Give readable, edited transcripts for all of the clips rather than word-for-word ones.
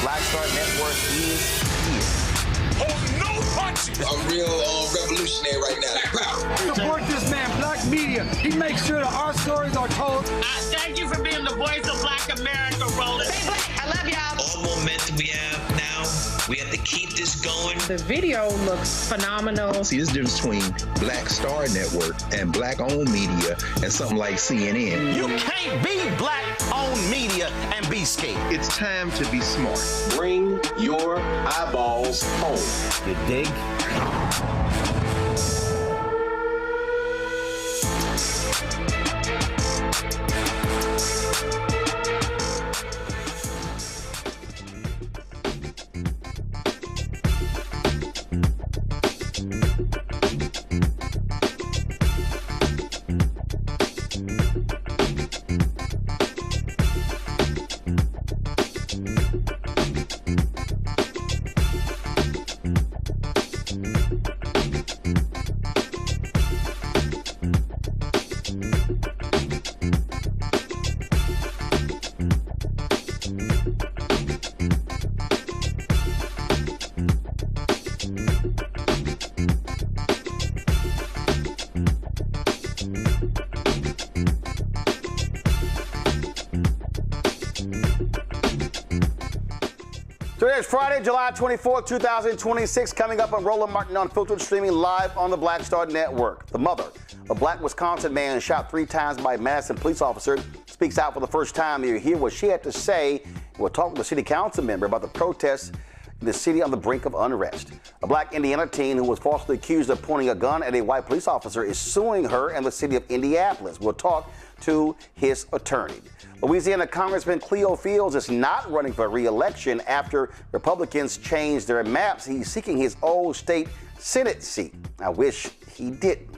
Black Star Network is here. Oh, no punches! I'm real revolutionary right now. Black power. Support this man, Black Media. He makes sure that our stories are told. Thank you for being the voice of Black America, Roland. Stay black. I love y'all. All momentum we have now, we have to keep this going. The video looks phenomenal. See, this difference between Black Star Network and black-owned media and something like CNN. You can't be black-owned media and be scared. It's time to be smart. Bring your eyeballs home. You dig? Today is Friday, July 24, 2026. Coming up on Roland Martin Unfiltered, streaming live on the Black Star Network. The mother, a black Wisconsin man shot 3 times by a Madison police officer, speaks out for the first time. You hear what she had to say. We'll talk with a city council member about the protests in the city on the brink of unrest. A black Indiana teen who was falsely accused of pointing a gun at a white police officer is suing her and the city of Indianapolis. We'll talk to his attorney. Louisiana Congressman Cleo Fields is not running for re-election after Republicans changed their maps. He's seeking his old state Senate seat. I wish he didn't.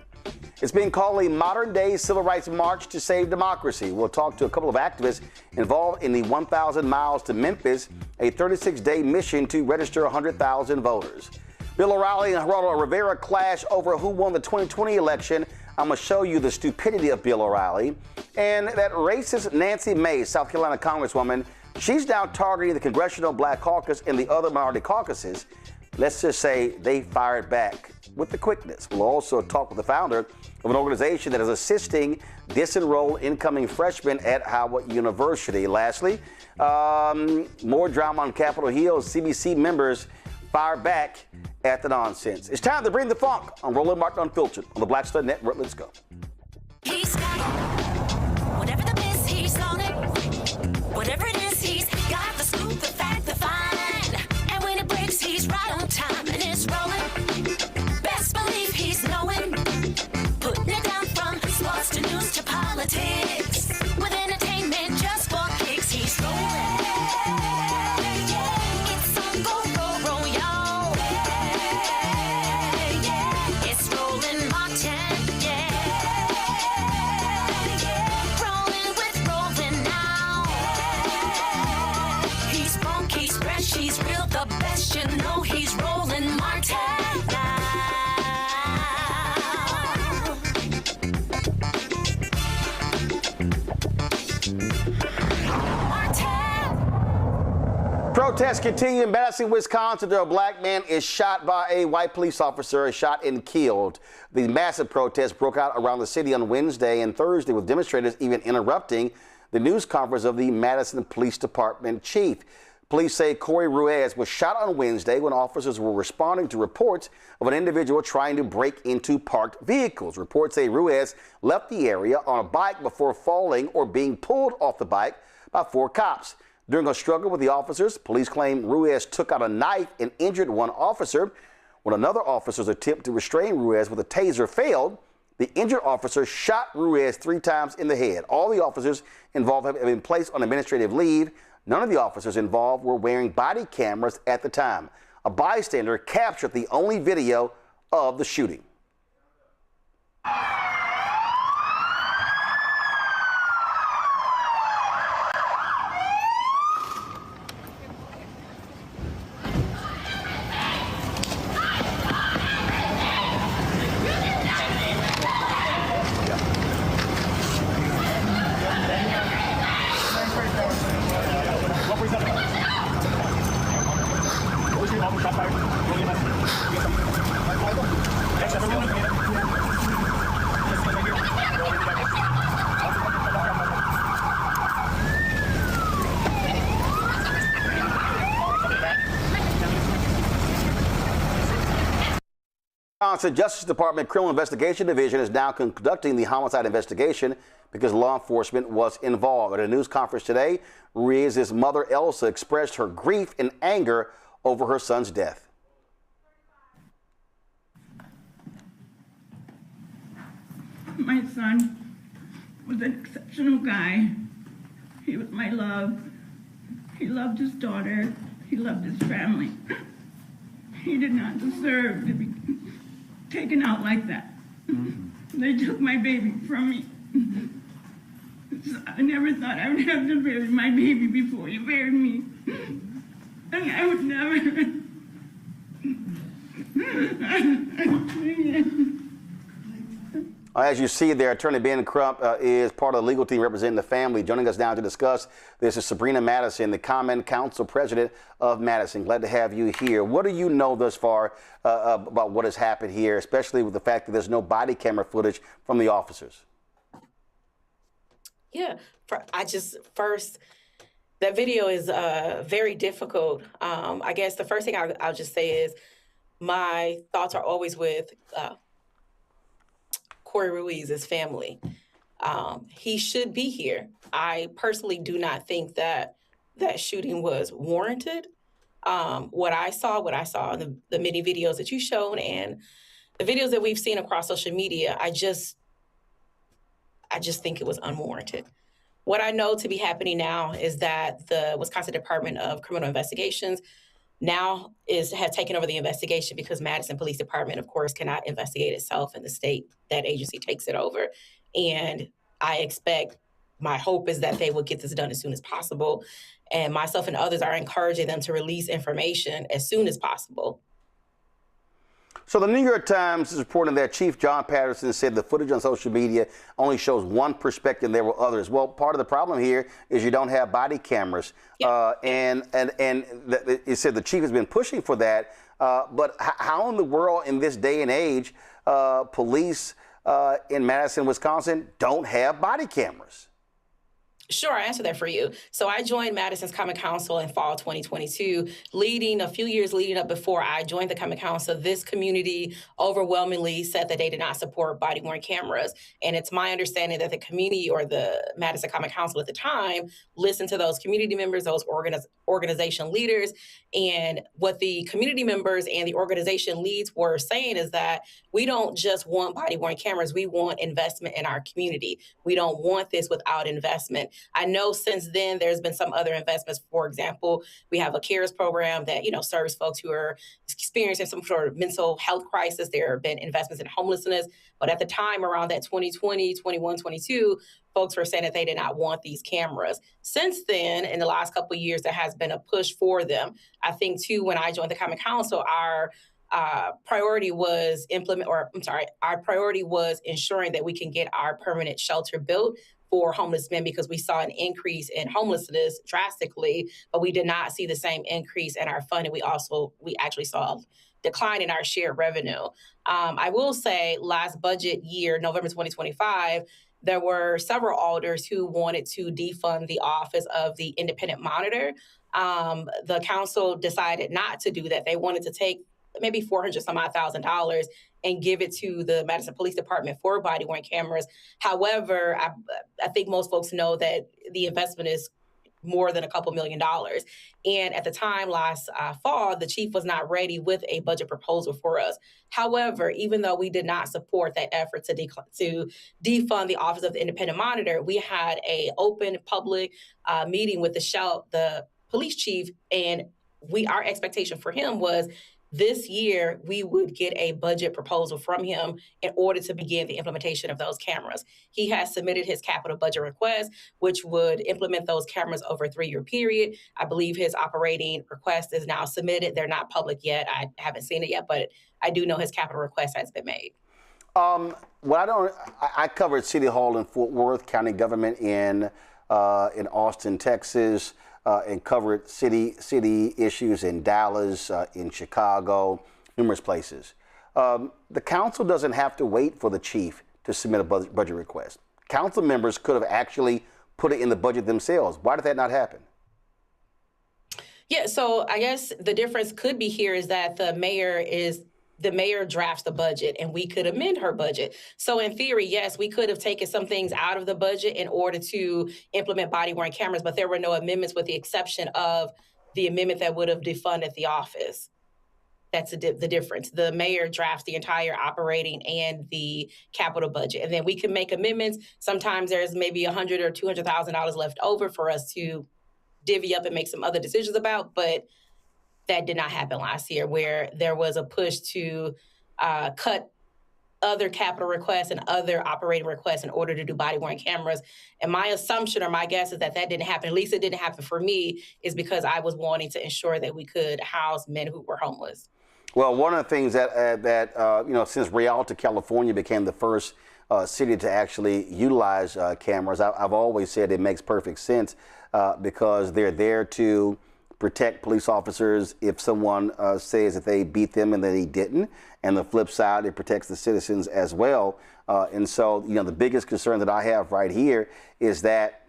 It's being called a modern-day civil rights march to save democracy. We'll talk to a couple of activists involved in the 1,000 miles to Memphis, a 36-day mission to register 100,000 voters. Bill O'Reilly and Geraldo Rivera clash over who won the 2020 election. I'm going to show you the stupidity of Bill O'Reilly. And that racist Nancy Mace, South Carolina Congresswoman, she's now targeting the Congressional Black Caucus and the other minority caucuses. Let's just say they fired back with the quickness. We'll also talk with the founder of an organization that is assisting disenrolled incoming freshmen at Howard University. Lastly, more drama on Capitol Hill. CBC members fire back at the nonsense. It's time to bring the funk on Roland Martin Unfiltered on the Black Star Network. Let's go. He's got it. Whatever the miss, he's on it. Whatever it is, he's got the scoop, the fact, the find. And when it breaks, he's right on time and it's rolling. Best believe he's knowing. Putting it down from sports to news to politics. With entertainment just for kicks, he's rolling. It's on go, roll, y'all. It's Roland Martin, rolling with Roland now. He's funk, he's fresh, he's real, the best, you know he's Roland Martin now. Protests continue in Madison, Wisconsin. A black man is shot by a white police officer, shot and killed. These massive protests broke out around the city on Wednesday and Thursday, with demonstrators even interrupting the news conference of the Madison Police Department chief. Police say Corey Ruiz was shot on Wednesday when officers were responding to reports of an individual trying to break into parked vehicles. Reports say Ruiz left the area on a bike before falling or being pulled off the bike by 4 cops. During a struggle with the officers, police claim Ruiz took out a knife and injured one officer. When another officer's attempt to restrain Ruiz with a taser failed, the injured officer shot Ruiz 3 times in the head. All the officers involved have been placed on administrative leave. None of the officers involved were wearing body cameras at the time. A bystander captured the only video of the shooting. Wisconsin Justice Department Criminal Investigation Division is now conducting the homicide investigation because law enforcement was involved. At a news conference today, Ruiz's mother, Elsa, expressed her grief and anger over her son's death. My son was an exceptional guy. He was my love. He loved his daughter. He loved his family. He did not deserve to be taken out like that. They took my baby from me. So I never thought I would have to bury my baby before you buried me. And I would never. As you see there, Attorney Ben Crump is part of the legal team representing the family. Joining us now to discuss this is Sabrina Madison, the Common Council President of Madison. Glad to have you here. What do you know thus far about what has happened here, especially with the fact that there's no body camera footage from the officers? Yeah, first, That video is very difficult. I guess the first thing I'll just say is my thoughts are always with Corey Ruiz's family. He should be here. I personally do not think that that shooting was warranted. What I saw, the many videos that you showed and the videos that we've seen across social media, I just think it was unwarranted. What I know to be happening now is that the Wisconsin Department of Criminal Investigations now has taken over the investigation because Madison Police Department, of course, cannot investigate itself in the state. That agency takes it over. And my hope is that they will get this done as soon as possible. And myself and others are encouraging them to release information as soon as possible. So the New York Times is reporting that Chief John Patterson said the footage on social media only shows one perspective. There were others. Well, part of the problem here is you don't have body cameras. Yep. And it said the chief has been pushing for that. But how in the world in this day and age, police in Madison, Wisconsin don't have body cameras? Sure, I'll answer that for you. So I joined Madison's Common Council in fall 2022, a few years leading up before I joined the Common Council. This community overwhelmingly said that they did not support body-worn cameras. And it's my understanding that the community or the Madison Common Council at the time listened to those community members, those organization leaders. And what the community members and the organization leads were saying is that we don't just want body-worn cameras, we want investment in our community. We don't want this without investment. I know since then there's been some other investments. For example, we have a CARES program that, serves folks who are experiencing some sort of mental health crisis. There have been investments in homelessness. But at the time around that 2020, 21, 22, folks were saying that they did not want these cameras. Since then, in the last couple of years, there has been a push for them. I think, too, when I joined the Common Council, our priority was ensuring that we can get our permanent shelter built for homeless men because we saw an increase in homelessness drastically, but we did not see the same increase in our funding. We actually saw a decline in our shared revenue. I will say last budget year, November 2025, there were several alders who wanted to defund the office of the independent monitor. The council decided not to do that. They wanted to take maybe $400,000 and give it to the Madison Police Department for body-worn cameras. However, I think most folks know that the investment is more than a couple $1 million. And at the time last fall, the chief was not ready with a budget proposal for us. However, even though we did not support that effort to defund the Office of the Independent Monitor, we had an open public meeting with the police chief, and our expectation for him was this year, we would get a budget proposal from him in order to begin the implementation of those cameras. He has submitted his capital budget request, which would implement those cameras over a 3-year period. I believe his operating request is now submitted. They're not public yet. I haven't seen it yet, but I do know his capital request has been made. I covered City Hall in Fort Worth, county government in Austin, Texas. And covered city issues in Dallas, in Chicago, numerous places. The council doesn't have to wait for the chief to submit a budget request. Council members could have actually put it in the budget themselves. Why did that not happen? Yeah, so I guess the difference could be here is that the mayor drafts the budget and we could amend her budget. So in theory, yes, we could have taken some things out of the budget in order to implement body-worn cameras, but there were no amendments with the exception of the amendment that would have defunded the office. That's the difference. The mayor drafts the entire operating and the capital budget, and then we can make amendments. Sometimes there's maybe $100,000 or $200,000 left over for us to divvy up and make some other decisions about, but that did not happen last year, where there was a push to cut other capital requests and other operating requests in order to do body-worn cameras. And my assumption or my guess is that didn't happen. At least it didn't happen for me, is because I was wanting to ensure that we could house men who were homeless. Well, one of the things that since Rialto, California became the first city to actually utilize cameras, I've always said it makes perfect sense because they're there to protect police officers if someone says that they beat them and that he didn't. And the flip side, it protects the citizens as well. And so, the biggest concern that I have right here is that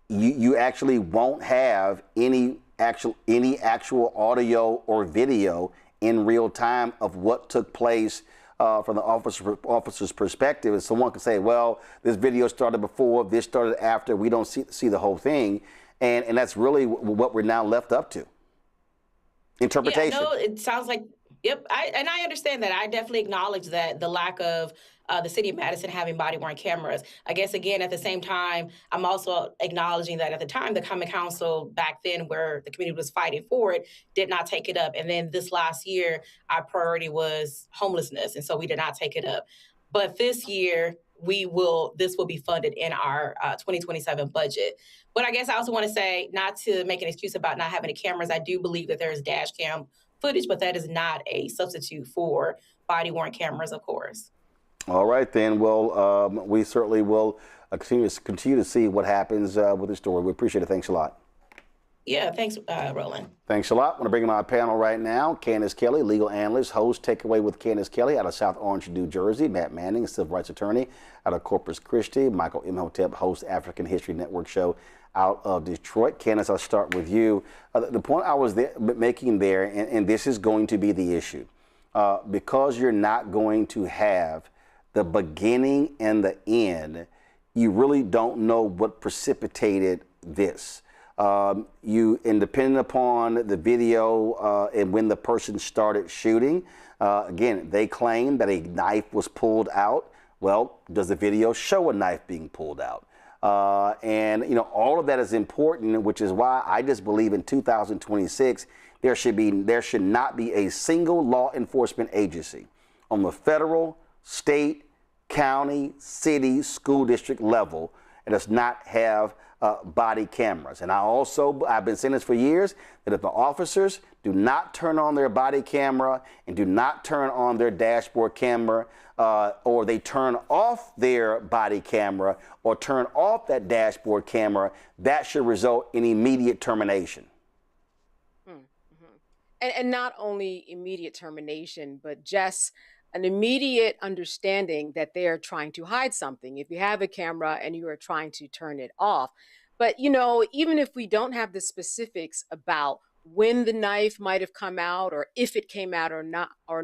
you actually won't have any actual audio or video in real time of what took place from the officer's perspective. And someone can say, well, this video started before, this started after, we don't see the whole thing. And that's really what we're now left up to. Interpretation. Yeah, no, it sounds like, yep. I understand that. I definitely acknowledge that the lack of the city of Madison having body-worn cameras. I guess, again, at the same time, I'm also acknowledging that at the time, the Common Council back then, where the community was fighting for it, did not take it up. And then this last year, our priority was homelessness. And so we did not take it up. But this year, this will be funded in our 2027 budget. But I guess I also want to say, not to make an excuse about not having the cameras, I do believe that there's dash cam footage, but that is not a substitute for body-worn cameras, of course. All right, then. Well, we certainly will continue to see what happens with the story. We appreciate it. Thanks a lot. Yeah, thanks, Roland. Thanks a lot. I want to bring in my panel right now. Candace Kelly, legal analyst, host Takeaway with Candace Kelly out of South Orange, New Jersey. Matt Manning, civil rights attorney out of Corpus Christi. Michael Imhotep, host African History Network show out of Detroit. Candace, I'll start with you. The point I was making there, and this is going to be the issue, because you're not going to have the beginning and the end, you really don't know what precipitated this. Depending upon the video and when the person started shooting, again, they claim that a knife was pulled out. Well, does the video show a knife being pulled out? All of that is important, which is why I just believe in 2026 there should not be a single law enforcement agency on the federal, state, county, city, school district level that does not have body cameras. And I've been saying this for years, that if the officers do not turn on their body camera and do not turn on their dashboard camera, or they turn off their body camera or turn off that dashboard camera, that should result in immediate termination. And not only immediate termination, but just an immediate understanding that they are trying to hide something. If you have a camera and you are trying to turn it off. But, even if we don't have the specifics about when the knife might have come out or if it came out or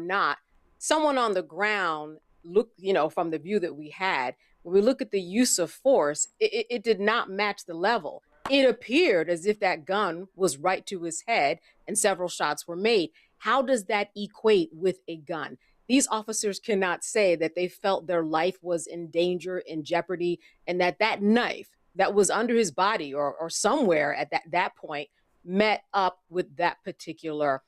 not, someone on the ground, from the view that we had, when we look at the use of force, it did not match the level. It appeared as if that gun was right to his head and several shots were made. How does that equate with a gun? These officers cannot say that they felt their life was in danger, in jeopardy, and that knife that was under his body or somewhere at that point met up with that particular,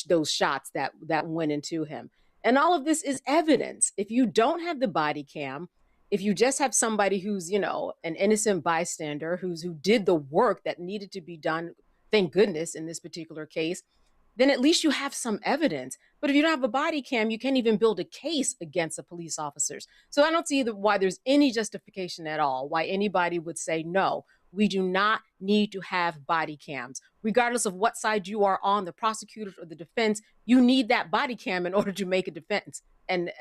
those shots that went into him. And all of this is evidence. If you don't have the body cam, if you just have somebody who's, an innocent bystander who did the work that needed to be done, thank goodness in this particular case, then at least you have some evidence. But if you don't have a body cam, you can't even build a case against the police officers. So I don't see why there's any justification at all, why anybody would say, no, we do not need to have body cams. Regardless of what side you are on, the prosecutors or the defense, you need that body cam in order to make a defense to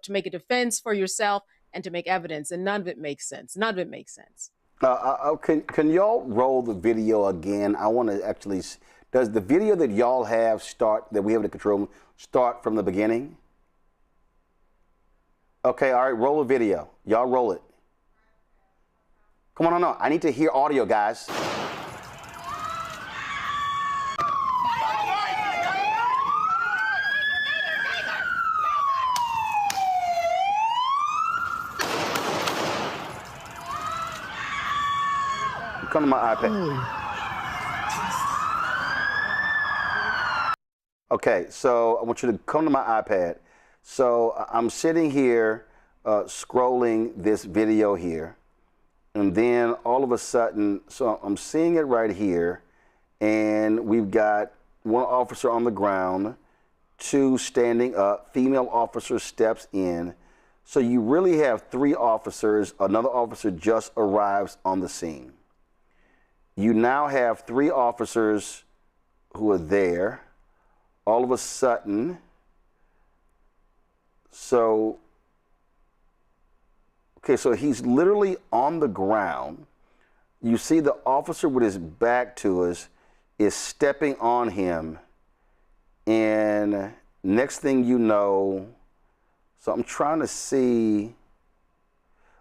make a defense for yourself and to make evidence. And none of it makes sense. None of it makes sense. Can y'all roll the video again? I want to actually. Does the video that y'all have that we have in the control room, start from the beginning? Okay, all right, roll the video. Y'all roll it. Come on, no. I need to hear audio, guys. Come to my iPad. Okay, so I want you to come to my iPad. So I'm sitting here scrolling this video here, and then all of a sudden, so I'm seeing it right here, and we've got one officer on the ground, two standing up, female officer steps in. So you really have three officers, another officer just arrives on the scene. You now have three officers who are there. All of a sudden, so he's literally on the ground. You see the officer with his back to us is stepping on him, and next thing you know, so I'm trying to see,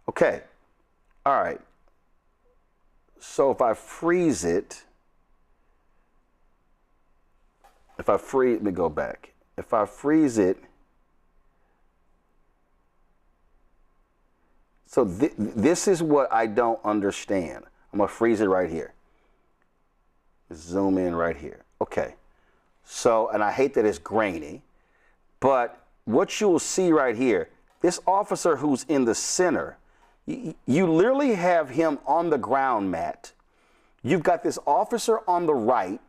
okay, all right. So if I freeze it, let me go back. If I freeze it, so this is what I don't understand. I'm gonna freeze it right here. Zoom in right here. Okay. So, and I hate that it's grainy, but what you'll see right here, this officer who's in the center, you literally have him on the ground, Matt. You've got this officer on the right,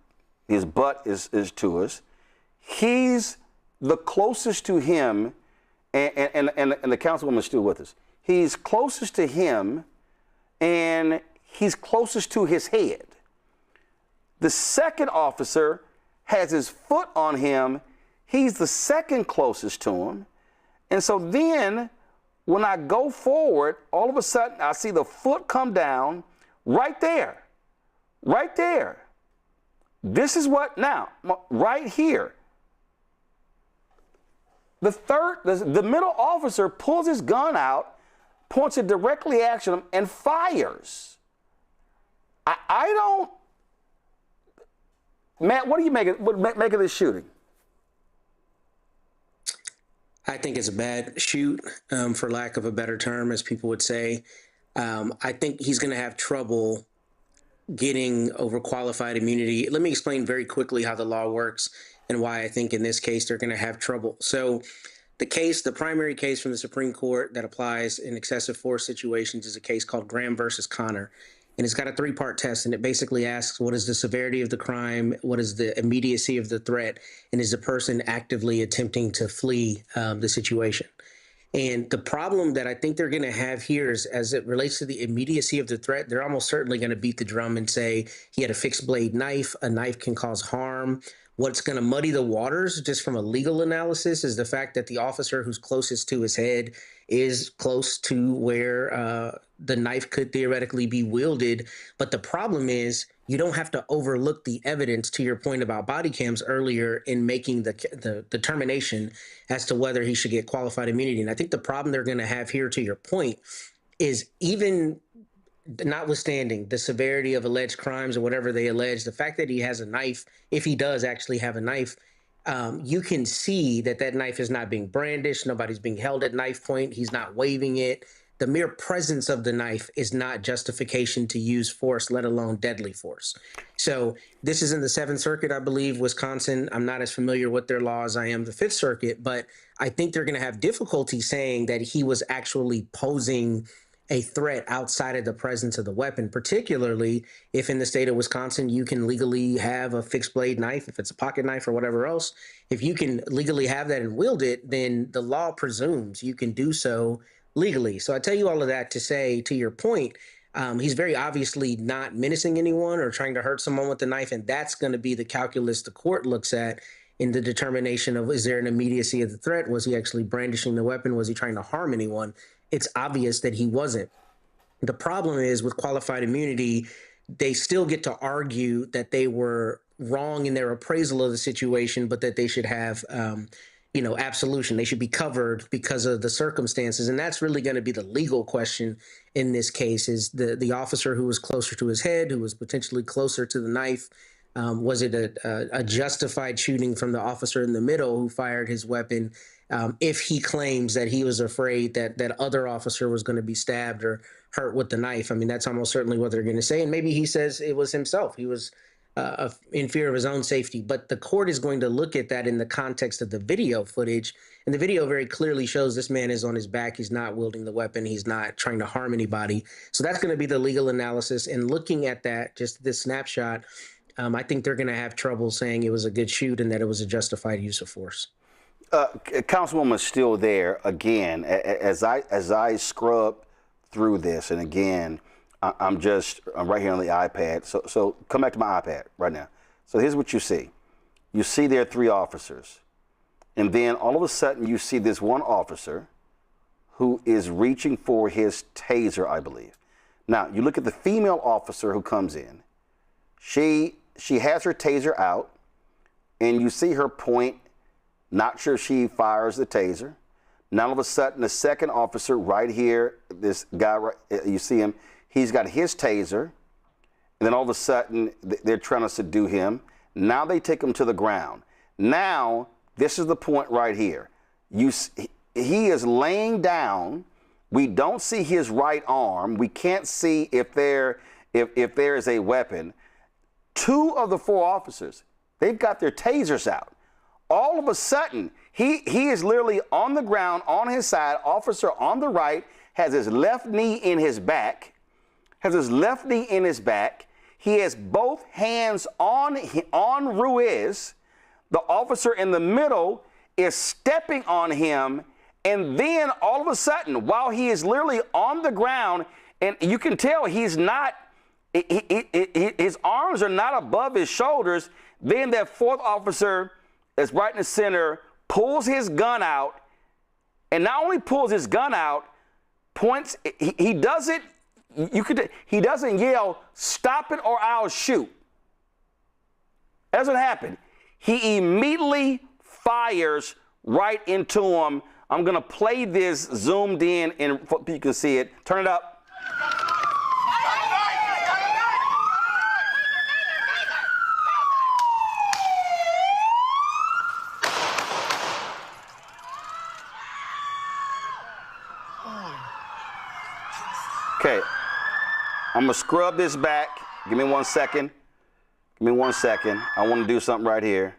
his butt is to us. He's the closest to him, and the councilwoman is still with us. He's closest to him, and he's closest to his head. The second officer has his foot on him. He's the second closest to him. And so then when I go forward, all of a sudden I see the foot come down right there, right there. This is what, now, right here. The middle officer pulls his gun out, points it directly at him, and fires. I don't, Matt, what do you make of this shooting? I think it's a bad shoot, for lack of a better term, as people would say. I think he's going to have trouble getting overqualified immunity. Let me explain very quickly how the law works and why I think in this case they're going to have trouble. So the primary case from the Supreme Court that applies in excessive force situations is a case called Graham versus Connor. And it's got a three-part test, and it basically asks, what is the severity of the crime? What is the immediacy of the threat? And is the person actively attempting to flee the situation? And the problem that I think they're going to have here is, as it relates to the immediacy of the threat, they're almost certainly going to beat the drum and say he had a fixed blade knife. A knife can cause harm. What's going to muddy the waters, just from a legal analysis, is the fact that the officer who's closest to his head is close to where the knife could theoretically be wielded. But the problem is you don't have to overlook the evidence, to your point about body cams earlier, in making the determination as to whether he should get qualified immunity. And I think the problem they're going to have here, to your point, is even notwithstanding the severity of alleged crimes or whatever they allege, the fact that he has a knife, if he does actually have a knife, you can see that knife is not being brandished. Nobody's being held at knife point. He's not waving it. The mere presence of the knife is not justification to use force, let alone deadly force. So this is in the Seventh Circuit, I believe, Wisconsin. I'm not as familiar with their law as I am the Fifth Circuit, but I think they're going to have difficulty saying that he was actually posing a threat outside of the presence of the weapon, particularly if in the state of Wisconsin you can legally have a fixed blade knife, if it's a pocket knife or whatever else. If you can legally have that and wield it, then the law presumes you can do so legally. So I tell you all of that to say, to your point, he's very obviously not menacing anyone or trying to hurt someone with the knife, and that's going to be the calculus the court looks at in the determination of, is there an immediacy of the threat? Was he actually brandishing the weapon? Was he trying to harm anyone? It's obvious that he wasn't. The problem is, with qualified immunity, they still get to argue that they were wrong in their appraisal of the situation, but that they should have, absolution. They should be covered because of the circumstances. And that's really going to be the legal question in this case, is the officer who was closer to his head, who was potentially closer to the knife. Was it a justified shooting from the officer in the middle who fired his weapon? If he claims that he was afraid that other officer was going to be stabbed or hurt with the knife. I mean, that's almost certainly what they're going to say. And maybe he says it was himself. He was in fear of his own safety. But the court is going to look at that in the context of the video footage. And the video very clearly shows this man is on his back. He's not wielding the weapon. He's not trying to harm anybody. So that's going to be the legal analysis. And looking at that, just this snapshot, I think they're going to have trouble saying it was a good shoot and that it was a justified use of force. Councilwoman is still there. Again, as I scrub through this, and again, I'm right here on the iPad. So come back to my iPad right now. So here's what you see. You see there are three officers. And then all of a sudden you see this one officer who is reaching for his taser, I believe. Now, you look at the female officer who comes in. She has her taser out, and you see her point, not sure she fires the taser. Now, all of a sudden, the second officer right here, this guy, you see him, he's got his taser, and then all of a sudden, they're trying to subdue him. Now they take him to the ground. Now, this is the point right here. He is laying down. We don't see his right arm. We can't see if there is a weapon. 2 of the 4 officers, they've got their tasers out. All of a sudden, he is literally on the ground, on his side. Officer on the right has his left knee in his back. He has both hands on Ruiz. The officer in the middle is stepping on him. And then all of a sudden, while he is literally on the ground, and you can tell he's not, his arms are not above his shoulders, then that 4th officer that's right in the center pulls his gun out, and not only pulls his gun out, points, he doesn't yell, "Stop it or I'll shoot." That's what happened. He immediately fires right into him. I'm going to play this zoomed in and you can see it. Turn it up. Okay, I'm gonna scrub this back. Give me 1 second. I want to do something right here.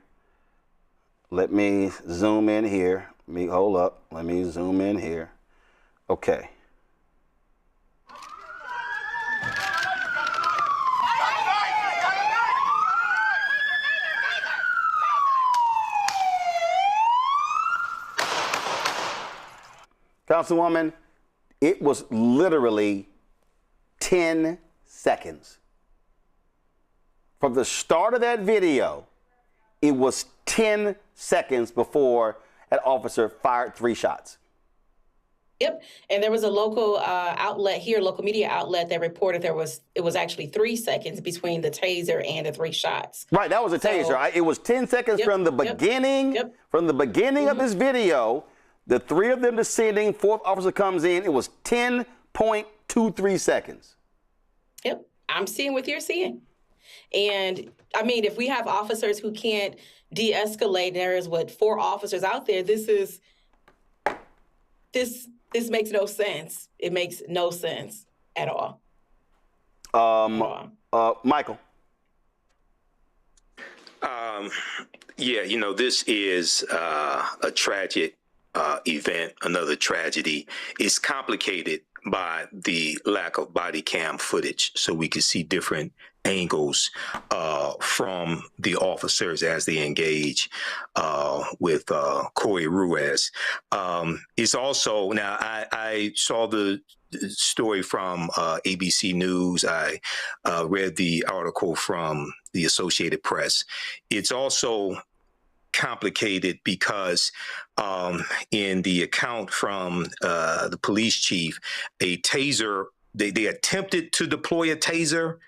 Let me zoom in here. Hold up. Let me zoom in here. Okay. Councilwoman, it was literally 10 seconds. From the start of that video, it was 10 seconds before that officer fired 3 shots. Yep, and there was a local outlet here, local media outlet that reported it was actually 3 seconds between the taser and the 3 shots. Right, that was a taser. It was 10 seconds from the beginning. From the beginning of this video, the 3 of them descending, 4th officer comes in. It was 10.23 seconds. Yep, I'm seeing what you're seeing. And I mean, if we have officers who can't de-escalate, there is 4 officers out there. This makes no sense. It makes no sense at all. Michael. Yeah, this is a tragic event, another tragedy. It's complicated by the lack of body cam footage, so we could see different angles from the officers as they engage with Corey Ruiz. It's also, now I saw the story from ABC News. I read the article from the Associated Press. It's also complicated because in the account from the police chief, a taser, they attempted to deploy a taser.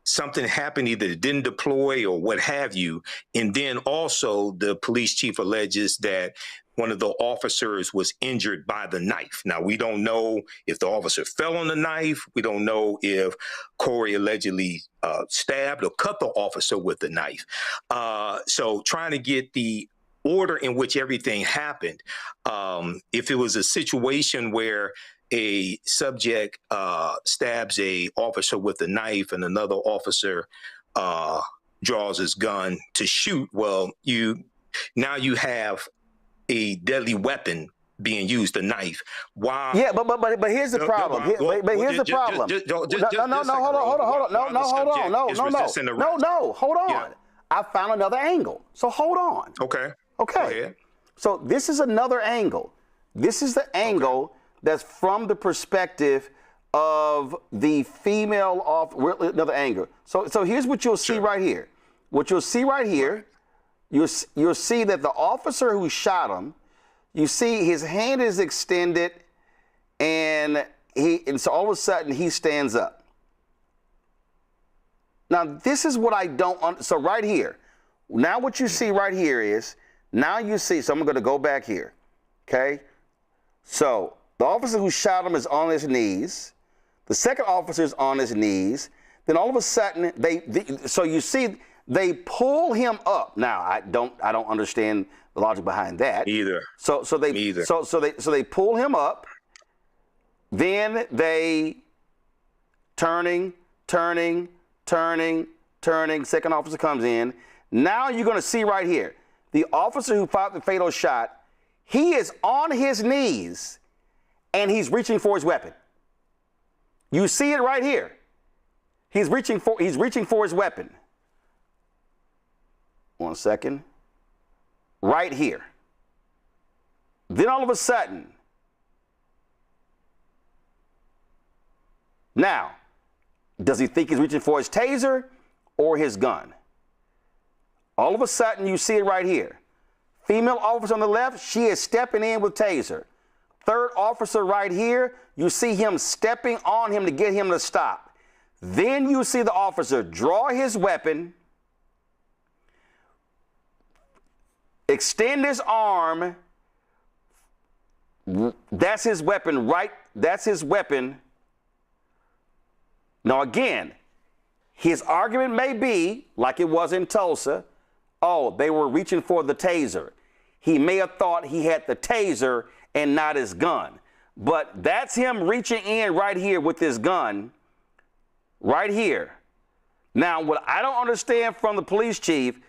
Something happened, either it didn't deploy or what have you. And then also the police chief alleges that one of the officers was injured by the knife. Now, we don't know if the officer fell on the knife. We don't know if Corey allegedly stabbed or cut the officer with the knife. So trying to get the order in which everything happened. If it was a situation where a subject stabs a officer with a knife and another officer draws his gun to shoot, well, now you have a deadly weapon being used, a knife. Wow. Yeah, but here's the problem. Here's the problem. Hold on. Yeah. I found another angle. So hold on. Okay. So this is another angle. This is the angle that's from the perspective of the female another angle. So here's what you'll see right here. What you'll see right here, you'll see that the officer who shot him, you see his hand is extended, and so all of a sudden he stands up. Now, this is what I don't, so right here, now what you see right here is, now you see, so I'm going to go back here, okay? So the officer who shot him is on his knees. The second officer is on his knees. Then all of a sudden, so you see, they pull him up. Now, I don't understand the logic behind that either. So they pull him up. Then they turning. Second officer comes in. Now you're going to see right here, the officer who fired the fatal shot, he is on his knees and he's reaching for his weapon. You see it right here. He's reaching for his weapon. 1 second. Right here. Then all of a sudden, now, does he think he's reaching for his taser or his gun? All of a sudden, you see it right here. Female officer on the left, she is stepping in with taser. Third officer right here, you see him stepping on him to get him to stop. Then you see the officer draw his weapon, extend his arm. That's his weapon, right? That's his weapon. Now again, his argument may be, like it was in Tulsa, oh, they were reaching for the taser. He may have thought he had the taser and not his gun. But that's him reaching in right here with his gun, right here. Now, what I don't understand from the police chief,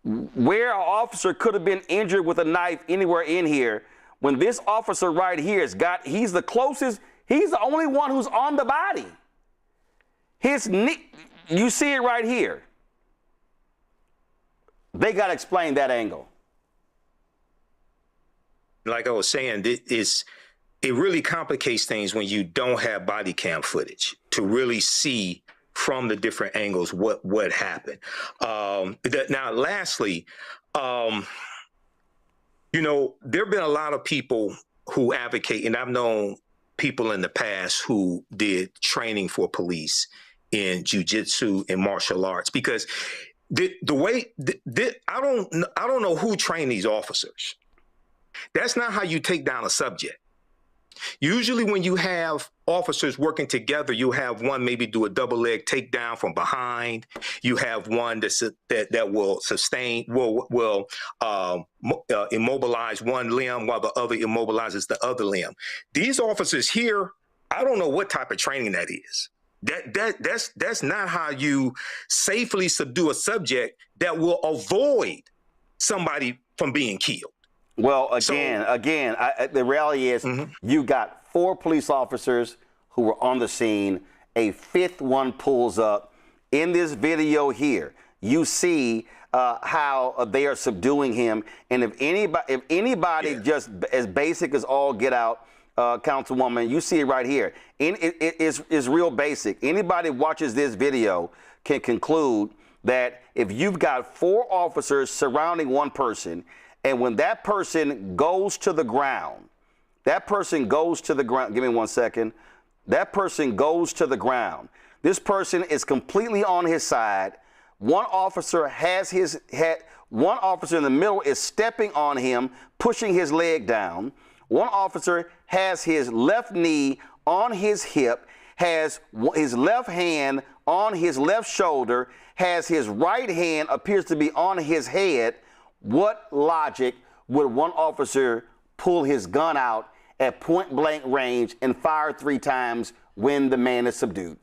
where an officer could have been injured with a knife anywhere in here, when this officer right here he's the closest, he's the only one who's on the body. His knee, you see it right here. They got to explain that angle. Like I was saying, it really complicates things when you don't have body cam footage to really see from the different angles what happened. Now, lastly, there have been a lot of people who advocate, and I've known people in the past who did training for police in jiu-jitsu and martial arts, because I don't know who trained these officers. That's not how you take down a subject. Usually when you have officers working together, you have one maybe do a double leg takedown from behind. You have one that will sustain, will immobilize one limb while the other immobilizes the other limb. These officers here, I don't know what type of training that is. That's not how you safely subdue a subject that will avoid somebody from being killed. Well, again, the reality is you got 4 police officers who were on the scene. A 5th one pulls up. In this video here, you see how they are subduing him. And if anybody just as basic as all get out, Councilwoman, you see it right here. It's real basic. Anybody watches this video can conclude that if you've got 4 officers surrounding one person, and when that person goes to the ground, give me 1 second. That person goes to the ground. This person is completely on his side. One officer one officer in the middle is stepping on him, pushing his leg down. One officer has his left knee on his hip, has his left hand on his left shoulder, has his right hand appears to be on his head. What logic would one officer pull his gun out at point blank range and fire 3 times when the man is subdued?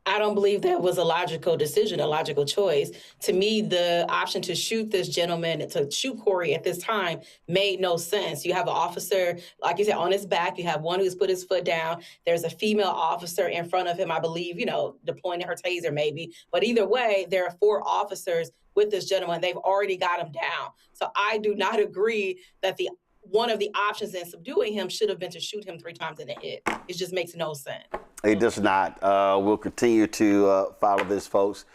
I don't believe that was a logical decision, a logical choice. To me, the option to shoot this gentleman, to shoot Corey at this time, made no sense. You have an officer, like you said, on his back. You have one who's put his foot down. There's a female officer in front of him, I believe, deploying her taser maybe. But either way, there are 4 officers with this gentleman. They've already got him down. So I do not agree that one of the options in subduing him should have been to shoot him 3 times in the head. It just makes no sense. It does not. We'll continue to follow this, folks,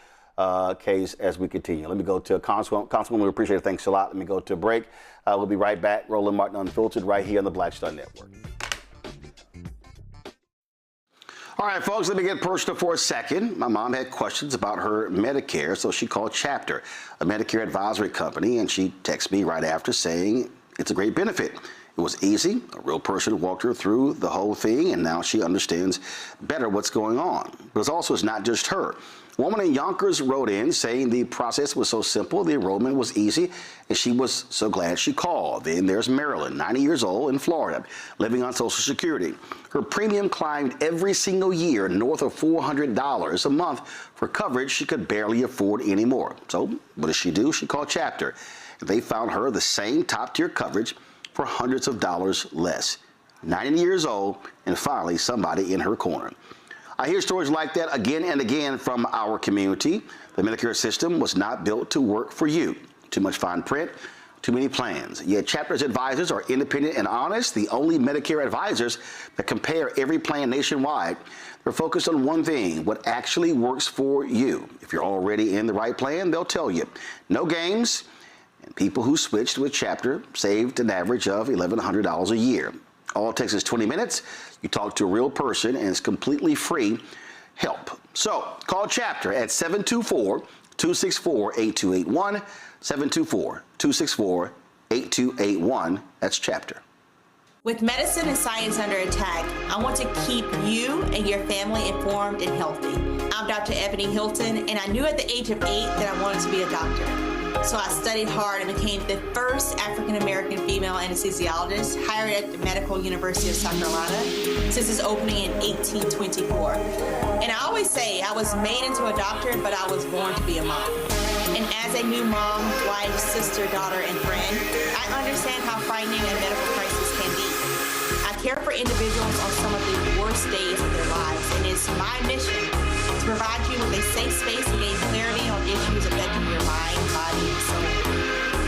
case as we continue. Let me go to Councilwoman. We appreciate it. Thanks a lot. Let me go to a break. We'll be right back. Roland Martin Unfiltered right here on the Black Star Network. All All right, folks, let me get personal for a second. My mom had questions about her Medicare, so she called Chapter, a Medicare advisory company, and she texted me right after saying it's a great benefit. It was easy. A real person walked her through the whole thing, and now she understands better what's going on. But it's not just her. A woman in Yonkers wrote in saying the process was so simple, the enrollment was easy, and she was so glad she called. Then there's Marilyn, 90 years old, in Florida, living on Social Security. Her premium climbed every single year north of $400 a month for coverage she could barely afford anymore. So what does she do? She called Chapter. They found her the same top-tier coverage for hundreds of dollars less. 90 years old, and finally somebody in her corner. I hear stories like that again and again from our community. The Medicare system was not built to work for you. Too much fine print, too many plans. Yet Chapter's advisors are independent and honest, the only Medicare advisors that compare every plan nationwide. They're focused on one thing, what actually works for you. If you're already in the right plan, they'll tell you. No games, and people who switched with Chapter saved an average of $1,100 a year. All it takes is 20 minutes. You talk to a real person, and it's completely free help. So call Chapter at 724-264-8281, 724-264-8281. That's Chapter. With medicine and science under attack, I want to keep you and your family informed and healthy. I'm Dr. Ebony Hilton, and I knew at the age of 8 that I wanted to be a doctor. So I studied hard and became the first African-American female anesthesiologist hired at the Medical University of South Carolina since its opening in 1824. And I always say I was made into a doctor, but I was born to be a mom. And as a new mom, wife, sister, daughter, and friend, I understand how frightening a medical crisis can be. I care for individuals on some of the worst days of their lives, and it's my mission to provide you with a safe space to gain clarity on issues affecting your mind, body, and soul.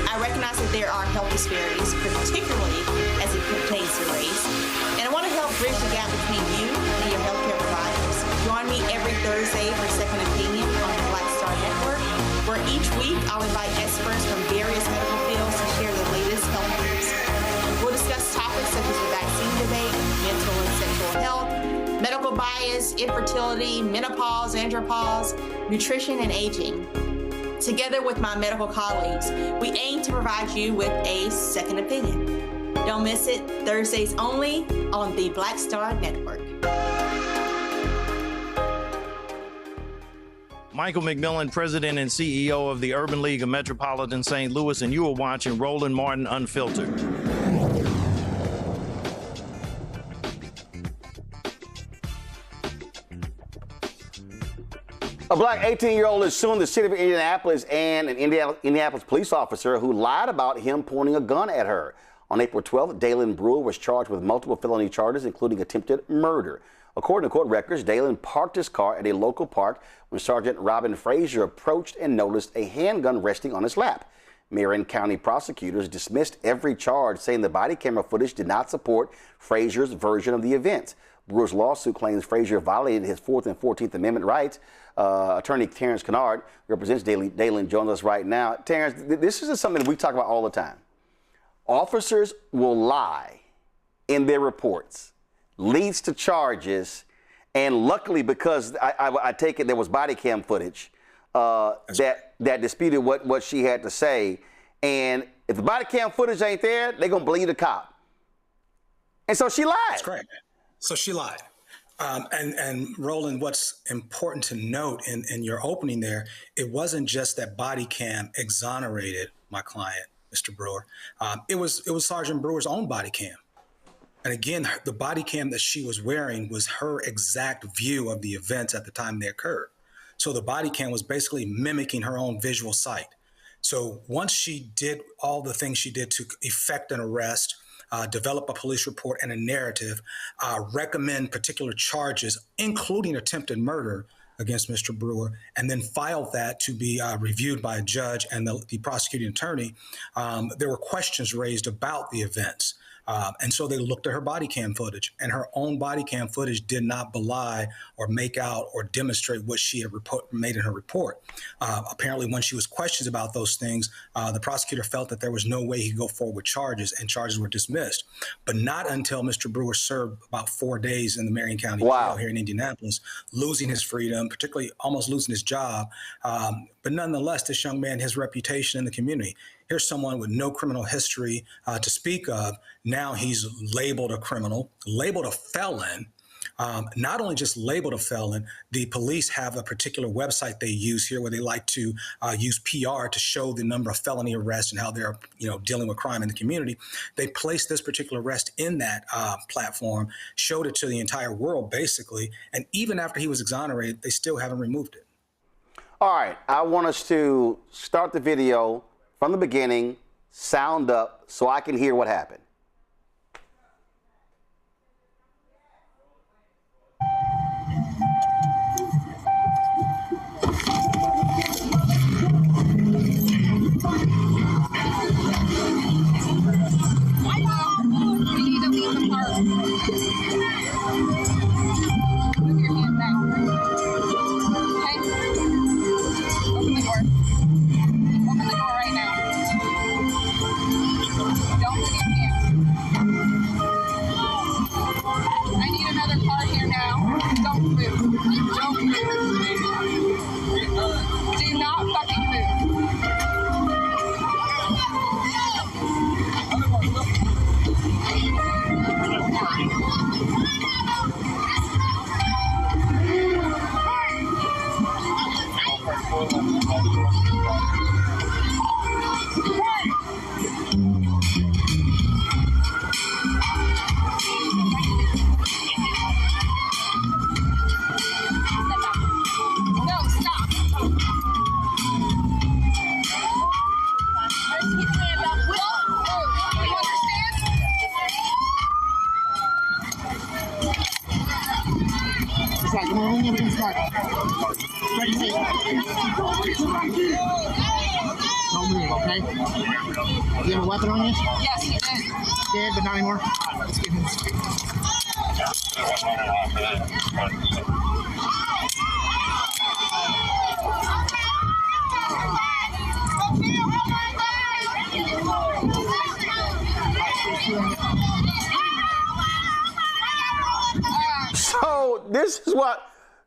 I recognize that there are health disparities, particularly as it pertains to race, and I want to help bridge the gap between you and your healthcare providers. Join me every Thursday for Second Opinion on the Black Star Network, where each week I'll invite experts from various medical fields to share the latest health news. We'll discuss topics such as the vaccine debate, mental and sexual health, medical bias, infertility, menopause, andropause, nutrition, and aging. Together with my medical colleagues, we aim to provide you with a second opinion. Don't miss it, Thursdays only on the Black Star Network. Michael McMillan, President and CEO of the Urban League of Metropolitan St. Louis, and you are watching Roland Martin Unfiltered. A black 18-year-old is suing the city of Indianapolis and an Indianapolis police officer who lied about him pointing a gun at her. On April 12th, Dalen Brewer was charged with multiple felony charges, including attempted murder. According to court records, Dalen parked his car at a local park when Sergeant Robin Frazier approached and noticed a handgun resting on his lap. Marion County prosecutors dismissed every charge, saying the body camera footage did not support Frazier's version of the events. Brewer's lawsuit claims Frazier violated his 4th and 14th Amendment rights. Attorney Terrence Kennard represents Dalen, joins us right now. Terrence, this is something that we talk about all the time. Officers will lie in their reports, leads to charges, and luckily, because I take it there was body cam footage that disputed what she had to say, and if the body cam footage ain't there, they're gonna believe the cop. And so she lied. That's correct. So she lied. And Roland, what's important to note in your opening there, it wasn't just that body cam exonerated my client, Mr. Brewer. It was Sergeant Brewer's own body cam. And again, the body cam that she was wearing was her exact view of the events at the time they occurred. So the body cam was basically mimicking her own visual sight. So once she did all the things she did to effect an arrest, develop a police report and a narrative, recommend particular charges, including attempted murder against Mr. Brewer, and then filed that to be reviewed by a judge and the prosecuting attorney, there were questions raised about the events. And so they looked at her body cam footage, and her own body cam footage did not belie or make out or demonstrate what she had made in her report. Apparently, when she was questioned about those things, the prosecutor felt that there was no way he could go forward with charges, and charges were dismissed. But not until Mr. Brewer served about 4 days in the Marion County Jail here in Indianapolis, losing his freedom, particularly almost losing his job. But nonetheless, this young man, his reputation in the community. Here's someone with no criminal history to speak of. Now he's labeled a criminal, labeled a felon. Not only just labeled a felon, the police have a particular website they use here where they like to use PR to show the number of felony arrests and how they're dealing with crime in the community. They placed this particular arrest in that platform, showed it to the entire world basically, and even after he was exonerated, they still haven't removed it. All right, I want us to start the video from the beginning, sound up, so I can hear what happened. Don't move, okay? Do you have a weapon on you? Yes, he did. Did, but not anymore? Let's get him straight.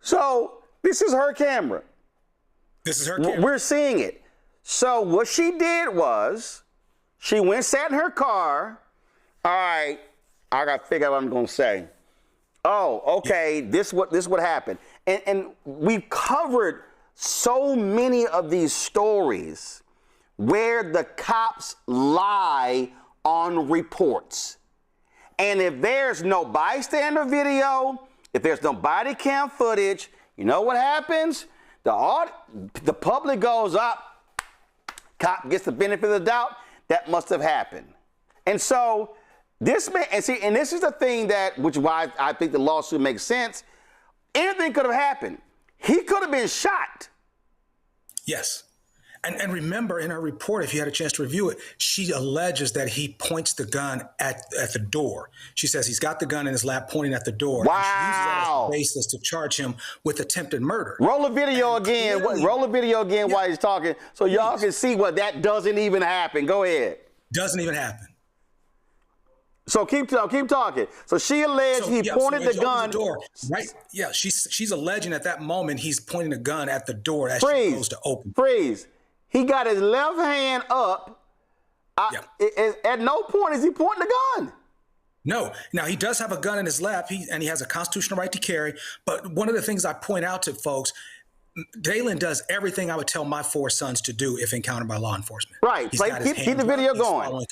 So this is her camera. This is her camera. We're seeing it. So what she did was she went, sat in her car. All right, I got to figure out what I'm going to say. Oh, okay, this what happened. And we've covered so many of these stories where the cops lie on reports. And if there's no bystander video, if there's no body cam footage, you know what happens? The public goes up, cop gets the benefit of the doubt, that must have happened. And so this man, and this is the thing which is why I think the lawsuit makes sense. Anything could have happened. He could have been shot. Yes. And remember, in her report, if you had a chance to review it, she alleges that he points the gun at the door. She says he's got the gun in his lap pointing at the door. Wow. And she uses that as a basis to charge him with attempted murder. Roll the video again. Roll the video again while he's talking so y'all can see what that doesn't even happen. Go ahead. Doesn't even happen. So keep talking. So she alleged he pointed the gun. The door, right? Yeah, she's alleging at that moment he's pointing a gun at the door as she goes to open. Freeze. He got his left hand up. At no point is he pointing the gun. No. Now, he does have a gun in his lap, and he has a constitutional right to carry. But one of the things I point out to folks, Dalen does everything I would tell my 4 sons to do if encountered by law enforcement. Right. Keep the video going.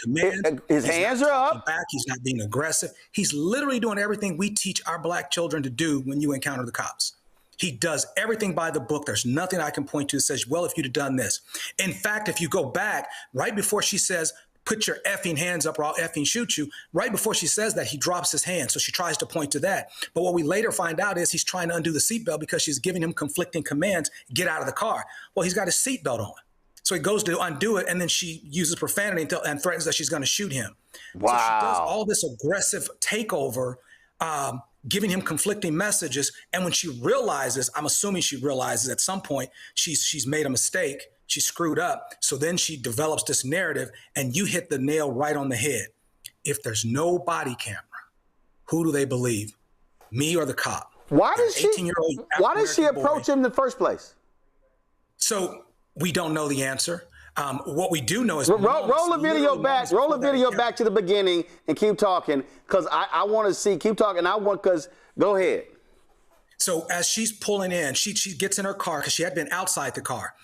His hands are up. He's not being aggressive. He's literally doing everything we teach our black children to do when you encounter the cops. He does everything by the book. There's nothing I can point to that says, well, if you'd have done this. In fact, if you go back, right before she says, put your effing hands up or I'll effing shoot you, right before she says that, he drops his hand. So she tries to point to that. But what we later find out is he's trying to undo the seatbelt because she's giving him conflicting commands, get out of the car. Well, he's got his seatbelt on. So he goes to undo it, and then she uses profanity and threatens that she's going to shoot him. Wow. So she does all this aggressive takeover, giving him conflicting messages. And when she realizes, I'm assuming she realizes at some point she's made a mistake, she screwed up. So then she develops this narrative, and you hit the nail right on the head. If there's no body camera, who do they believe? Me or the cop? Why did she approach him in the first place? So we don't know the answer. What we do know is roll the video back. Roll the video back to the beginning and keep talking, because I want to see. Keep talking. Go ahead. So as she's pulling in, she gets in her car because she had been outside the car.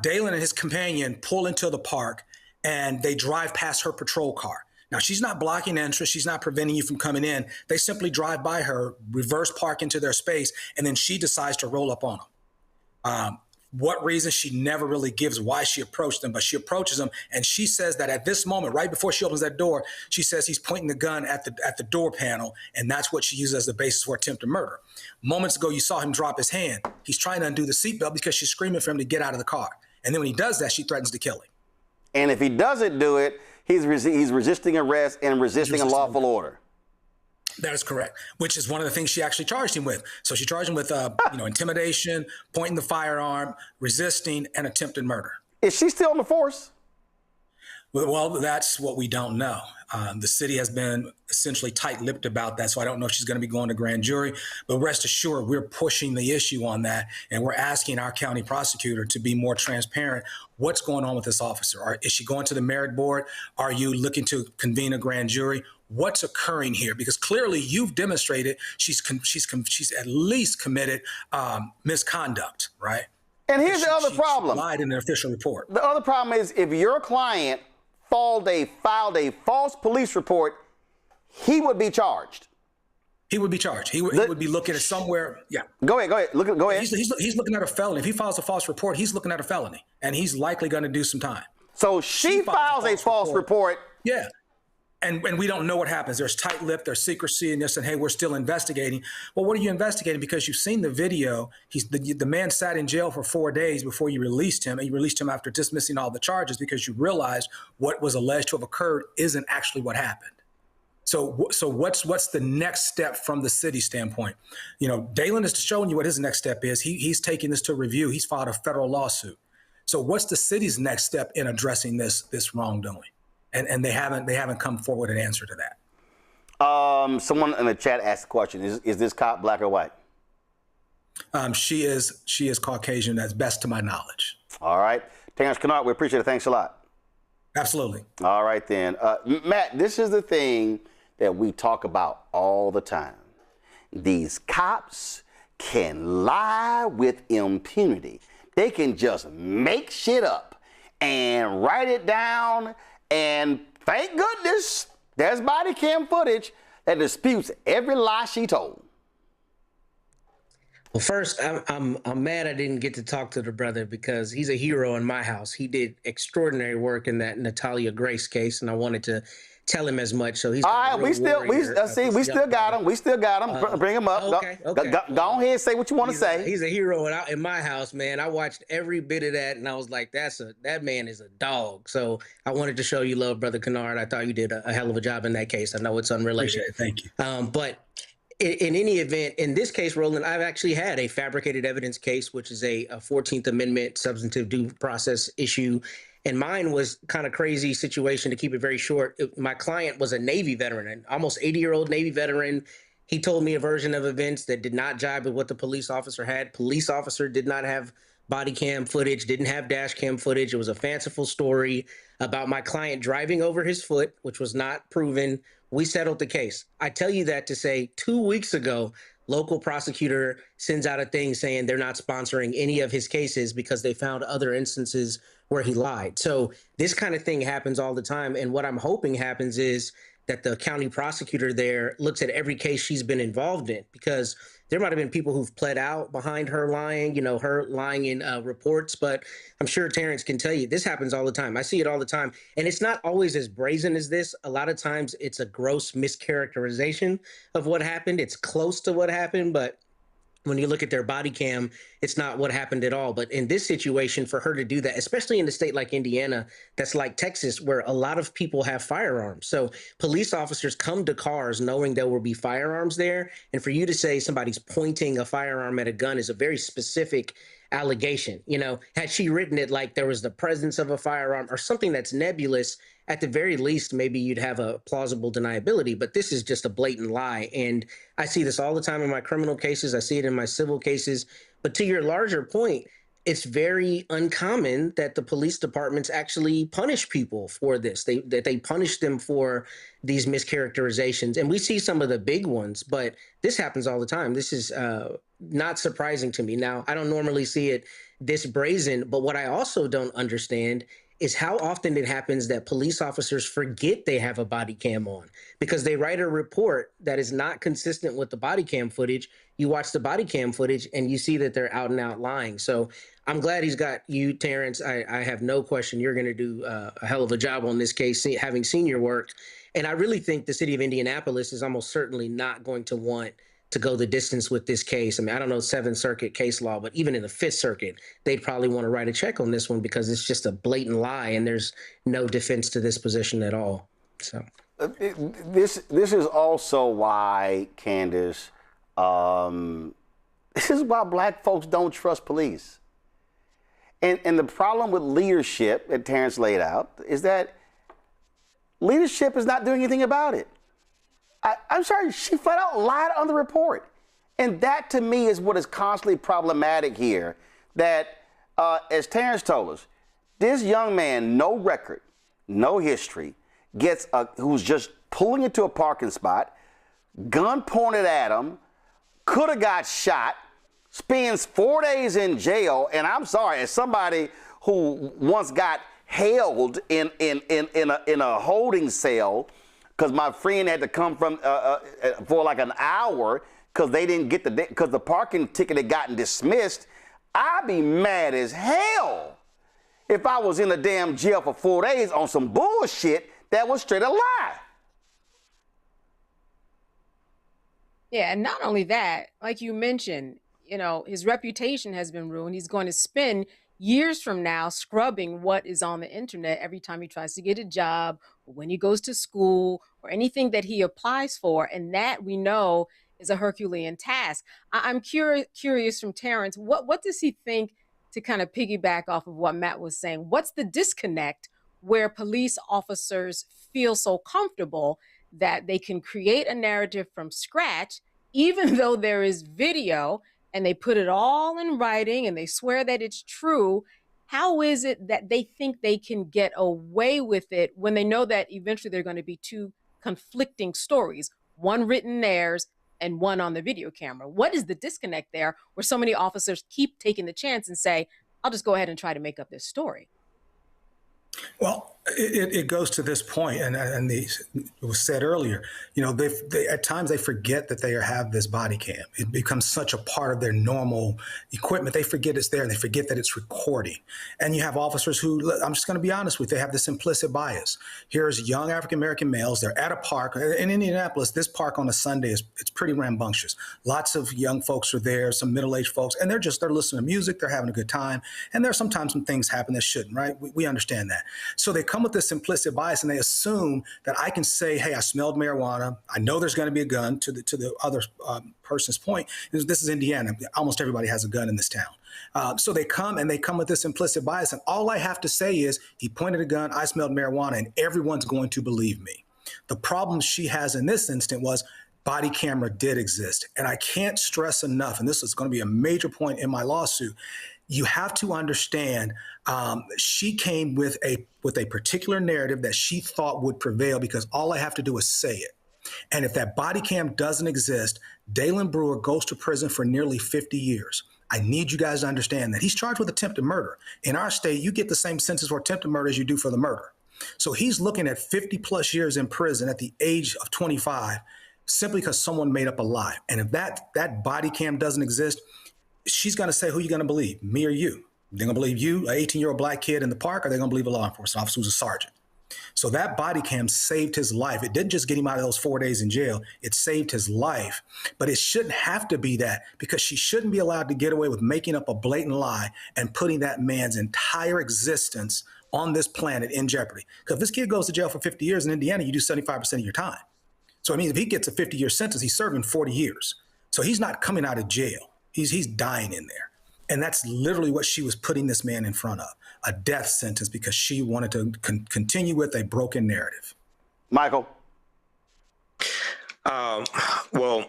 Dalen and his companion pull into the park, and they drive past her patrol car. Now, she's not blocking entrance. She's not preventing you from coming in. They simply drive by her, reverse park into their space, and then she decides to roll up on them. What reason, she never really gives why she approached them, but she approaches them, and she says that at this moment, right before she opens that door, she says he's pointing the gun at the door panel, and that's what she uses as the basis for attempted murder. Moments ago, you saw him drop his hand. He's trying to undo the seatbelt because she's screaming for him to get out of the car. And then when he does that, she threatens to kill him. And if he doesn't do it, he's resisting arrest and resisting a lawful order. That is correct, which is one of the things she actually charged him with. So she charged him with intimidation, pointing the firearm, resisting, and attempted murder. Is she still on the force? Well, that's what we don't know. The city has been essentially tight-lipped about that, so I don't know if she's going to be going to grand jury. But rest assured, we're pushing the issue on that, and we're asking our county prosecutor to be more transparent. What's going on with this officer? Is she going to the merit board? Are you looking to convene a grand jury? What's occurring here? Because clearly you've demonstrated she's at least committed misconduct, right? And here's the other problem. She lied in an official report. The other problem is if your client filed a false police report, he would be charged. He would be charged. He would be looking at somewhere. Yeah. Go ahead. Go ahead. He's looking at a felony. If he files a false report, he's looking at a felony, and he's likely going to do some time. So she files a false report. Yeah. And we don't know what happens. There's tight-lipped, there's secrecy, and they're saying, hey, we're still investigating. Well, what are you investigating? Because you've seen the video. The man sat in jail for 4 days before you released him, and you released him after dismissing all the charges because you realized what was alleged to have occurred isn't actually what happened. So what's the next step from the city standpoint? Dalen is showing you what his next step is. He's taking this to review. He's filed a federal lawsuit. So what's the city's next step in addressing this wrongdoing? And they haven't come forward with an answer to that. Someone in the chat asked the question: Is this cop black or white? She is Caucasian, as best to my knowledge. All right, Terrence Kennard, we appreciate it. Thanks a lot. Absolutely. All right then, Matt. This is the thing that we talk about all the time. These cops can lie with impunity. They can just make shit up and write it down. And thank goodness there's body cam footage that disputes every lie she told. Well, first, I'm mad I didn't get to talk to the brother because he's a hero in my house. He did extraordinary work in that Natalia Grace case, and I wanted to tell him as much. So he's all right. We still got him. We still got him. Bring him up. Okay. Go ahead and say what you want to say. He's a hero in my house, man. I watched every bit of that, and I was like, that man is a dog. So I wanted to show you love, Brother Kennard. I thought you did a hell of a job in that case. I know it's unrelated. Appreciate it. Thank you. But in any event, in this case, Roland, I've actually had a fabricated evidence case, which is a 14th Amendment substantive due process issue. And mine was kind of crazy situation, to keep it very short. My client was a Navy veteran, an almost 80-year-old Navy veteran. He told me a version of events that did not jibe with what the police officer had. Police officer did not have body cam footage, didn't have dash cam footage. It was a fanciful story about my client driving over his foot, which was not proven. We settled the case. I tell you that to say 2 weeks ago, local prosecutor sends out a thing saying they're not sponsoring any of his cases because they found other instances where he lied. So this kind of thing happens all the time. And what I'm hoping happens is that the county prosecutor there looks at every case she's been involved in, because there might have been people who've pled out behind her lying, her lying in reports. But I'm sure Terrence can tell you this happens all the time. I see it all the time. And it's not always as brazen as this. A lot of times it's a gross mischaracterization of what happened. It's close to what happened, but when you look at their body cam, it's not what happened at all. But in this situation, for her to do that, especially in a state like Indiana, that's like Texas, where a lot of people have firearms. So police officers come to cars knowing there will be firearms there. And for you to say somebody's pointing a firearm at a gun is a very specific allegation. You know, had she written it like there was the presence of a firearm or something that's nebulous, at the very least, maybe you'd have a plausible deniability, but this is just a blatant lie. And I see this all the time in my criminal cases. I see it in my civil cases. But to your larger point, it's very uncommon that the police departments actually punish people for this, that they punish them for these mischaracterizations. And we see some of the big ones, but this happens all the time. This is not surprising to me. Now, I don't normally see it this brazen, but what I also don't understand is how often it happens that police officers forget they have a body cam on because they write a report that is not consistent with the body cam footage. You watch the body cam footage and you see that they're out and out lying. So I'm glad he's got you, Terrence. I have no question you're going to do a hell of a job on this case, having seen your work. And I really think the city of Indianapolis is almost certainly not going to want to go the distance with this case. I mean, I don't know Seventh Circuit case law, but even in the Fifth Circuit, they'd probably want to write a check on this one because it's just a blatant lie and there's no defense to this position at all. So this is also why, Candace, this is why black folks don't trust police. And the problem with leadership that Terrence laid out is that leadership is not doing anything about it. I'm sorry, she flat out lied on the report. And that, to me, is what is constantly problematic here. That, as Terrence told us, this young man, no record, no history, who's just pulling into a parking spot, gun pointed at him, could have got shot, spends 4 days in jail. And I'm sorry, as somebody who once got held in a holding cell, because my friend had to come from for like an hour because they didn't get because the parking ticket had gotten dismissed. I'd be mad as hell if I was in a damn jail for 4 days on some bullshit that was straight a lie. Yeah, and not only that, like you mentioned, you know, his reputation has been ruined. He's going to spend years from now scrubbing what is on the internet every time he tries to get a job or when he goes to school or anything that he applies for. And that, we know, is a Herculean task. I'm curious from Terrence, what does he think, to kind of piggyback off of what Matt was saying? What's the disconnect where police officers feel so comfortable that they can create a narrative from scratch, even though there is video, and they put it all in writing and they swear that it's true? How is it that they think they can get away with it when they know that eventually they're going to be two conflicting stories, one written in theirs and one on the video camera? What is the disconnect there where so many officers keep taking the chance and say, I'll just go ahead and try to make up this story? Well, it goes to this point, and it was said earlier, you know, they at times they forget that they have this body cam. It becomes such a part of their normal equipment. They forget it's there, and they forget that it's recording. And you have officers who, I'm just going to be honest with you, they have this implicit bias. Here's young African-American males. They're at a park in Indianapolis. This park on a Sunday it's pretty rambunctious. Lots of young folks are there, some middle-aged folks, and they're listening to music. They're having a good time. And there's sometimes some things happen that shouldn't, right? We understand that. So they come with this implicit bias, and they assume that I can say, hey, I smelled marijuana. I know there's going to be a gun. To the other person's point, this is Indiana. Almost everybody has a gun in this town. So they come with this implicit bias. And all I have to say is, he pointed a gun, I smelled marijuana, and everyone's going to believe me. The problem she has in this instance was body camera did exist. And I can't stress enough, and this is going to be a major point in my lawsuit, you have to understand, she came with a particular narrative that she thought would prevail because all I have to do is say it. And if that body cam doesn't exist, Dalen Brewer goes to prison for nearly 50 years. I need you guys to understand that he's charged with attempted murder. In our state, you get the same sentence for attempted murder as you do for the murder. So he's looking at 50 plus years in prison at the age of 25, simply because someone made up a lie. And if that body cam doesn't exist, she's going to say, who are you going to believe, me or you? They're going to believe you, an 18-year-old black kid in the park, or they're going to believe a law enforcement officer who's a sergeant? So that body cam saved his life. It didn't just get him out of those 4 days in jail. It saved his life. But it shouldn't have to be that, because she shouldn't be allowed to get away with making up a blatant lie and putting that man's entire existence on this planet in jeopardy. Because if this kid goes to jail for 50 years in Indiana, you do 75% of your time. So I mean, if he gets a 50-year sentence, he's serving 40 years. So he's not coming out of jail. He's dying in there. And that's literally what she was putting this man in front of, a death sentence, because she wanted to continue with a broken narrative. Michael? Well,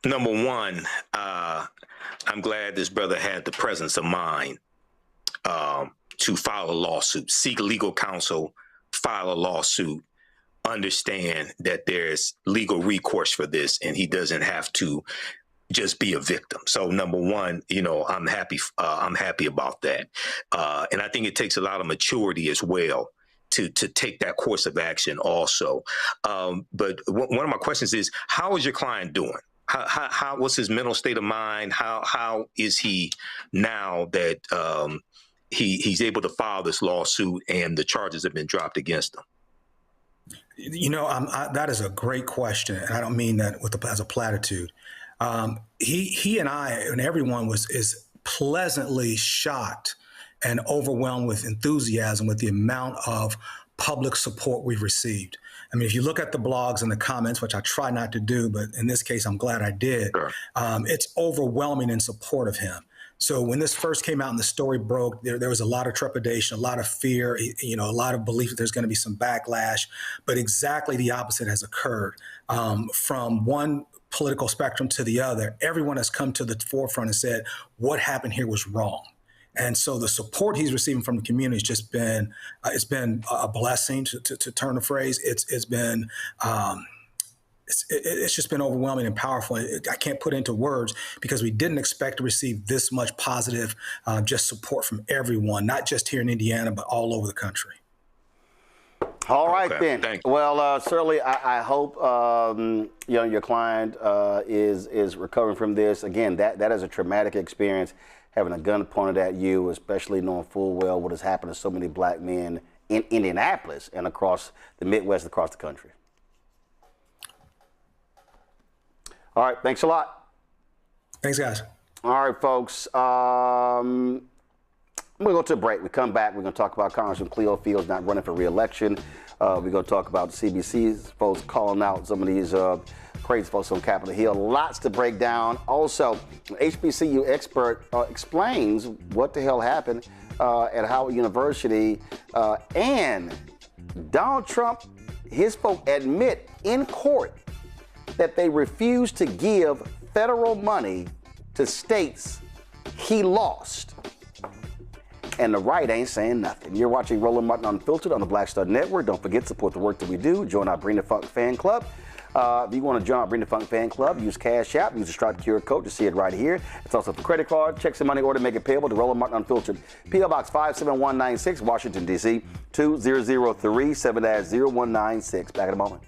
number one, I'm glad this brother had the presence of mind to file a lawsuit, seek legal counsel, file a lawsuit, understand that there's legal recourse for this, and he doesn't have to just be a victim. So number one, I'm happy about that. And I think it takes a lot of maturity as well to take that course of action also. But one of my questions is, how is your client doing? What's his mental state of mind? How is he now that he's able to file this lawsuit and the charges have been dropped against him? That is a great question, and I don't mean that as a platitude. He and I and everyone is pleasantly shocked and overwhelmed with enthusiasm with the amount of public support we've received. I mean, if you look at the blogs and the comments, which I try not to do, but in this case, I'm glad I did, sure. It's overwhelming in support of him. So when this first came out and the story broke, there was a lot of trepidation, a lot of fear, a lot of belief that there's going to be some backlash, but exactly the opposite has occurred. From one political spectrum to the other, everyone has come to the forefront and said, what happened here was wrong. And so the support he's receiving from the community has just been, it's been a blessing, to turn a phrase. It's just been overwhelming and powerful. I can't put into words, because we didn't expect to receive this much positive just support from everyone, not just here in Indiana, but all over the country. All right, then. Well, certainly, I hope your client is recovering from this. Again, that is a traumatic experience, having a gun pointed at you, especially knowing full well what has happened to so many black men in Indianapolis and across the Midwest, across the country. All right, thanks a lot. Thanks, guys. All right, folks. We'll go to a break. We come back. We're going to talk about Congressman Cleo Fields not running for re-election. We're going to talk about CBC's folks calling out some of these crazy folks on Capitol Hill. Lots to break down. Also, HBCU expert explains what the hell happened at Howard University. And Donald Trump, his folk admit in court that they refused to give federal money to states he lost. And the right ain't saying nothing. You're watching Roland Martin Unfiltered on the Black Star Network. Don't forget to support the work that we do. Join our Bring the Funk fan club. If you want to join our Bring the Funk fan club, use Cash App, use the Stripe QR code to see it right here. It's also for credit card, checks and money order, make it payable to Roland Martin Unfiltered. P.O. Box 57196, Washington, D.C. 2003 7-0196. Back in a moment.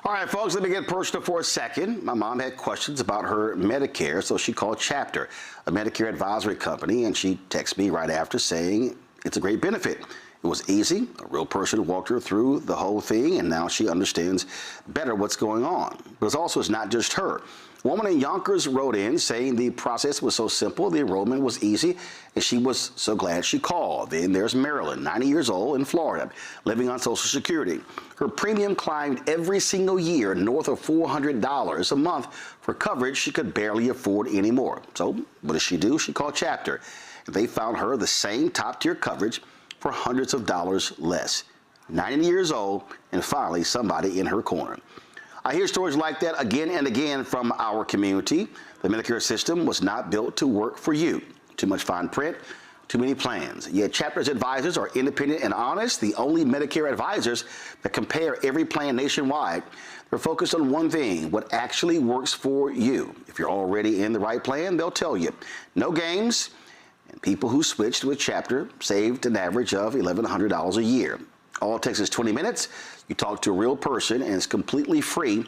All right, folks, let me get personal for a second. My mom had questions about her Medicare, so she called Chapter, a Medicare advisory company, and she texted me right after saying it's a great benefit. It was easy. A real person walked her through the whole thing, and now she understands better what's going on. But it's not just her. A woman in Yonkers wrote in saying the process was so simple, the enrollment was easy, and she was so glad she called. Then there's Marilyn, 90 years old, in Florida, living on Social Security. Her premium climbed every single year north of $400 a month for coverage she could barely afford anymore. So what does she do? She called Chapter. They found her the same top-tier coverage for hundreds of dollars less. 90 years old, and finally somebody in her corner. I hear stories like that again and again from our community. The Medicare system was not built to work for you. Too much fine print, too many plans. Yet Chapter's advisors are independent and honest, the only Medicare advisors that compare every plan nationwide. They're focused on one thing, what actually works for you. If you're already in the right plan, they'll tell you. No games, and people who switched with Chapter saved an average of $1,100 a year. All it takes is 20 minutes. You talk to a real person, and it's completely free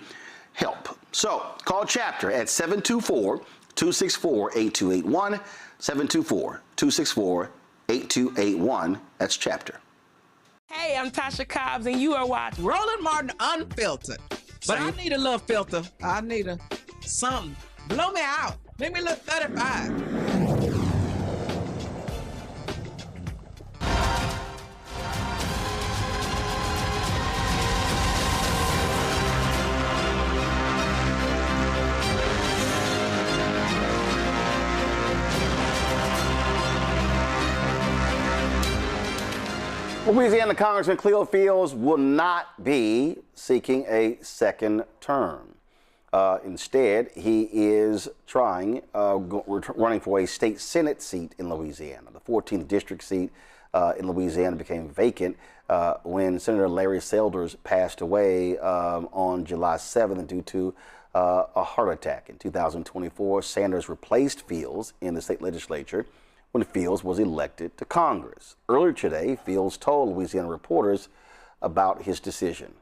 help. So call Chapter at 724-264-8281, 724-264-8281. 8281. That's chapter. Hey, I'm Tasha Cobbs, and you are watching Roland Martin Unfiltered. But I need a little filter. I need something. Blow me out. Make me look 35. Louisiana Congressman Cleo Fields will not be seeking a second term. Instead, he is running for a state Senate seat in Louisiana. The 14th district seat in Louisiana became vacant when Senator Larry Selders passed away on July 7th due to a heart attack. In 2024, Sanders replaced Fields in the state legislature when Fields was elected to Congress. Earlier today, Fields told Louisiana reporters about his decision.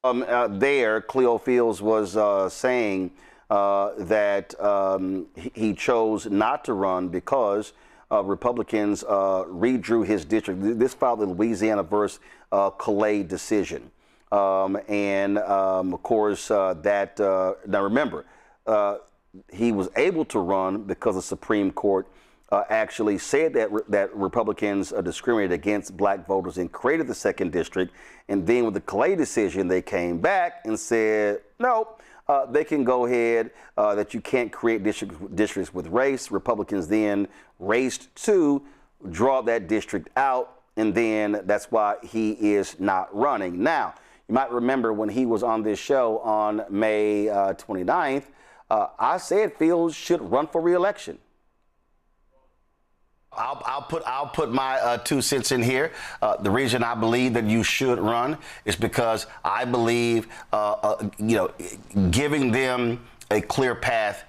Cleo Fields was saying that he chose not to run because Republicans redrew his district. This filed the Louisiana versus Calais decision. Of course, now remember, he was able to run because the Supreme Court actually said that Republicans discriminated against black voters and created the second district. And then with the Calais decision, they came back and said, nope, they can go ahead, that you can't create districts with race. Republicans then raced to draw that district out, and then that's why he is not running. Now, you might remember when he was on this show on May 29th, I said Fields should run for re-election. I'll put my 2 cents in here. The reason I believe that you should run is because I believe, giving them a clear path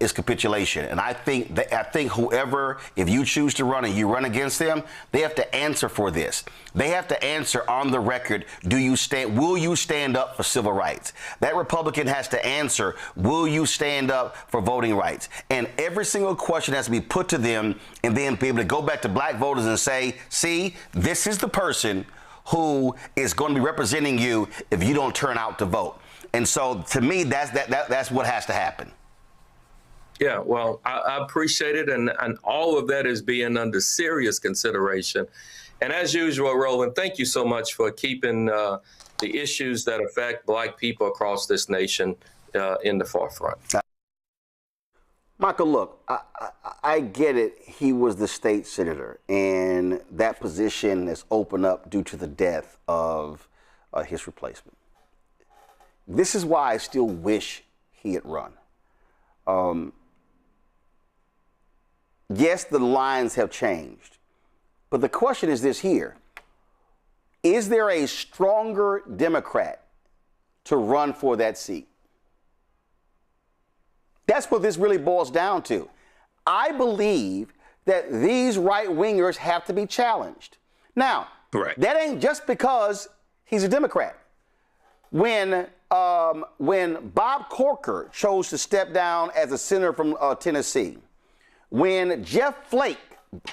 is capitulation. And I think whoever, if you choose to run and you run against them, they have to answer for this. They have to answer on the record, will you stand up for civil rights? That Republican has to answer, will you stand up for voting rights? And every single question has to be put to them and then be able to go back to black voters and say, see, this is the person who is going to be representing you if you don't turn out to vote. And so to me, that's what has to happen. Yeah, well, I appreciate it. And all of that is being under serious consideration. And as usual, Roland, thank you so much for keeping the issues that affect black people across this nation in the forefront. Michael, look, I get it. He was the state senator, and that position is opened up due to the death of his replacement. This is why I still wish he had run. Yes, the lines have changed, but the question is this here. Is there a stronger Democrat to run for that seat? That's what this really boils down to. I believe that these right-wingers have to be challenged. Now, that ain't just because he's a Democrat. When Bob Corker chose to step down as a senator from Tennessee, when Jeff Flake,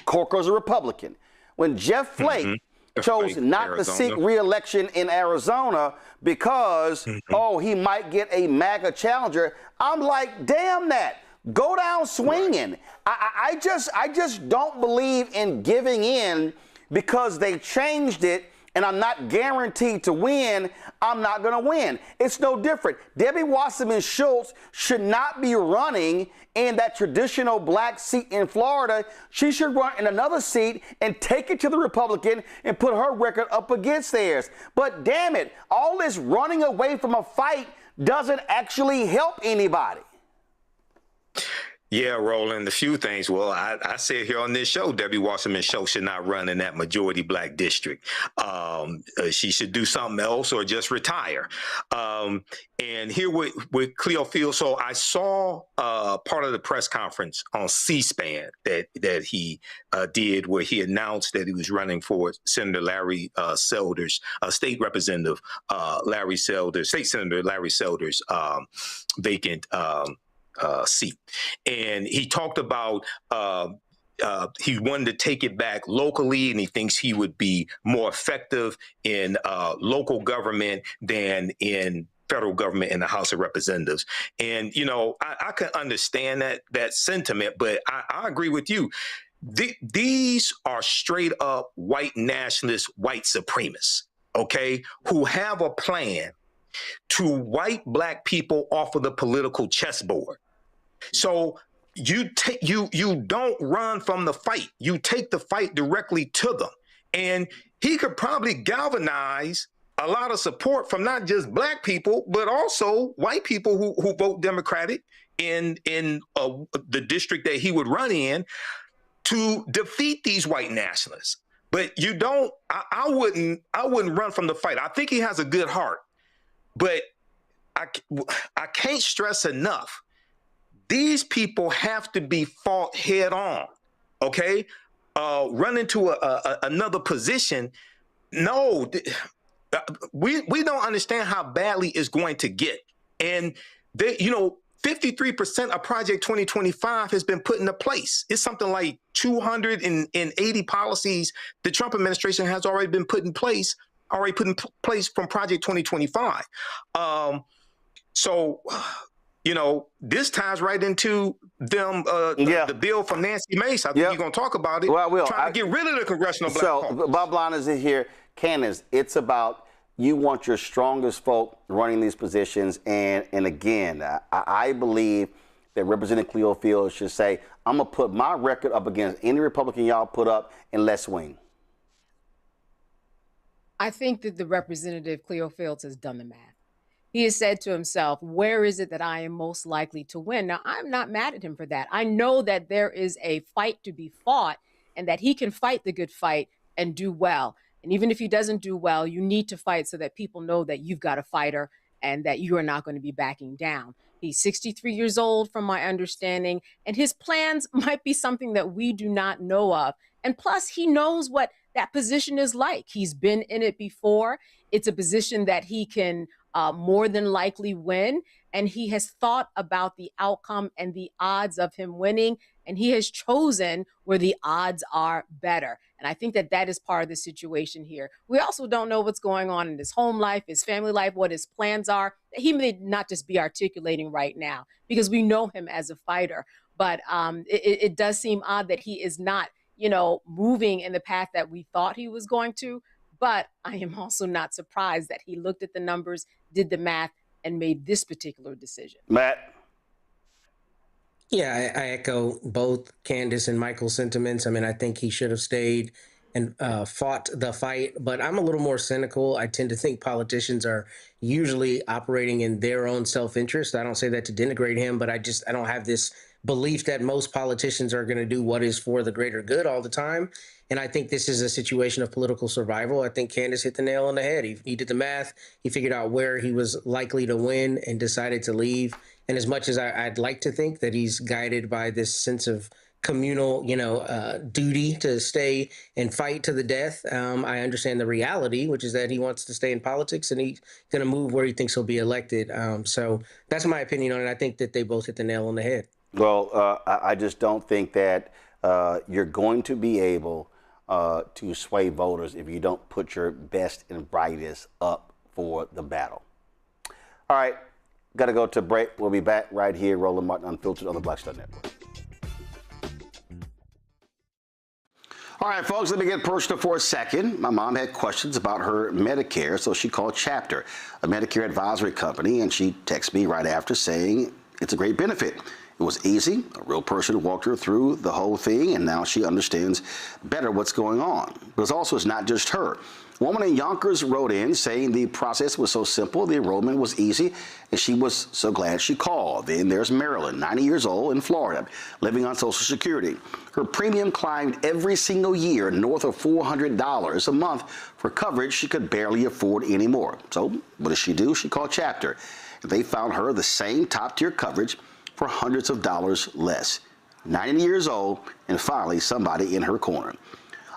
Corker's a Republican, when Jeff Flake chose not to seek re-election in Arizona because, he might get a MAGA challenger, I'm like, damn that. Go down swinging. I just don't believe in giving in because they changed it and I'm not guaranteed to win, I'm not going to win. It's no different. Debbie Wasserman Schultz should not be running in that traditional black seat in Florida. She should run in another seat and take it to the Republican and put her record up against theirs. But damn it, all this running away from a fight doesn't actually help anybody. Yeah, Roland, a few things. Well, I said here on this show, Debbie Wasserman Show should not run in that majority black district. She should do something else or just retire. And here with Cleo Fields, so I saw part of the press conference on C-SPAN that he did, where he announced that he was running for Senator Larry Selder's, State Representative Larry Selder, State Senator Larry Selder's vacant seat. And he talked about he wanted to take it back locally, and he thinks he would be more effective in local government than in federal government in the House of Representatives. And, you know, I can understand that sentiment, but I agree with you. These are straight up white nationalists, white supremacists, okay, who have a plan to wipe black people off of the political chessboard. So you don't run from the fight. You take the fight directly to them. And he could probably galvanize a lot of support from not just black people, but also white people who vote Democratic in the district that he would run in to defeat these white nationalists. But you don't, I wouldn't run from the fight. I think he has a good heart, but I can't stress enough. These people have to be fought head on, okay? Run into another position. No, we don't understand how badly it's going to get. And, 53% of Project 2025 has been put into place. It's something like 280 policies the Trump administration has already been put in place from Project 2025. This ties right into them, the bill from Nancy Mace. I think you're going to talk about it. Well, I will. Trying to get rid of the congressional black caucus. So, Bob Line is in here. Candace, it's about you want your strongest folk running these positions. And again, I believe that Representative Cleo Fields should say, I'm going to put my record up against any Republican y'all put up and let's swing. I think that the Representative Cleo Fields has done the math. He has said to himself, where is it that I am most likely to win? Now, I'm not mad at him for that. I know that there is a fight to be fought and that he can fight the good fight and do well. And even if he doesn't do well, you need to fight so that people know that you've got a fighter and that you are not going to be backing down. He's 63 years old, from my understanding, and his plans might be something that we do not know of. And plus, he knows what that position is like. He's been in it before. It's a position that he can more than likely win. And he has thought about the outcome and the odds of him winning. And he has chosen where the odds are better. And I think that that is part of the situation here. We also don't know what's going on in his home life, his family life, what his plans are. He may not just be articulating right now because we know him as a fighter. But it does seem odd that he is not, moving in the path that we thought he was going to. But I am also not surprised that he looked at the numbers, did the math, and made this particular decision. Matt? Yeah, I echo both Candace and Michael's sentiments. I mean, I think he should have stayed and fought the fight, but I'm a little more cynical. I tend to think politicians are usually operating in their own self-interest. I don't say that to denigrate him, but I don't have this belief that most politicians are going to do what is for the greater good all the time. And I think this is a situation of political survival. I think Candace hit the nail on the head. He did the math. He figured out where he was likely to win and decided to leave. And as much as I'd like to think that he's guided by this sense of communal, duty to stay and fight to the death, I understand the reality, which is that he wants to stay in politics and he's going to move where he thinks he'll be elected. So that's my opinion on it. I think that they both hit the nail on the head. Well, I just don't think that you're going to be able to sway voters if you don't put your best and brightest up for the battle. All right, got to go to break. We'll be back right here, Roland Martin Unfiltered on the Black Star Network. All right, folks, let me get personal for a second. My mom had questions about her Medicare, so she called Chapter, a Medicare advisory company, and she texted me right after saying it's a great benefit. It was easy. A real person walked her through the whole thing, and now she understands better what's going on. But it's not just her. A woman in Yonkers wrote in saying the process was so simple, the enrollment was easy, and she was so glad she called. Then there's Marilyn, 90 years old, in Florida, living on Social Security. Her premium climbed every single year north of $400 a month for coverage she could barely afford anymore. So what does she do? She called Chapter. They found her the same top-tier coverage for hundreds of dollars less. 90 years old, and finally somebody in her corner.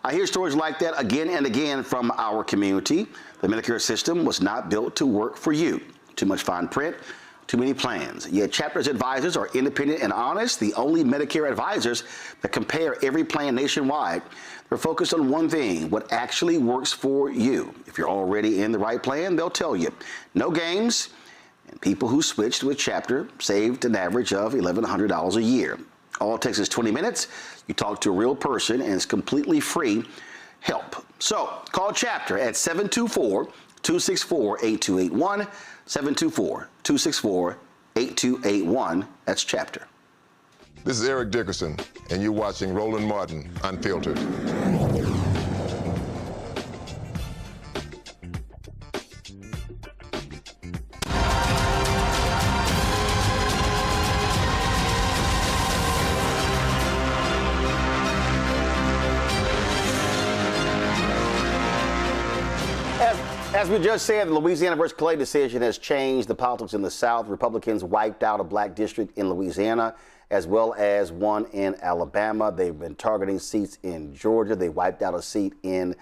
I hear stories like that again and again from our community. The Medicare system was not built to work for you. Too much fine print, too many plans. Yet Chapter's advisors are independent and honest, the only Medicare advisors that compare every plan nationwide. They're focused on one thing, what actually works for you. If you're already in the right plan, they'll tell you. No games, and people who switched with Chapter saved an average of $1,100 a year. All it takes is 20 minutes. You talk to a real person, and it's completely free help. So call Chapter at 724-264-8281, 724-264-8281. That's Chapter. This is Eric Dickerson, and you're watching Roland Martin Unfiltered. As we just said, the Louisiana versus Clay decision has changed the politics in the South. Republicans wiped out a black district in Louisiana, as well as one in Alabama. They've been targeting seats in Georgia. They wiped out a seat in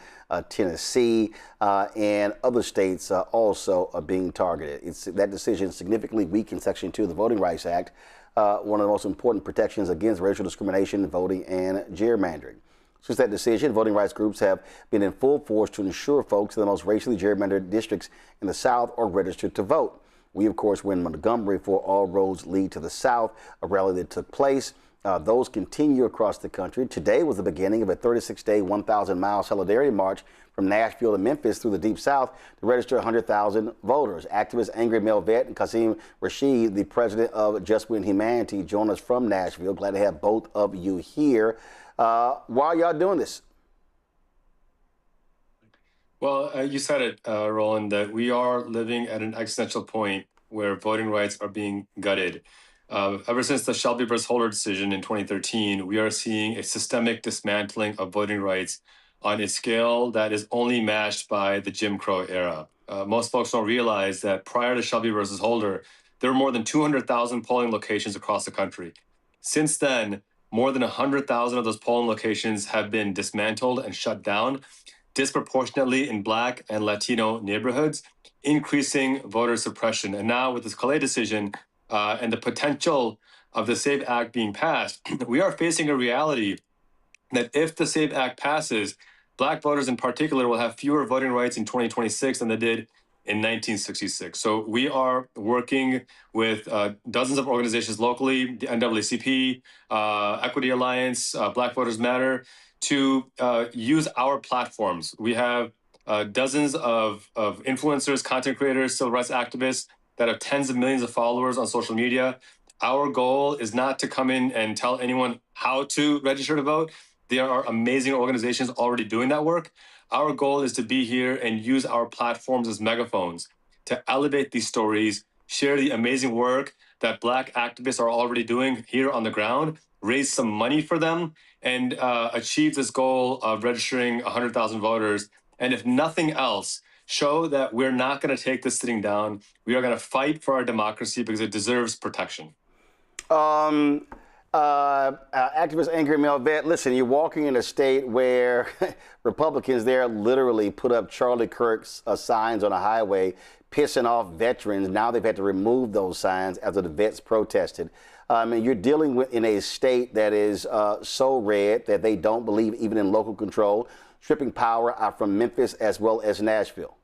Tennessee, and other states also are being targeted. That decision significantly weakened Section 2 of the Voting Rights Act, one of the most important protections against racial discrimination in voting and gerrymandering. Since that decision, voting rights groups have been in full force to ensure folks in the most racially gerrymandered districts in the South are registered to vote. We, of course, were in Montgomery for All Roads Lead to the South, a rally that took place. Those continue across the country. Today was the beginning of a 36-day, 1,000-mile solidarity march from Nashville to Memphis through the Deep South to register 100,000 voters. Activist Angry Male Vet and Kasim Rashid, the president of Just Win Humanity, join us from Nashville. Glad to have both of you here. Why are y'all doing this? Well, you said it, Roland, that we are living at an existential point where voting rights are being gutted. Ever since the Shelby versus Holder decision in 2013, we are seeing a systemic dismantling of voting rights on a scale that is only matched by the Jim Crow era. Most folks don't realize that prior to Shelby versus Holder, there were more than 200,000 polling locations across the country. Since then, more than 100,000 of those polling locations have been dismantled and shut down, disproportionately in Black and Latino neighborhoods, increasing voter suppression. And now with this Calais decision and the potential of the SAVE Act being passed, we are facing a reality that if the SAVE Act passes, Black voters in particular will have fewer voting rights in 2026 than they did in 1966. So we are working with dozens of organizations locally, the NAACP, Equity Alliance, Black Voters Matter, to use our platforms. We have dozens of influencers, content creators, civil rights activists that have tens of millions of followers on social media. Our goal is not to come in and tell anyone how to register to vote. There are amazing organizations already doing that work. Our goal is to be here and use our platforms as megaphones to elevate these stories, share the amazing work that Black activists are already doing here on the ground, raise some money for them, and achieve this goal of registering 100,000 voters. And if nothing else, show that we're not going to take this sitting down. We are going to fight for our democracy because it deserves protection. Activist Angry Male Vet, listen, you're walking in a state where Republicans there literally put up Charlie Kirk's signs on a highway, pissing off veterans. Now they've had to remove those signs after the vets protested. And you're dealing with in a state that is so red that they don't believe even in local control, stripping power out from Memphis as well as Nashville.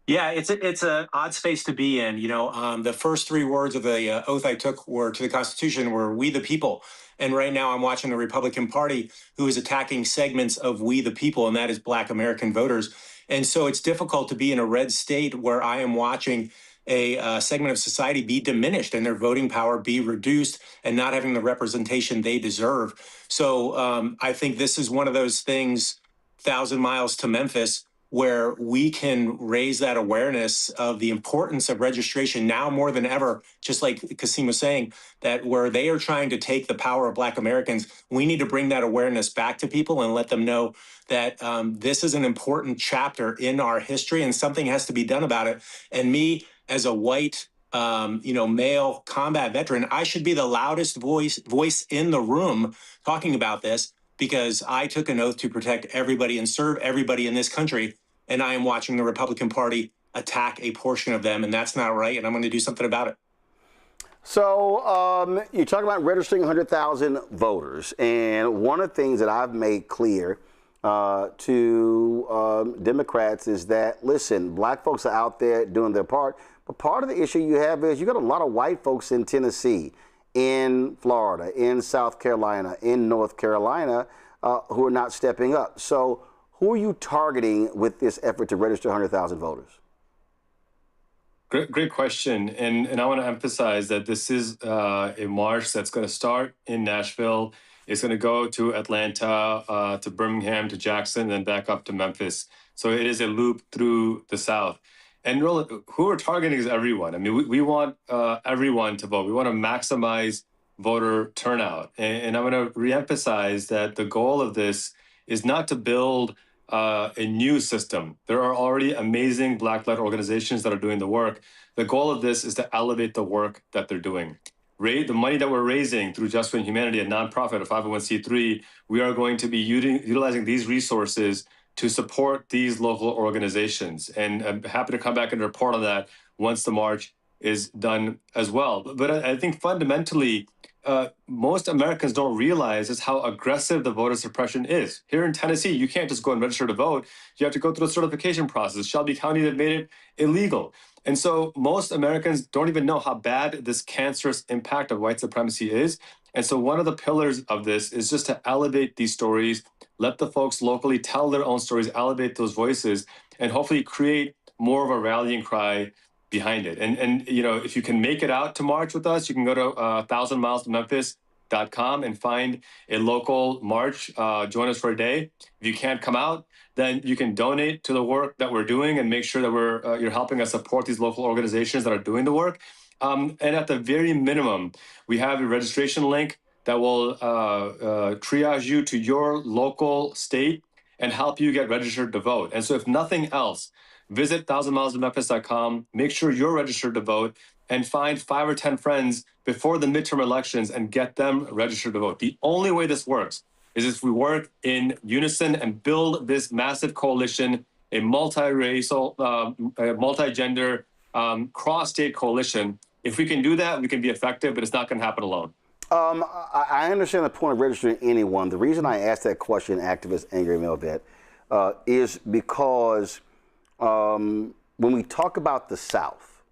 Yeah, it's an odd space to be in. You know, the first three words of the oath I took were to the Constitution were "We the people." And right now I'm watching the Republican Party who is attacking segments of we the people, and that is Black American voters. And so it's difficult to be in a red state where I am watching a segment of society be diminished and their voting power be reduced and not having the representation they deserve. So I think this is one of those things, 1,000 miles to Memphis, where we can raise that awareness of the importance of registration now more than ever, just like Kasim was saying, that where they are trying to take the power of Black Americans, we need to bring that awareness back to people and let them know that this is an important chapter in our history and something has to be done about it. And me, as a white, male combat veteran, I should be the loudest voice in the room talking about this, because I took an oath to protect everybody and serve everybody in this country. And I am watching the Republican Party attack a portion of them, and that's not right. And I'm going to do something about it. So you're talking about registering 100,000 voters. And one of the things that I've made clear to Democrats is that, listen, Black folks are out there doing their part. But part of the issue you have is you got a lot of white folks in Tennessee, in Florida, in South Carolina, in North Carolina, who are not stepping up. So who are you targeting with this effort to register 100,000 voters? Great question. And I want to emphasize that this is a march that's going to start in Nashville. It's going to go to Atlanta, to Birmingham, to Jackson, and then back up to Memphis. So it is a loop through the South. And Roland, who we're targeting is everyone. I mean, we want everyone to vote. We want to maximize voter turnout. And I'm going to reemphasize that the goal of this is not to build a new system. There are already amazing Black-led organizations that are doing the work. The goal of this is to elevate the work that they're doing. The money that we're raising through Just for Humanity, a nonprofit, a 501c3, we are going to be utilizing these resources to support these local organizations. And I'm happy to come back and report on that once the march is done as well. But I think fundamentally, most Americans don't realize is how aggressive the voter suppression is. Here in Tennessee, you can't just go and register to vote. You have to go through a certification process. Shelby County, they've made it illegal. And so most Americans don't even know how bad this cancerous impact of white supremacy is. And so one of the pillars of this is just to elevate these stories, let the folks locally tell their own stories, elevate those voices, and hopefully create more of a rallying cry behind it. And if you can make it out to march with us, you can go to 1000milestomemphis.com and find a local march. Join us for a day. If you can't come out, then you can donate to the work that we're doing and make sure that you're helping us support these local organizations that are doing the work. And at the very minimum, we have a registration link that will triage you to your local state and help you get registered to vote. And so if nothing else, visit 1000milestomemphis.com, make sure you're registered to vote, and find 5 or 10 friends before the midterm elections and get them registered to vote. The only way this works is if we work in unison and build this massive coalition, a multiracial, multi-gender, cross-state coalition. If we can do that, we can be effective, but it's not going to happen alone. I understand the point of registering anyone. The reason I asked that question, activist Angry Melvet, is because when we talk about the South,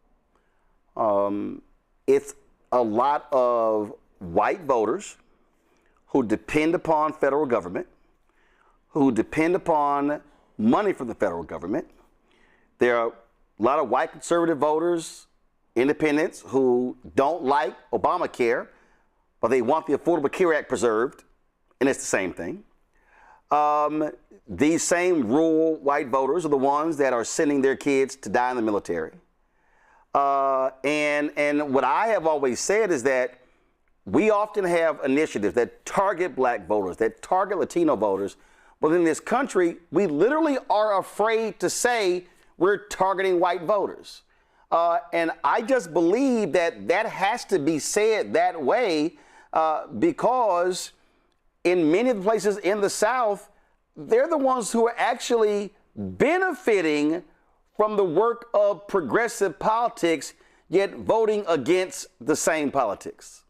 it's a lot of white voters who depend upon federal government, who depend upon money from the federal government. There are a lot of white conservative voters, independents, who don't like Obamacare, but they want the Affordable Care Act preserved, and it's the same thing. These same rural white voters are the ones that are sending their kids to die in the military. And what I have always said is that we often have initiatives that target Black voters, that target Latino voters, but in this country, we literally are afraid to say we're targeting white voters. And I just believe that that has to be said that way because in many of the places in the South, they're the ones who are actually benefiting from the work of progressive politics, yet voting against the same politics.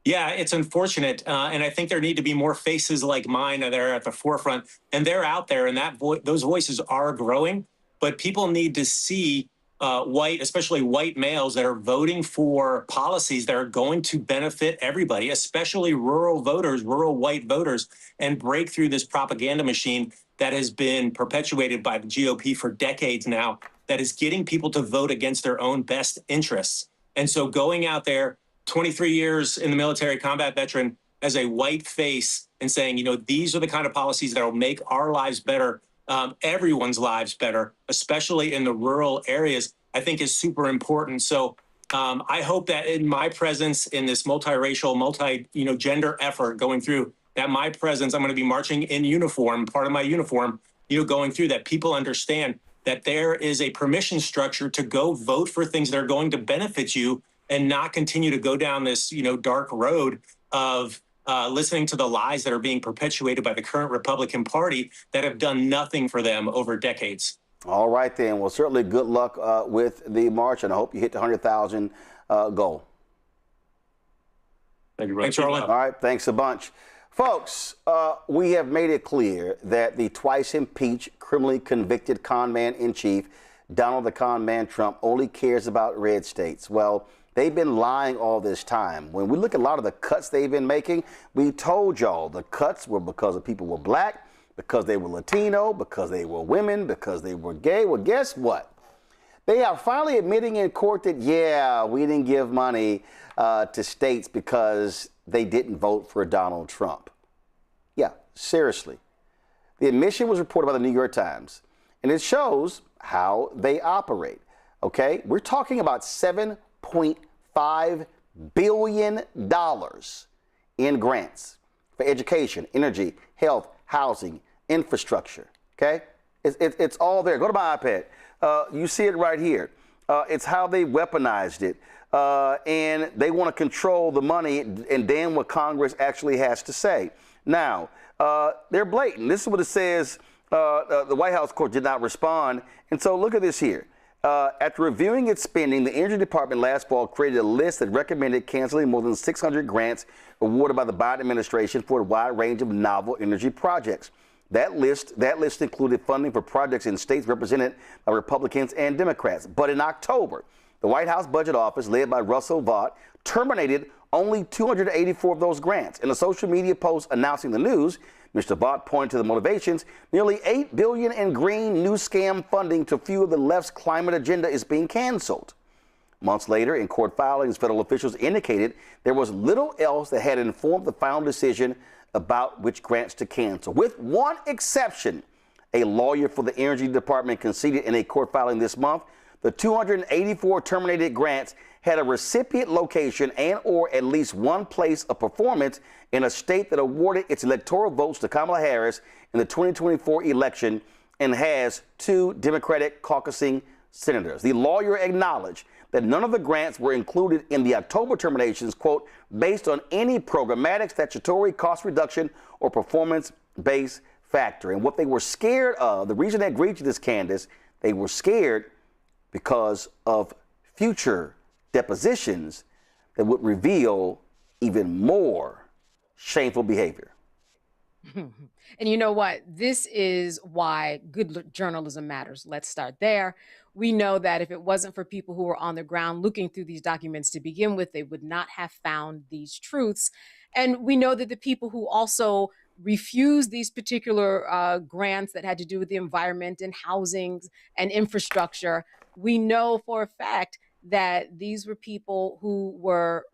Yeah, it's unfortunate. And I think there need to be more faces like mine that are at the forefront. And they're out there, and those voices are growing. But people need to see especially white males that are voting for policies that are going to benefit everybody, especially rural voters, rural white voters, and break through this propaganda machine that has been perpetuated by the GOP for decades now. that is getting people to vote against their own best interests. And so going out there, 23 years in the military, combat veteran, as a white face and saying, these are the kind of policies that will make our lives better, everyone's lives better, especially in the rural areas, I think is super important. So I hope that in my presence in this multiracial, gender effort going through, that my presence, I'm going to be marching in uniform, part of my uniform, going through, that people understand that there is a permission structure to go vote for things that are going to benefit you and not continue to go down this, dark road of listening to the lies that are being perpetuated by the current Republican Party that have done nothing for them over decades. All right, then. Well, certainly good luck with the march, and I hope you hit the 100,000 goal. Thank you, Thanks, Roland. All right, thanks a bunch. Folks, we have made it clear that the twice impeached, criminally convicted con man in chief, Donald the Con Man Trump, only cares about red states. Well, they've been lying all this time. When we look at a lot of the cuts they've been making, we told y'all the cuts were because the people were black, because they were Latino, because they were women, because they were gay. Well, guess what? They are finally admitting in court that, yeah, we didn't give money to states because they didn't vote for Donald Trump. Yeah, seriously. The admission was reported by the New York Times, and it shows how they operate, okay? We're talking about $7.5 billion in grants for education, energy, health, housing, infrastructure, okay? It's all there. Go to my iPad. You see it right here. It's how they weaponized it. And they want to control the money and damn what Congress actually has to say. Now, they're blatant. This is what it says. The White House court did not respond. And so look at this here. After reviewing its spending, the Energy Department last fall created a list that recommended canceling more than 600 grants awarded by the Biden administration for a wide range of novel energy projects. That list included funding for projects in states represented by Republicans and Democrats. But in October, the White House Budget Office, led by Russell Vought, terminated only 284 of those grants. In a social media post announcing the news, Mr. Vought pointed to the motivations. Nearly $8 billion in green new scam funding to fuel the left's climate agenda is being canceled. Months later, in court filings, federal officials indicated there was little else that had informed the final decision about which grants to cancel. With one exception, a lawyer for the Energy Department conceded in a court filing this month, the 284 terminated grants had a recipient location and or at least one place of performance in a state that awarded its electoral votes to Kamala Harris in the 2024 election and has 2 Democratic caucusing senators. The lawyer acknowledged that none of the grants were included in the October terminations, quote, based on any programmatic, statutory cost reduction or performance-based factor. And what they were scared of, the reason they agreed to this, Candace, they were scared because of future depositions that would reveal even more shameful behavior. And you know what? This is why good journalism matters. Let's start there. We know that if it wasn't for people who were on the ground looking through these documents to begin with, they would not have found these truths. And we know that the people who also refused these particular grants that had to do with the environment and housing and infrastructure, we know for a fact that these were people who were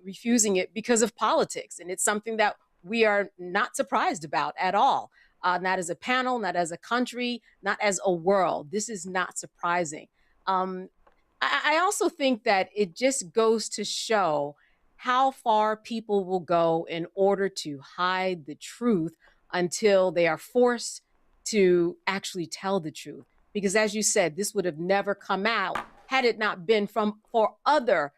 refusing it because of politics. And it's something that we are not surprised about at all. Not as a panel, not as a country, not as a world. This is not surprising. I also think that it just goes to show how far people will go in order to hide the truth until they are forced to actually tell the truth. Because as you said, this would have never come out had it not been for other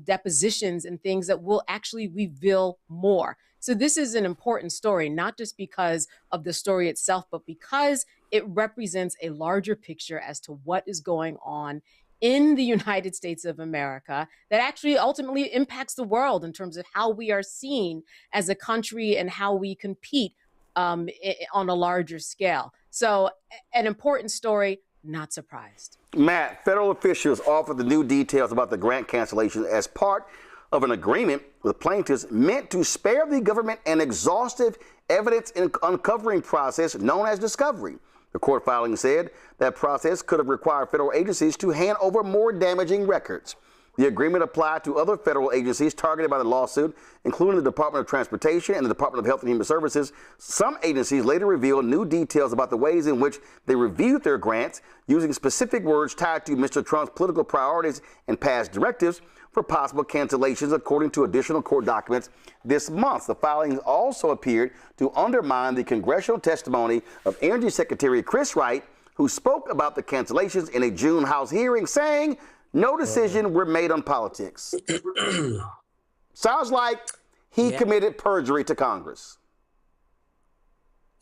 depositions and things that will actually reveal more. So this is an important story, not just because of the story itself, but because it represents a larger picture as to what is going on in the United States of America that actually ultimately impacts the world in terms of how we are seen as a country and how we compete on a larger scale. So an important story, not surprised. Matt, federal officials offered the new details about the grant cancellation as part of an agreement with plaintiffs meant to spare the government an exhaustive evidence uncovering process known as discovery. The court filing said that process could have required federal agencies to hand over more damaging records. The agreement applied to other federal agencies targeted by the lawsuit, including the Department of Transportation and the Department of Health and Human Services. Some agencies later revealed new details about the ways in which they reviewed their grants, using specific words tied to Mr. Trump's political priorities and past directives for possible cancellations, according to additional court documents this month. The filings also appeared to undermine the congressional testimony of Energy Secretary Chris Wright, who spoke about the cancellations in a June House hearing, saying no decision were made on politics. Sounds like he committed perjury to Congress.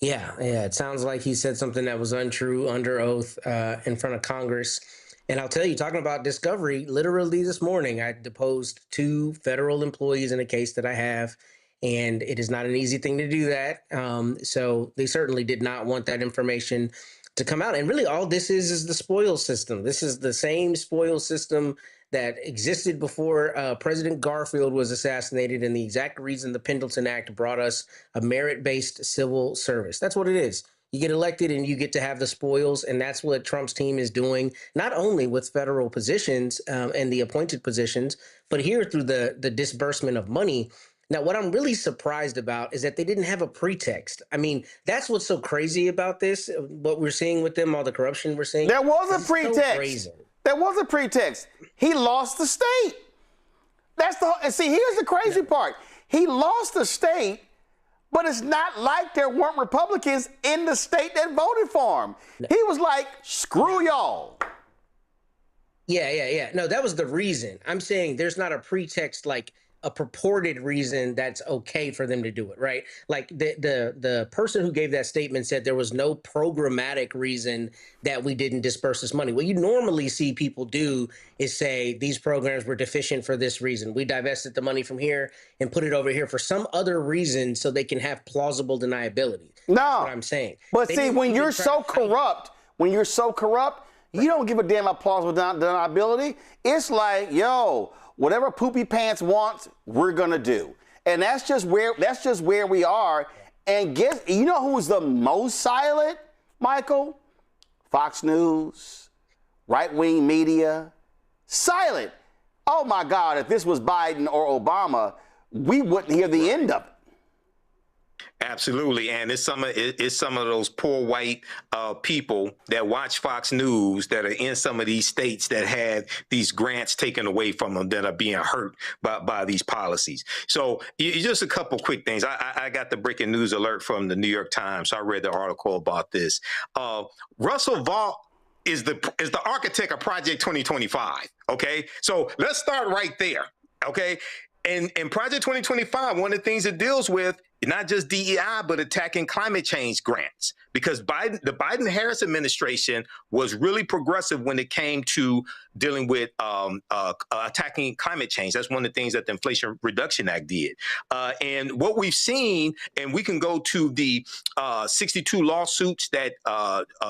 Yeah, it sounds like he said something that was untrue under oath in front of Congress. And I'll tell you, talking about discovery, literally this morning, I deposed 2 federal employees in a case that I have, and it is not an easy thing to do that. So they certainly did not want that information to come out. And really all this is the spoil system. This is the same spoil system that existed before President Garfield was assassinated, and the exact reason the Pendleton Act brought us a merit-based civil service. That's what it is. You get elected and you get to have the spoils, and that's what Trump's team is doing, not only with federal positions and the appointed positions, but here through the disbursement of money. Now, what I'm really surprised about is that they didn't have a pretext. I mean, that's what's so crazy about this, what we're seeing with them, all the corruption we're seeing. There was a pretext. There was a pretext. He lost the state. That's the and see, here's the crazy part. He lost the state, but it's not like there weren't Republicans in the state that voted for him. He was like, screw y'all. Yeah. No, that was the reason. I'm saying there's not a pretext, like a purported reason that's okay for them to do it, right? Like the person who gave that statement said there was no programmatic reason that we didn't disperse this money. What you normally see people do is say these programs were deficient for this reason. We divested the money from here and put it over here for some other reason so they can have plausible deniability. No, that's what I'm saying. But see, when you're so corrupt, you don't give a damn about plausible deniability. It's like, yo, whatever Poopy Pants wants, we're gonna do, and that's just where we are. And guess you know who's the most silent, Michael? Fox News, right-wing media, silent. Oh my God! If this was Biden or Obama, we wouldn't hear the end of it. Absolutely, and it's some of those poor white people that watch Fox News that are in some of these states that had these grants taken away from them that are being hurt by these policies. So just a couple quick things. I got the breaking news alert from the New York Times. So I read the article about this. Russell Vought is the architect of Project 2025. Okay, so let's start right there. Okay. And Project 2025, one of the things it deals with, not just DEI, but attacking climate change grants, because the Biden-Harris administration was really progressive when it came to dealing with attacking climate change. That's one of the things that the Inflation Reduction Act did. And what we've seen, and we can go to the 62 lawsuits that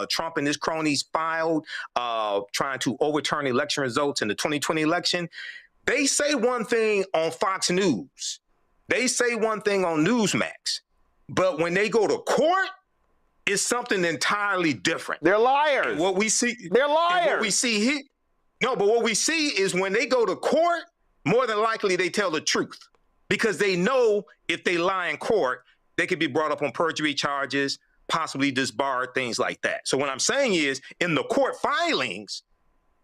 Trump and his cronies filed trying to overturn election results in the 2020 election. They say one thing on Fox News. They say one thing on Newsmax. But when they go to court, it's something entirely different. They're liars. And what we see, they're liars. What we see here, no, but what we see is when they go to court, more than likely they tell the truth, because they know if they lie in court, they could be brought up on perjury charges, possibly disbarred, things like that. So what I'm saying is, in the court filings,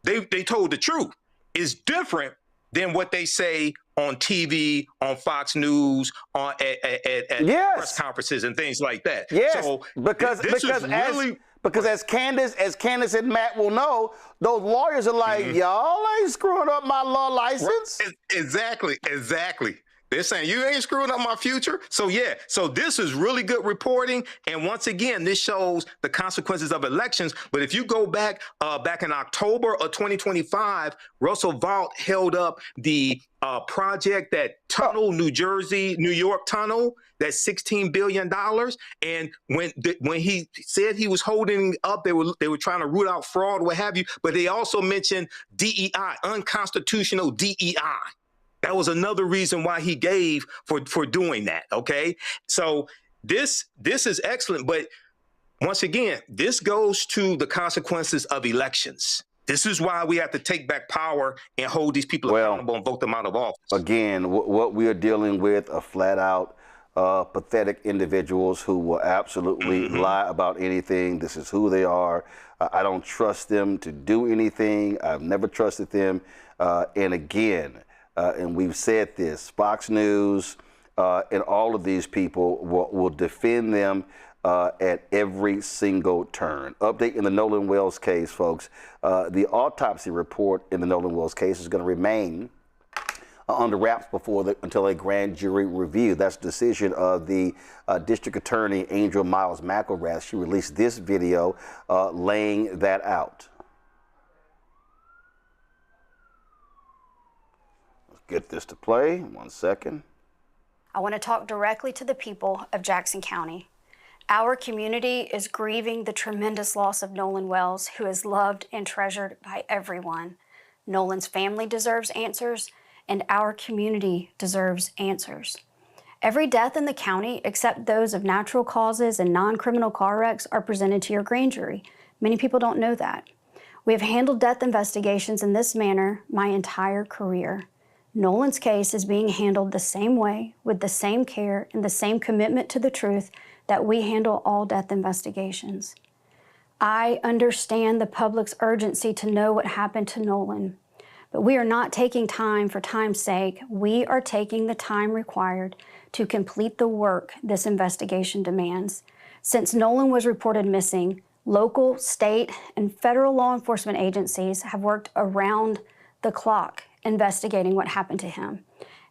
they told the truth. It's different than what they say on TV, on Fox News, on at press conferences and things like that. Yes, so because as Candace and Matt will know, those lawyers are like, y'all ain't screwing up my law license. Exactly. They're saying you ain't screwing up my future. So this is really good reporting. And once again, this shows the consequences of elections. But if you go back in October of 2025, Russell Vought held up the project, that tunnel, New York tunnel, that's $16 billion. And when he said he was holding up, they were trying to root out fraud, what have you. But they also mentioned DEI, unconstitutional DEI. That was another reason why he gave for doing that. Okay, so this is excellent, but Once again, this goes to the consequences of elections. This is why we have to take back power and hold these people accountable and vote them out of office. Again, what we are dealing with are flat out pathetic individuals who will absolutely lie about anything. This is who they are. I don't trust them to do anything. I've never trusted them. And again, and we've said this, Fox News and all of these people will defend them at every single turn. Update in the Nolan Wells case, folks. The autopsy report in the Nolan Wells case is going to remain under wraps until a grand jury review. That's the decision of the District Attorney Angel Miles McElrath. She released this video laying that out. Let's get this to play. 1 second. I want to talk directly to the people of Jackson County. Our community is grieving the tremendous loss of Nolan Wells, who is loved and treasured by everyone. Nolan's family deserves answers, and our community deserves answers. Every death in the county, except those of natural causes and non-criminal car wrecks, are presented to your grand jury. Many people don't know that. We have handled death investigations in this manner my entire career. Nolan's case is being handled the same way, with the same care and the same commitment to the truth that we handle all death investigations. I understand the public's urgency to know what happened to Nolan, but we are not taking time for time's sake. We are taking the time required to complete the work this investigation demands. Since Nolan was reported missing, local, state, and federal law enforcement agencies have worked around the clock investigating what happened to him.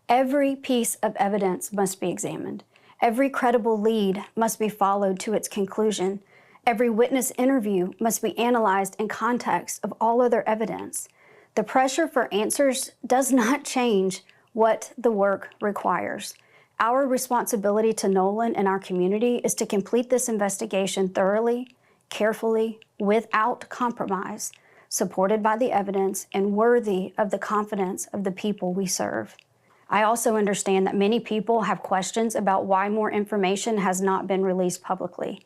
Every piece of evidence must be examined. Every credible lead must be followed to its conclusion. Every witness interview must be analyzed in context of all other evidence. The pressure for answers does not change what the work requires. Our responsibility to Nolan and our community is to complete this investigation thoroughly, carefully, without compromise, supported by the evidence and worthy of the confidence of the people we serve. I also understand that many people have questions about why more information has not been released publicly.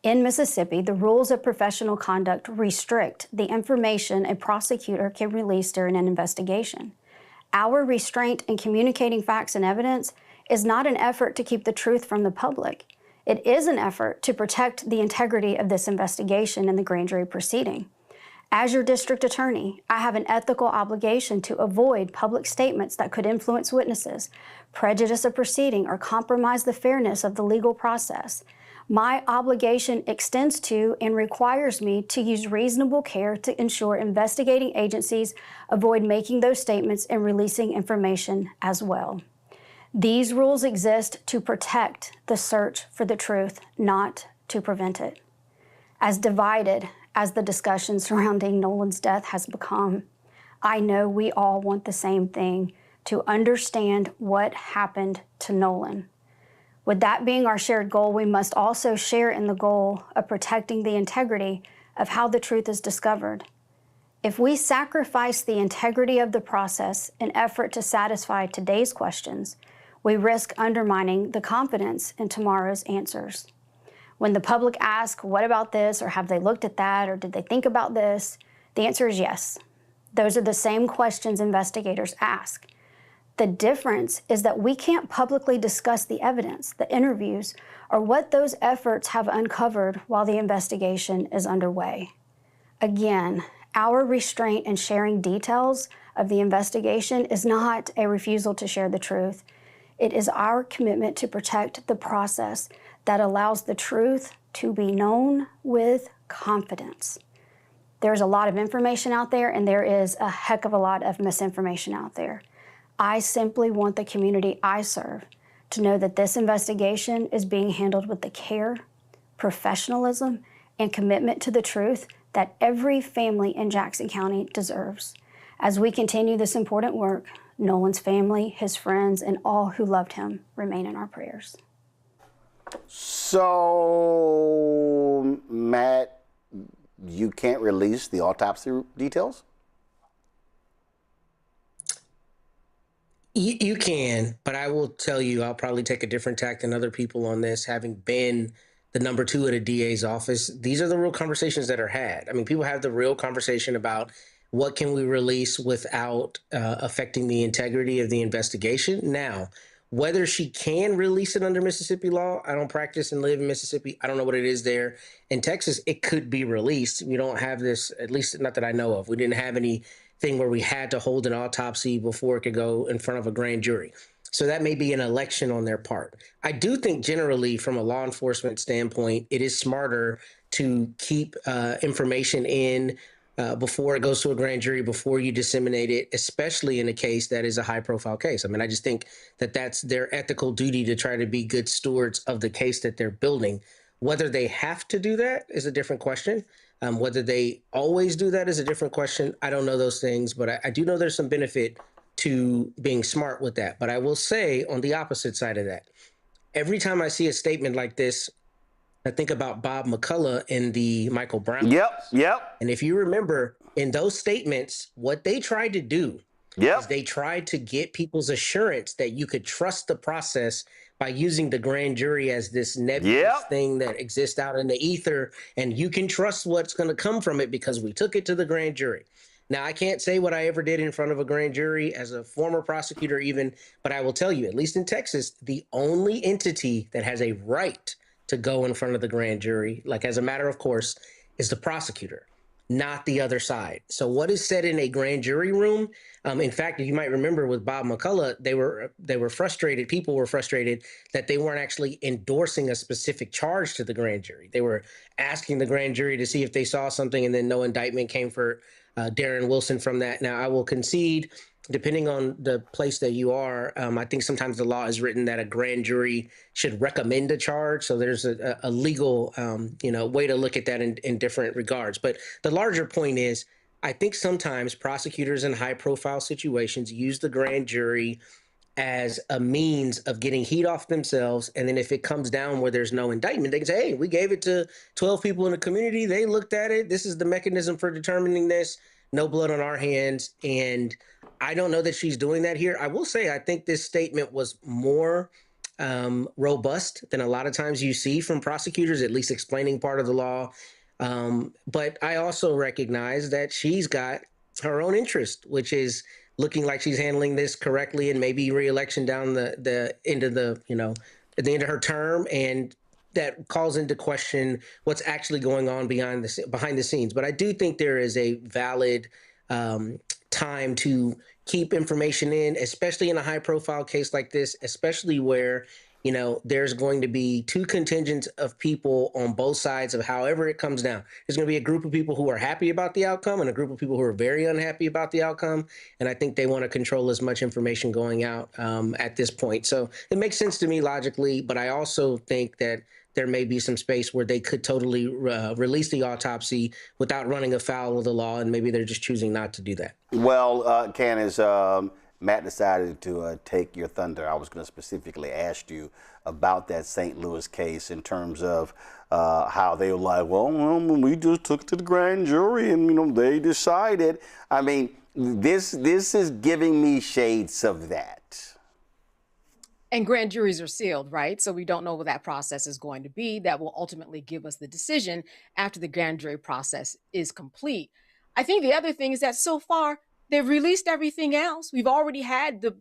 In Mississippi, the rules of professional conduct restrict the information a prosecutor can release during an investigation. Our restraint in communicating facts and evidence is not an effort to keep the truth from the public. It is an effort to protect the integrity of this investigation and the grand jury proceeding. As your district attorney, I have an ethical obligation to avoid public statements that could influence witnesses, prejudice a proceeding, or compromise the fairness of the legal process. My obligation extends to and requires me to use reasonable care to ensure investigating agencies avoid making those statements and releasing information as well. These rules exist to protect the search for the truth, not to prevent it. As divided as the discussion surrounding Nolan's death has become, I know we all want the same thing, to understand what happened to Nolan. With that being our shared goal, we must also share in the goal of protecting the integrity of how the truth is discovered. If we sacrifice the integrity of the process in effort to satisfy today's questions, we risk undermining the confidence in tomorrow's answers. When the public asks, what about this, or have they looked at that, or did they think about this? The answer is yes. Those are the same questions investigators ask. The difference is that we can't publicly discuss the evidence, the interviews, or what those efforts have uncovered while the investigation is underway. Again, our restraint in sharing details of the investigation is not a refusal to share the truth. It is our commitment to protect the process that allows the truth to be known with confidence. There's a lot of information out there, and there is a heck of a lot of misinformation out there. I simply want the community I serve to know that this investigation is being handled with the care, professionalism, and commitment to the truth that every family in Jackson County deserves. As we continue this important work, Nolan's family, his friends, and all who loved him remain in our prayers. So, Matt, you can't release the autopsy details? You can, but I will tell you, I'll probably take a different tack than other people on this, having been the number two at a DA's office. These are the real conversations that are had. I mean, people have the real conversation about what can we release without affecting the integrity of the investigation. Now, whether she can release it under Mississippi law, I don't practice and live in Mississippi. I don't know what it is there. In Texas, it could be released. We don't have this, at least not that I know of. We didn't have anything where we had to hold an autopsy before it could go in front of a grand jury. So that may be an election on their part. I do think generally from a law enforcement standpoint, it is smarter to keep information in before it goes to a grand jury, before you disseminate it, especially in a case that is a high profile case. I mean, I just think that that's their ethical duty to try to be good stewards of the case that they're building. Whether they have to do that is a different question. Whether they always do that is a different question. I don't know those things, but I do know there's some benefit to being smart with that. But I will say on the opposite side of that, every time I see a statement like this, I think about Bob McCullough in the Michael Brown. Yep. And if you remember in those statements, what they tried to do is they tried to get people's assurance that you could trust the process by using the grand jury as this nebulous thing that exists out in the ether. And you can trust what's going to come from it because we took it to the grand jury. Now, I can't say what I ever did in front of a grand jury as a former prosecutor even, but I will tell you, at least in Texas, the only entity that has a right to go in front of the grand jury, like as a matter of course, is the prosecutor, not the other side. So what is said in a grand jury room? In fact, you might remember with Bob McCullough, they were frustrated. People were frustrated that they weren't actually endorsing a specific charge to the grand jury. They were asking the grand jury to see if they saw something, and then no indictment came for Darren Wilson from that. Now, I will concede, depending on the place that you are, I think sometimes the law is written that a grand jury should recommend a charge. So there's a legal, way to look at that in different regards. But the larger point is, I think sometimes prosecutors in high profile situations use the grand jury as a means of getting heat off themselves. And then if it comes down where there's no indictment, they can say, hey, we gave it to 12 people in the community. They looked at it. This is the mechanism for determining this. No blood on our hands. And I don't know that she's doing that here. I will say, I think this statement was more robust than a lot of times you see from prosecutors, at least explaining part of the law. But I also recognize that she's got her own interest, which is looking like she's handling this correctly and maybe re-election down the end of at the end of her term. And that calls into question what's actually going on behind the scenes. But I do think there is a valid time to keep information in, especially in a high profile case like this, especially where, there's going to be two contingents of people on both sides of however it comes down. There's going to be a group of people who are happy about the outcome and a group of people who are very unhappy about the outcome. And I think they want to control as much information going out at this point. So it makes sense to me logically, but I also think that there may be some space where they could totally release the autopsy without running afoul of the law, and maybe they're just choosing not to do that. Well, Candace, Matt decided to take your thunder. I was going to specifically ask you about that St. Louis case in terms of how they were like, well, we just took it to the grand jury and, they decided. I mean, this is giving me shades of that. And grand juries are sealed, right? So we don't know what that process is going to be. That will ultimately give us the decision after the grand jury process is complete. I think the other thing is that so far, they've released everything else. We've already had the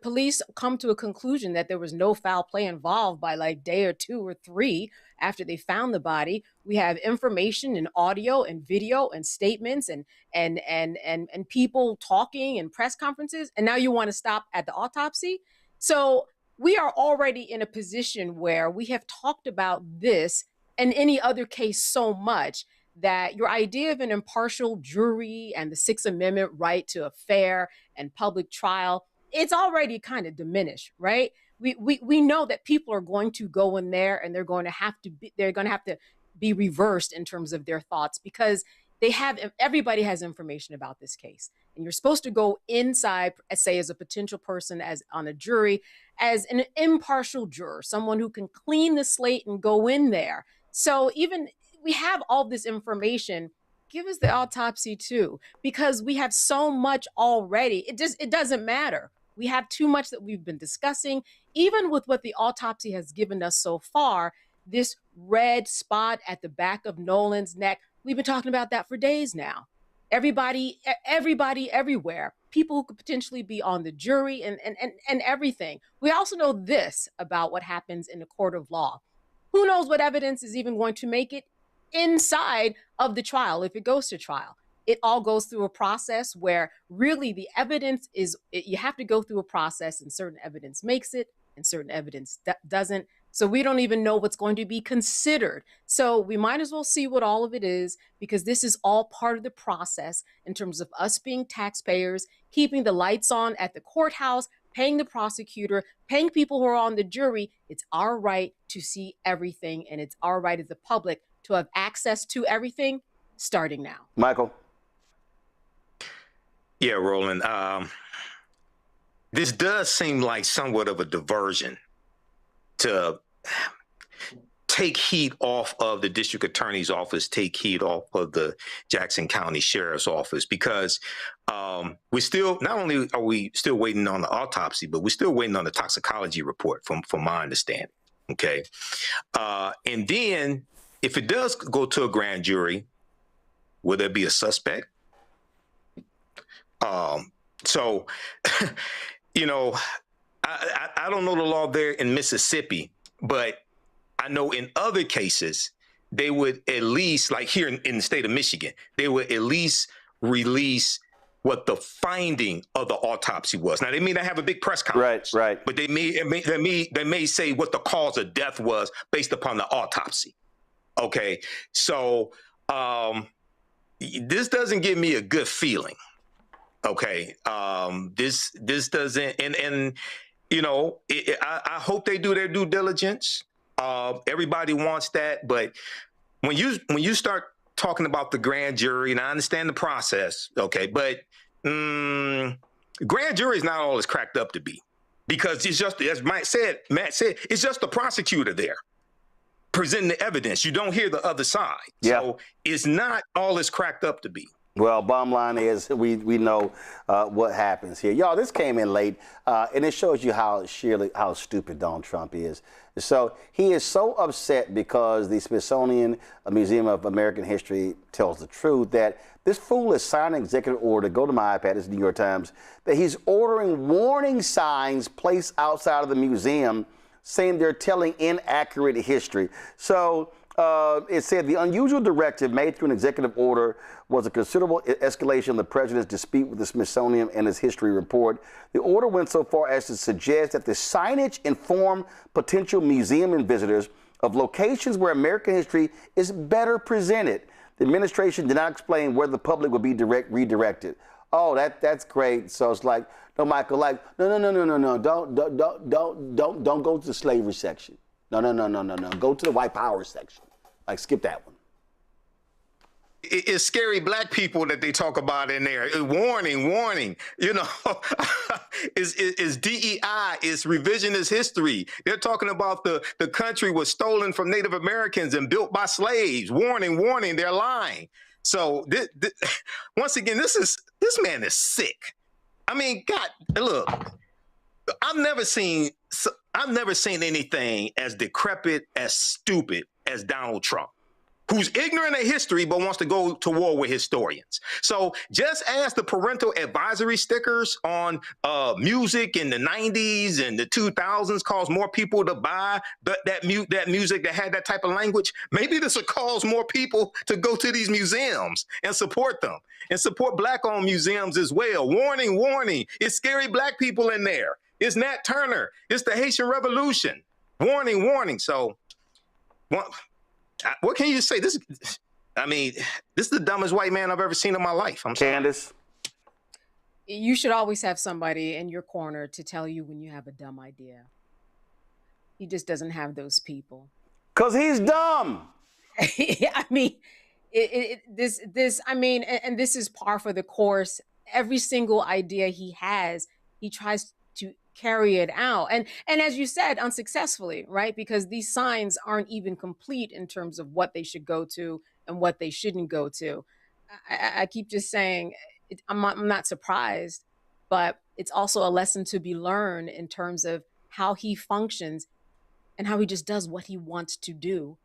police come to a conclusion that there was no foul play involved by like day or 2 or 3 after they found the body. We have information and audio and video and statements and people talking and press conferences. And now you want to stop at the autopsy? So we are already in a position where we have talked about this and any other case so much that your idea of an impartial jury and the Sixth Amendment right to a fair and public trial, it's already kind of diminished, right? We know that people are going to go in there and they're going to have to be reversed in terms of their thoughts because everybody has information about this case. And you're supposed to go inside, say, as a potential person as on a jury, as an impartial juror, someone who can clean the slate and go in there. So even we have all this information, give us the autopsy too, because we have so much already. It doesn't matter. We have too much that we've been discussing. Even with what the autopsy has given us so far, this red spot at the back of Nolan's neck, we've been talking about that for days now. Everybody, everywhere, people who could potentially be on the jury and everything. We also know this about what happens in a court of law. Who knows what evidence is even going to make it inside of the trial if it goes to trial? It all goes through a process where really the evidence you have to go through a process, and certain evidence makes it and certain evidence doesn't. So we don't even know what's going to be considered. So we might as well see what all of it is, because this is all part of the process in terms of us being taxpayers, keeping the lights on at the courthouse, paying the prosecutor, paying people who are on the jury. It's our right to see everything, and it's our right as the public to have access to everything starting now. Michael? Yeah, Roland. This does seem like somewhat of a diversion to take heat off of the district attorney's office, take heat off of the Jackson County Sheriff's Office, because we still, not only are we still waiting on the autopsy, but we're still waiting on the toxicology report from my understanding. Okay. And then if it does go to a grand jury, will there be a suspect? So, you know, I don't know the law there in Mississippi, but I know in other cases, they would at least, like here in the state of Michigan, they would at least release what the finding of the autopsy was. Now, they may not have a big press conference, right, but they may say what the cause of death was based upon the autopsy. Okay, so this doesn't give me a good feeling. Okay, this doesn't, and you know, I hope they do their due diligence. Everybody wants that, but when you start talking about the grand jury, and I understand the process, okay, but grand jury is not all it's cracked up to be, because it's just, as Matt said, it's just the prosecutor there presenting the evidence. You don't hear the other side, so it's not all it's cracked up to be. Well, bottom line is we know what happens here. Y'all, this came in late, and it shows you how stupid Donald Trump is. So he is so upset because the Smithsonian Museum of American History tells the truth that this fool has signed an executive order. Go to my iPad, it's the New York Times, that he's ordering warning signs placed outside of the museum saying they're telling inaccurate history. So it said the unusual directive made through an executive order was a considerable escalation of the president's dispute with the Smithsonian and his history report. The order went so far as to suggest that the signage inform potential museum and visitors of locations where American history is better presented. The administration did not explain where the public would be redirected. Oh, that's great. So it's like, no, Michael, like, no, don't go to the slavery section. No. Go to the white power section. Like, skip that one. It's scary black people that they talk about in there. Warning. You know, is DEI, is revisionist history. They're talking about the country was stolen from Native Americans and built by slaves. Warning, they're lying. So once again, this man is sick. I mean, God, look, I've never seen anything as decrepit, as stupid as Donald Trump, who's ignorant of history but wants to go to war with historians. So just as the parental advisory stickers on music in the 90s and the 2000s caused more people to buy that music that had that type of language, maybe this will cause more people to go to these museums and support them and support black-owned museums as well. Warning, it's scary black people in there. It's Nat Turner. It's the Haitian Revolution. Warning. So what can you say? This is the dumbest white man I've ever seen in my life. I'm sorry. Candace? You should always have somebody in your corner to tell you when you have a dumb idea. He just doesn't have those people. 'Cause he's dumb. Yeah, I mean, this is par for the course. Every single idea he has, he tries to carry it out. And as you said, unsuccessfully, right? Because these signs aren't even complete in terms of what they should go to and what they shouldn't go to. I keep just saying, I'm not surprised, but it's also a lesson to be learned in terms of how he functions and how he just does what he wants to do.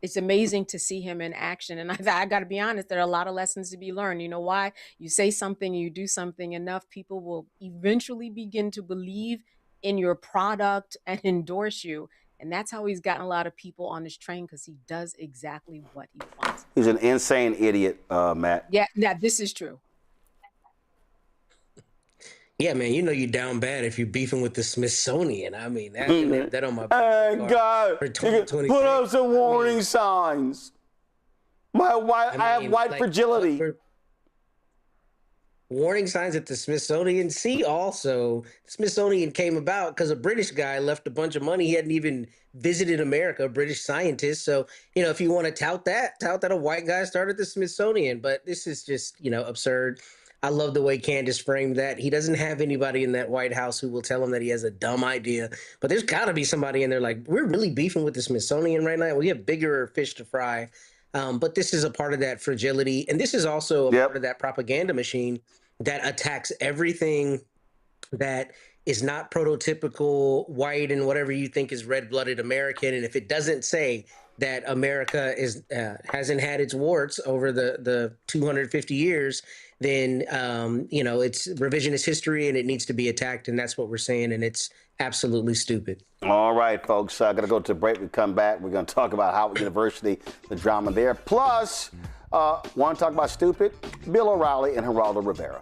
It's amazing to see him in action. And I got to be honest, there are a lot of lessons to be learned. You know why? You say something, you do something enough, people will eventually begin to believe in your product and endorse you. And that's how he's gotten a lot of people on his train, because he does exactly what he wants. He's an insane idiot, Matt. Yeah, this is true. Yeah, man, you know you're down bad if you're beefing with the Smithsonian. I mean, that on my God, for 2023. put up some warning signs. I have white fragility. Warning signs at the Smithsonian. See, also, the Smithsonian came about because a British guy left a bunch of money. He hadn't even visited America, a British scientist. So, if you want to tout that a white guy started the Smithsonian. But this is just, absurd. I love the way Candace framed that. He doesn't have anybody in that White House who will tell him that he has a dumb idea. But there's got to be somebody in there like, we're really beefing with the Smithsonian right now. We have bigger fish to fry. But this is a part of that fragility. And this is also a part of that propaganda machine that attacks everything that is not prototypical white and whatever you think is red-blooded American. And if it doesn't say that America hasn't had its warts over the 250 years, then, it's revisionist history and it needs to be attacked. And that's what we're saying. And it's absolutely stupid. All right, folks, I got to go to the break. We come back. We're going to talk about Howard University, the drama there. Plus, want to talk about stupid? Bill O'Reilly and Geraldo Rivera.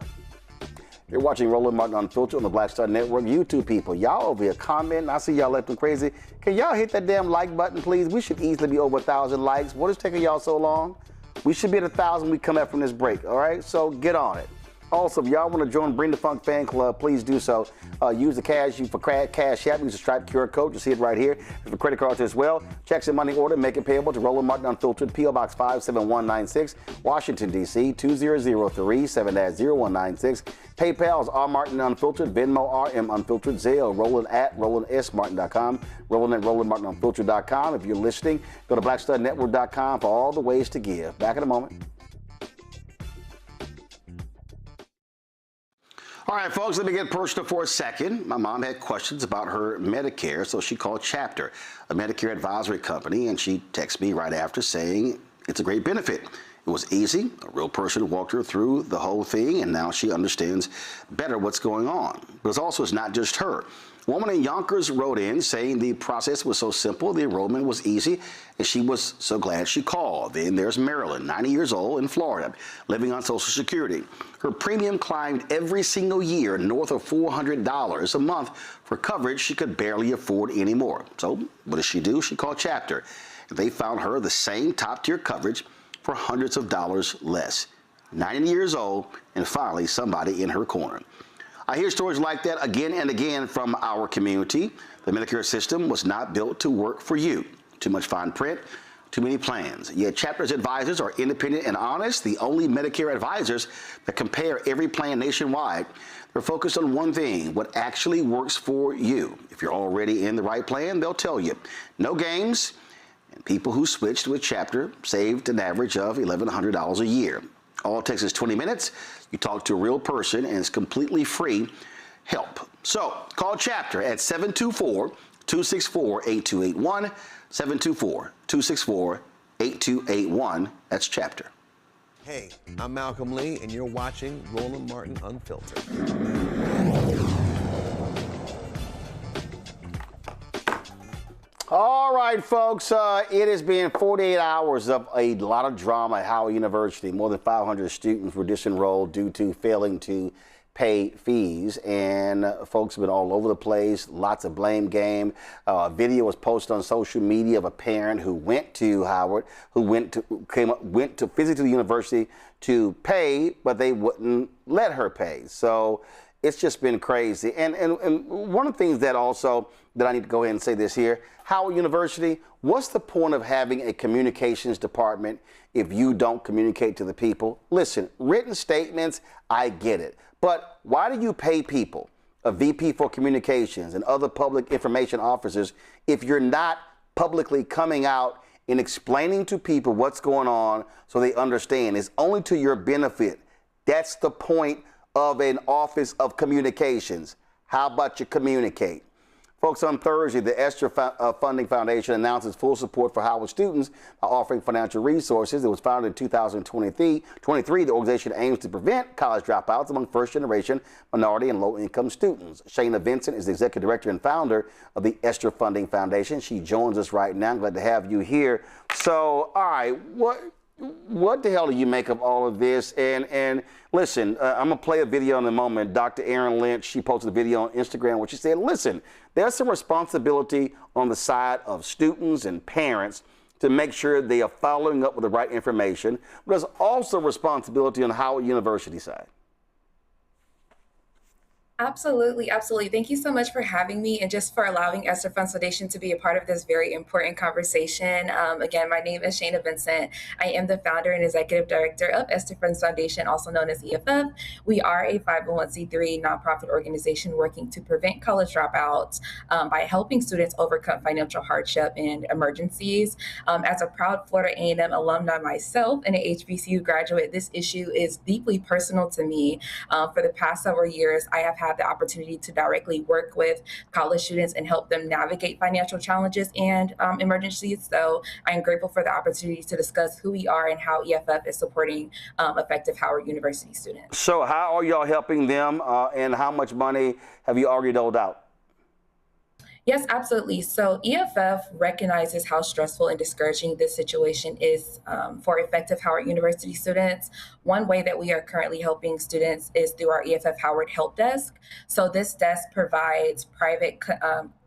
You're watching Roland Martin Unfiltered on the Black Star Network. You two people, y'all over here commenting. I see y'all left them crazy. Can y'all hit that damn like button, please? We should easily be over 1,000 likes. What is taking y'all so long? We should be at 1,000 when we come back from this break, all right? So get on it. Also, if y'all want to join Bring the Funk fan club, please do so. Use the Cash App. Use the Stripe QR code. You see it right here. There's a credit card as well. Checks and money order. Make it payable to Roland Martin Unfiltered, P.O. Box 57196, Washington, D.C. 2003 7-0196. PayPal is rmartinunfiltered. Venmo RM Unfiltered. Zelle Roland at RolandSMartin.com. Roland at RolandMartinUnfiltered.com. If you're listening, go to BlackStarNetwork.com for all the ways to give. Back in a moment. All right, folks, let me get personal for a second. My mom had questions about her Medicare, so she called Chapter, a Medicare advisory company, and she texted me right after saying it's a great benefit. It was easy. A real person walked her through the whole thing, and now she understands better what's going on. But it's not just her. A woman in Yonkers wrote in saying the process was so simple, the enrollment was easy, and she was so glad she called. Then there's Marilyn, 90 years old, in Florida, living on Social Security. Her premium climbed every single year north of $400 a month for coverage she could barely afford anymore. So what does she do? She called Chapter. They found her the same top-tier coverage for hundreds of dollars less. 90 years old, and finally somebody in her corner. I hear stories like that again and again from our community. The Medicare system was not built to work for you. Too much fine print, too many plans. Yet Chapter's advisors are independent and honest, the only Medicare advisors that compare every plan nationwide. They're focused on one thing, what actually works for you. If you're already in the right plan, they'll tell you. No games, and people who switched with Chapter saved an average of $1,100 a year. All it takes is 20 minutes. You talk to a real person, and it's completely free help. So call Chapter at 724-264-8281, 724-264-8281. That's Chapter. Hey, I'm Malcolm Lee, and you're watching Roland Martin Unfiltered. All right, folks, it has been 48 hours of a lot of drama at Howard University. More than 500 students were disenrolled due to failing to pay fees, and folks have been all over the place. Lots of blame game. A video was posted on social media of a parent who went to Howard, who went to physically to the university to pay, but they wouldn't let her pay. So it's just been crazy. And one of the things that also that I need to go ahead and say this here, Howard University, what's the point of having a communications department if you don't communicate to the people? Listen, written statements, I get it. But why do you pay people, a VP for communications and other public information officers, if you're not publicly coming out and explaining to people what's going on so they understand? It's only to your benefit. That's the point of an office of communications. How about you communicate? Folks, on Thursday, the Esther Funding Foundation announced its full support for Howard students by offering financial resources. It was founded in 2023. The organization aims to prevent college dropouts among first-generation minority and low-income students. Shayna Vincent is the executive director and founder of the Esther Funding Foundation. She joins us right now. Glad to have you here. So, all right, what the hell do you make of all of this? And listen, I'm going to play a video in a moment. Dr. Erin Lynch, she posted a video on Instagram where she said, listen, there's some responsibility on the side of students and parents to make sure they are following up with the right information. But there's also responsibility on Howard University side. Absolutely, absolutely. Thank you so much for having me and just for allowing Esther Funds Foundation to be a part of this very important conversation. Again, my name is Shayna Vincent. I am the founder and executive director of Esther Funds Foundation, also known as EFF. We are a 501c3 nonprofit organization working to prevent college dropouts by helping students overcome financial hardship and emergencies. As a proud Florida A&M alumni myself and an HBCU graduate, this issue is deeply personal to me. For the past several years, I have had the opportunity to directly work with college students and help them navigate financial challenges and emergencies. So I am grateful for the opportunity to discuss who we are and how EFF is supporting effective Howard University students. So how are y'all helping them and how much money have you already doled out? Yes, absolutely. So EFF recognizes how stressful and discouraging this situation is for effective Howard University students. One way that we are currently helping students is through our EFF Howard Help Desk. So this desk provides private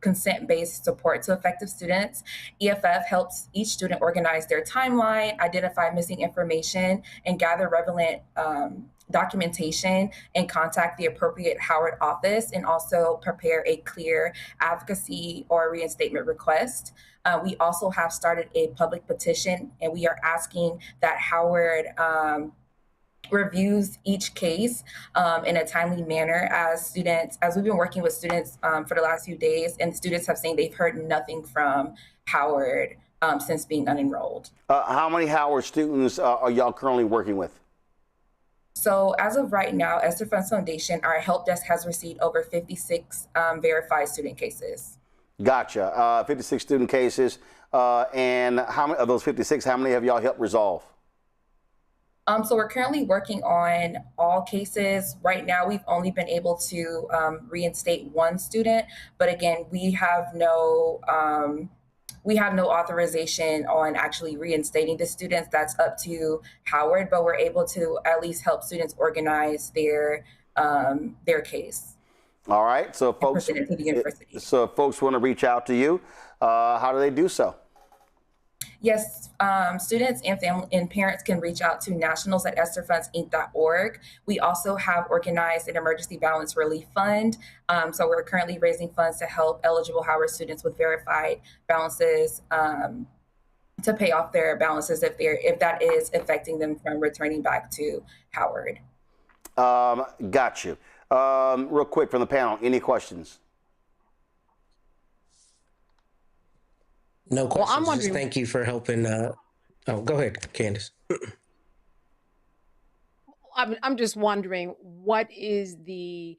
consent-based support to effective students. EFF helps each student organize their timeline, identify missing information, and gather relevant documentation and contact the appropriate Howard office, and also prepare a clear advocacy or reinstatement request. We also have started a public petition, and we are asking that Howard reviews each case in a timely manner as we've been working with students for the last few days, and students have saying they've heard nothing from Howard since being unenrolled. How many Howard students are y'all currently working with? So as of right now, Esther Funds Foundation, our help desk has received over 56 verified student cases. Gotcha. 56 student cases. And how many of those 56, how many have y'all helped resolve? So we're currently working on all cases. Right now, we've only been able to reinstate one student. But again, we have no authorization on actually reinstating the students. That's up to Howard, but we're able to at least help students organize their case. All right. So folks, if folks want to reach out to you, how do they do so? Yes, students and family and parents can reach out to nationals@estherfundsinc.org. We also have organized an emergency balance relief fund. So we're currently raising funds to help eligible Howard students with verified balances to pay off their balances if that is affecting them from returning back to Howard. Got you. Real quick from the panel, any questions? No questions. Well, I'm wondering. Just thank you for helping. Go ahead, Candace. I'm just wondering, what is the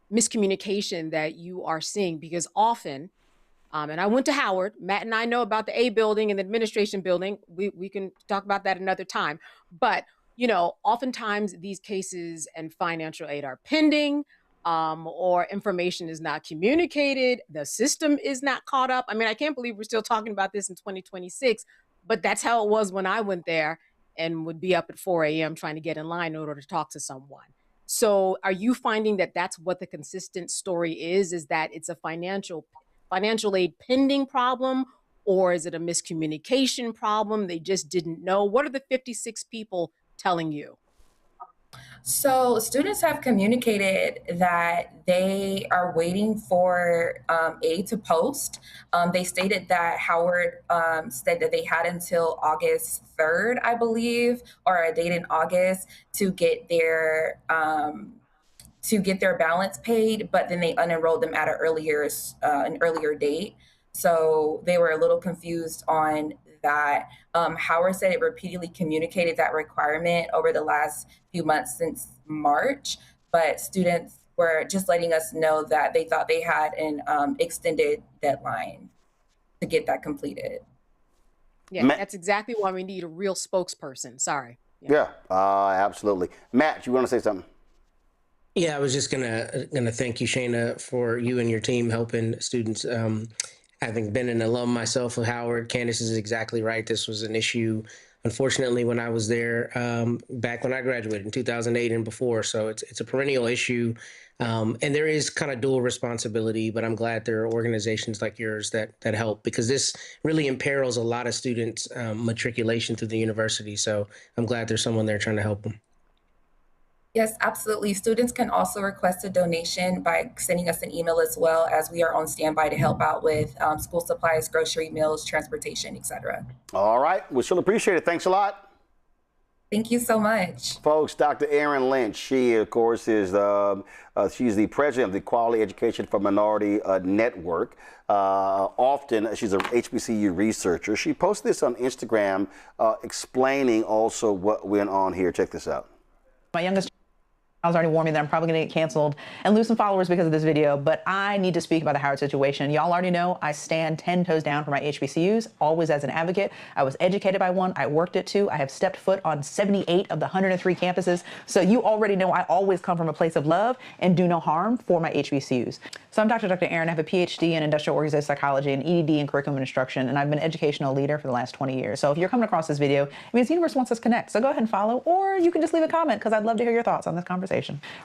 miscommunication that you are seeing? Because often, and I went to Howard, Matt and I know about the A building and the administration building. We can talk about that another time. But, oftentimes these cases and financial aid are pending. Or information is not communicated, the system is not caught up. I mean, I can't believe we're still talking about this in 2026, but that's how it was when I went there and would be up at 4 a.m. trying to get in line in order to talk to someone. So are you finding that that's what the consistent story is that it's a financial aid pending problem, or is it a miscommunication problem? They just didn't know. What are the 56 people telling you? So students have communicated that they are waiting for aid to post. They stated that Howard said that they had until August 3rd, I believe, or a date in August to get their balance paid, but then they unenrolled them at an earlier date. So they were a little confused on that. Howard said it repeatedly communicated that requirement over the last few months since March, but students were just letting us know that they thought they had an extended deadline to get that completed. Yeah, that's exactly why we need a real spokesperson. Sorry. Yeah, absolutely. Matt, you want to say something? Yeah, I was just gonna thank you, Shayna, for you and your team helping students. Having been an alum myself of Howard, Candace is exactly right. This was an issue, unfortunately, when I was there back when I graduated in 2008 and before. So it's a perennial issue, and there is kind of dual responsibility. But I'm glad there are organizations like yours that help, because this really imperils a lot of students' matriculation through the university. So I'm glad there's someone there trying to help them. Yes, absolutely. Students can also request a donation by sending us an email, as well as we are on standby to help out with school supplies, grocery, meals, transportation, etc. All right. We sure appreciate it. Thanks a lot. Thank you so much. Folks, Dr. Erin Lynch, she, of course, is she's the president of the Quality Education for Minority Network. Often, she's a HBCU researcher. She posted this on Instagram explaining also what went on here. Check this out. My youngest I was already warning that I'm probably going to get canceled and lose some followers because of this video, but I need to speak about the Howard situation. Y'all already know I stand 10 toes down for my HBCUs, always as an advocate. I was educated by one. I worked at two. I have stepped foot on 78 of the 103 campuses. So you already know I always come from a place of love and do no harm for my HBCUs. So I'm Dr. Erin. I have a PhD in industrial organizational psychology and EDD in curriculum instruction, and I've been an educational leader for the last 20 years. So if you're coming across this video, it means the universe wants us to connect. So go ahead and follow, or you can just leave a comment, because I'd love to hear your thoughts on this conversation.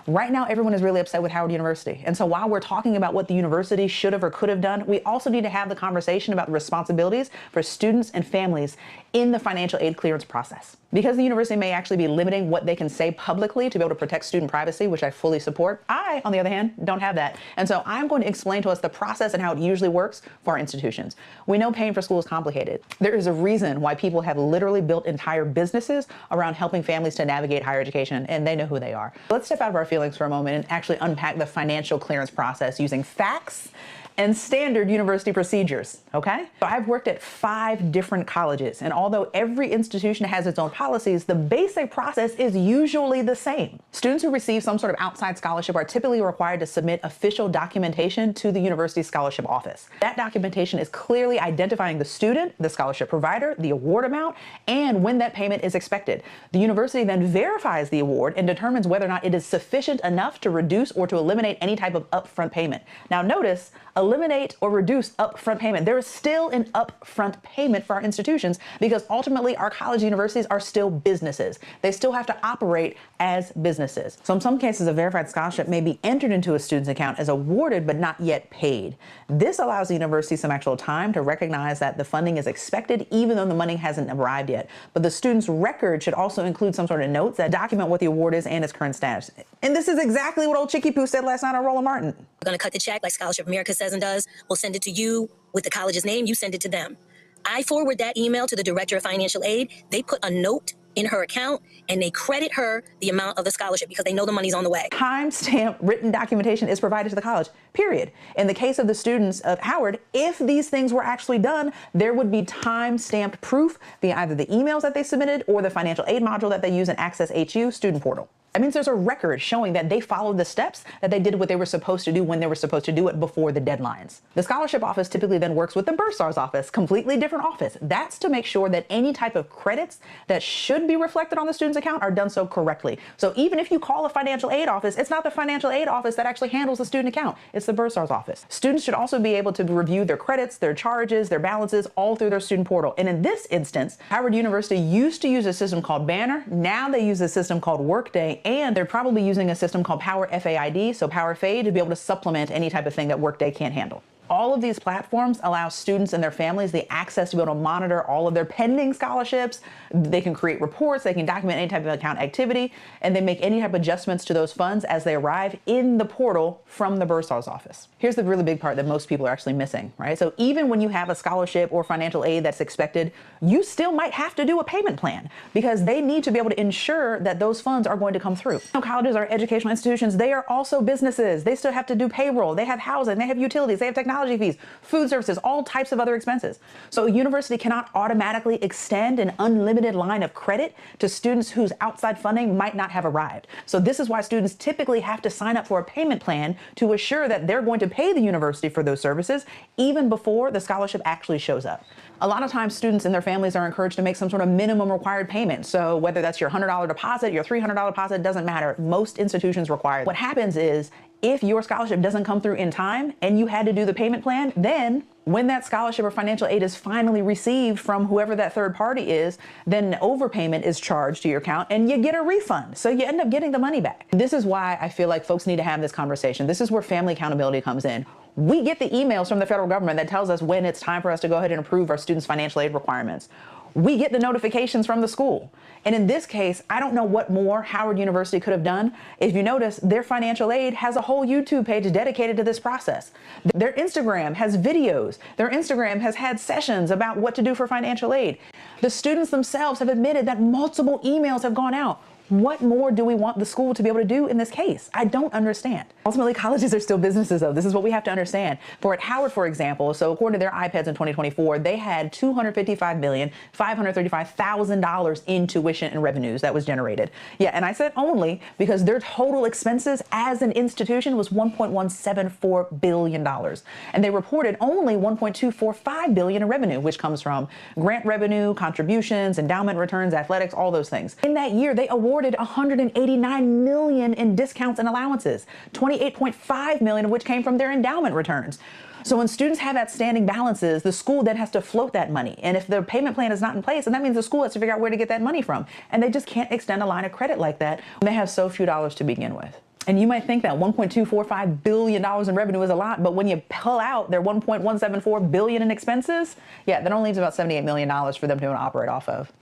Right now, everyone is really upset with Howard University. And so while we're talking about what the university should have or could have done, we also need to have the conversation about the responsibilities for students and families in the financial aid clearance process. Because the university may actually be limiting what they can say publicly to be able to protect student privacy, which I fully support, I, on the other hand, don't have that. And so I'm going to explain to us the process and how it usually works for our institutions. We know paying for school is complicated. There is a reason why people have literally built entire businesses around helping families to navigate higher education, and they know who they are. Let's step out of our feelings for a moment and actually unpack the financial clearance process using facts and standard university procedures, okay? So I've worked at 5 different colleges, and although every institution has its own policies, the basic process is usually the same. Students who receive some sort of outside scholarship are typically required to submit official documentation to the university scholarship office. That documentation is clearly identifying the student, the scholarship provider, the award amount, and when that payment is expected. The university then verifies the award and determines whether or not it is sufficient enough to reduce or to eliminate any type of upfront payment. Now notice, eliminate or reduce upfront payment. There is still an upfront payment for our institutions, because ultimately our college universities are still businesses. They still have to operate as businesses. So in some cases, a verified scholarship may be entered into a student's account as awarded but not yet paid. This allows the university some actual time to recognize that the funding is expected even though the money hasn't arrived yet. But the student's record should also include some sort of notes that document what the award is and its current status. And this is exactly what old Chicky Poo said last night on Roland Martin. We're going to cut the check like Scholarship America says and does. We'll send it to you with the college's name. You send it to them. I forward that email to the director of financial aid. They put a note in her account and they credit her the amount of the scholarship because they know the money's on the way. Timestamp written documentation is provided to the college, period. In the case of the students of Howard, if these things were actually done, there would be time-stamped proof via either the emails that they submitted or the financial aid module that they use in Access HU student portal. That means there's a record showing that they followed the steps, that they did what they were supposed to do when they were supposed to do it before the deadlines. The scholarship office typically then works with the bursar's office, completely different office. That's to make sure that any type of credits that should be reflected on the student's account are done so correctly. So even if you call a financial aid office, it's not the financial aid office that actually handles the student account. It's the bursar's office. Students should also be able to review their credits, their charges, their balances, all through their student portal. And in this instance, Howard University used to use a system called Banner. Now they use a system called Workday, and they're probably using a system called Power FAID, so Power FAID, to be able to supplement any type of thing that Workday can't handle. All of these platforms allow students and their families the access to be able to monitor all of their pending scholarships. They can create reports, they can document any type of account activity, and they make any type of adjustments to those funds as they arrive in the portal from the bursar's office. Here's the really big part that most people are actually missing, right? So even when you have a scholarship or financial aid that's expected, you still might have to do a payment plan because they need to be able to ensure that those funds are going to come through. Colleges are educational institutions. They are also businesses. They still have to do payroll. They have housing. They have utilities. They have technology. technology fees, food services, all types of other expenses. So a university cannot automatically extend an unlimited line of credit to students whose outside funding might not have arrived. So this is why students typically have to sign up for a payment plan to assure that they're going to pay the university for those services even before the scholarship actually shows up. A lot of times students and their families are encouraged to make some sort of minimum required payment. So whether that's your $100 deposit, your $300 deposit, doesn't matter. Most institutions require it. What happens is if your scholarship doesn't come through in time and you had to do the payment plan, then when that scholarship or financial aid is finally received from whoever that third party is, then overpayment is charged to your account and you get a refund. So you end up getting the money back. This is why I feel like folks need to have this conversation. This is where family accountability comes in. We get the emails from the federal government that tells us when it's time for us to go ahead and approve our students' financial aid requirements. We get the notifications from the school. And in this case, I don't know what more Howard University could have done. If you notice, their financial aid has a whole YouTube page dedicated to this process. Their Instagram has videos. Their Instagram has had sessions about what to do for financial aid. The students themselves have admitted that multiple emails have gone out. What more do we want the school to be able to do in this case? I don't understand. Ultimately, colleges are still businesses, though. This is what we have to understand. For at Howard, for example, so according to their iPads in 2024, they had $255,535,000 in tuition and revenues that was generated. Yeah, and I said only because their total expenses as an institution was $1.174 billion. And they reported only $1.245 billion in revenue, which comes from grant revenue, contributions, endowment returns, athletics, all those things. In that year, they awarded $189 million in discounts and allowances, $28.5 million of which came from their endowment returns. So when students have outstanding balances, the school then has to float that money. And if their payment plan is not in place, then that means the school has to figure out where to get that money from. And they just can't extend a line of credit like that when they have so few dollars to begin with. And you might think that $1.245 billion in revenue is a lot, but when you pull out their $1.174 billion in expenses, yeah, that only leaves about $78 million for them to operate off of.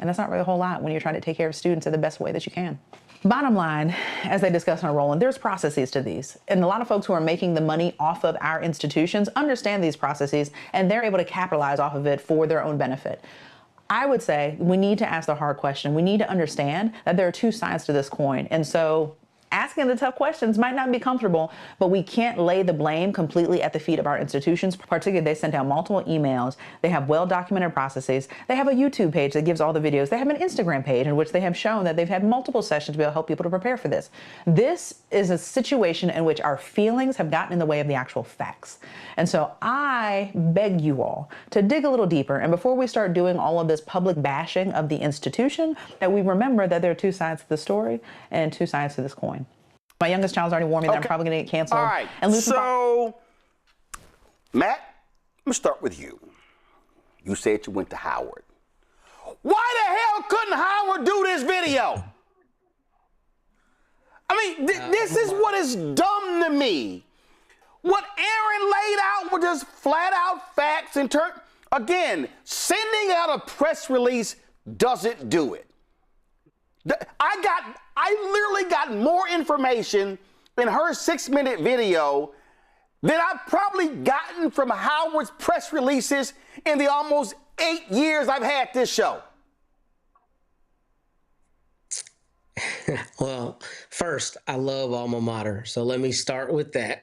And that's not really a whole lot when you're trying to take care of students in the best way that you can. Bottom line, as they discussed on Roland, there's processes to these. And a lot of folks who are making the money off of our institutions understand these processes, and they're able to capitalize off of it for their own benefit. I would say we need to ask the hard question. We need to understand that there are two sides to this coin. And so asking the tough questions might not be comfortable, but we can't lay the blame completely at the feet of our institutions. Particularly, they sent out multiple emails. They have well-documented processes. They have a YouTube page that gives all the videos. They have an Instagram page in which they have shown that they've had multiple sessions to be able to help people to prepare for this. This is a situation in which our feelings have gotten in the way of the actual facts. And so I beg you all to dig a little deeper. And before we start doing all of this public bashing of the institution, that we remember that there are two sides to the story and two sides to this coin. My youngest child's already warned me that I'm probably going to get canceled. All right. And so, Matt, I'm going to start with you. You said you went to Howard. Why the hell couldn't Howard do this video? I mean, this is what is dumb to me. What Aaron laid out were just flat out facts in turn. Again, sending out a press release doesn't do it. I literally got more information in her 6-minute video than I've probably gotten from Howard's press releases in the almost 8 years I've had this show. Well, first, I love alma mater, so let me start with that.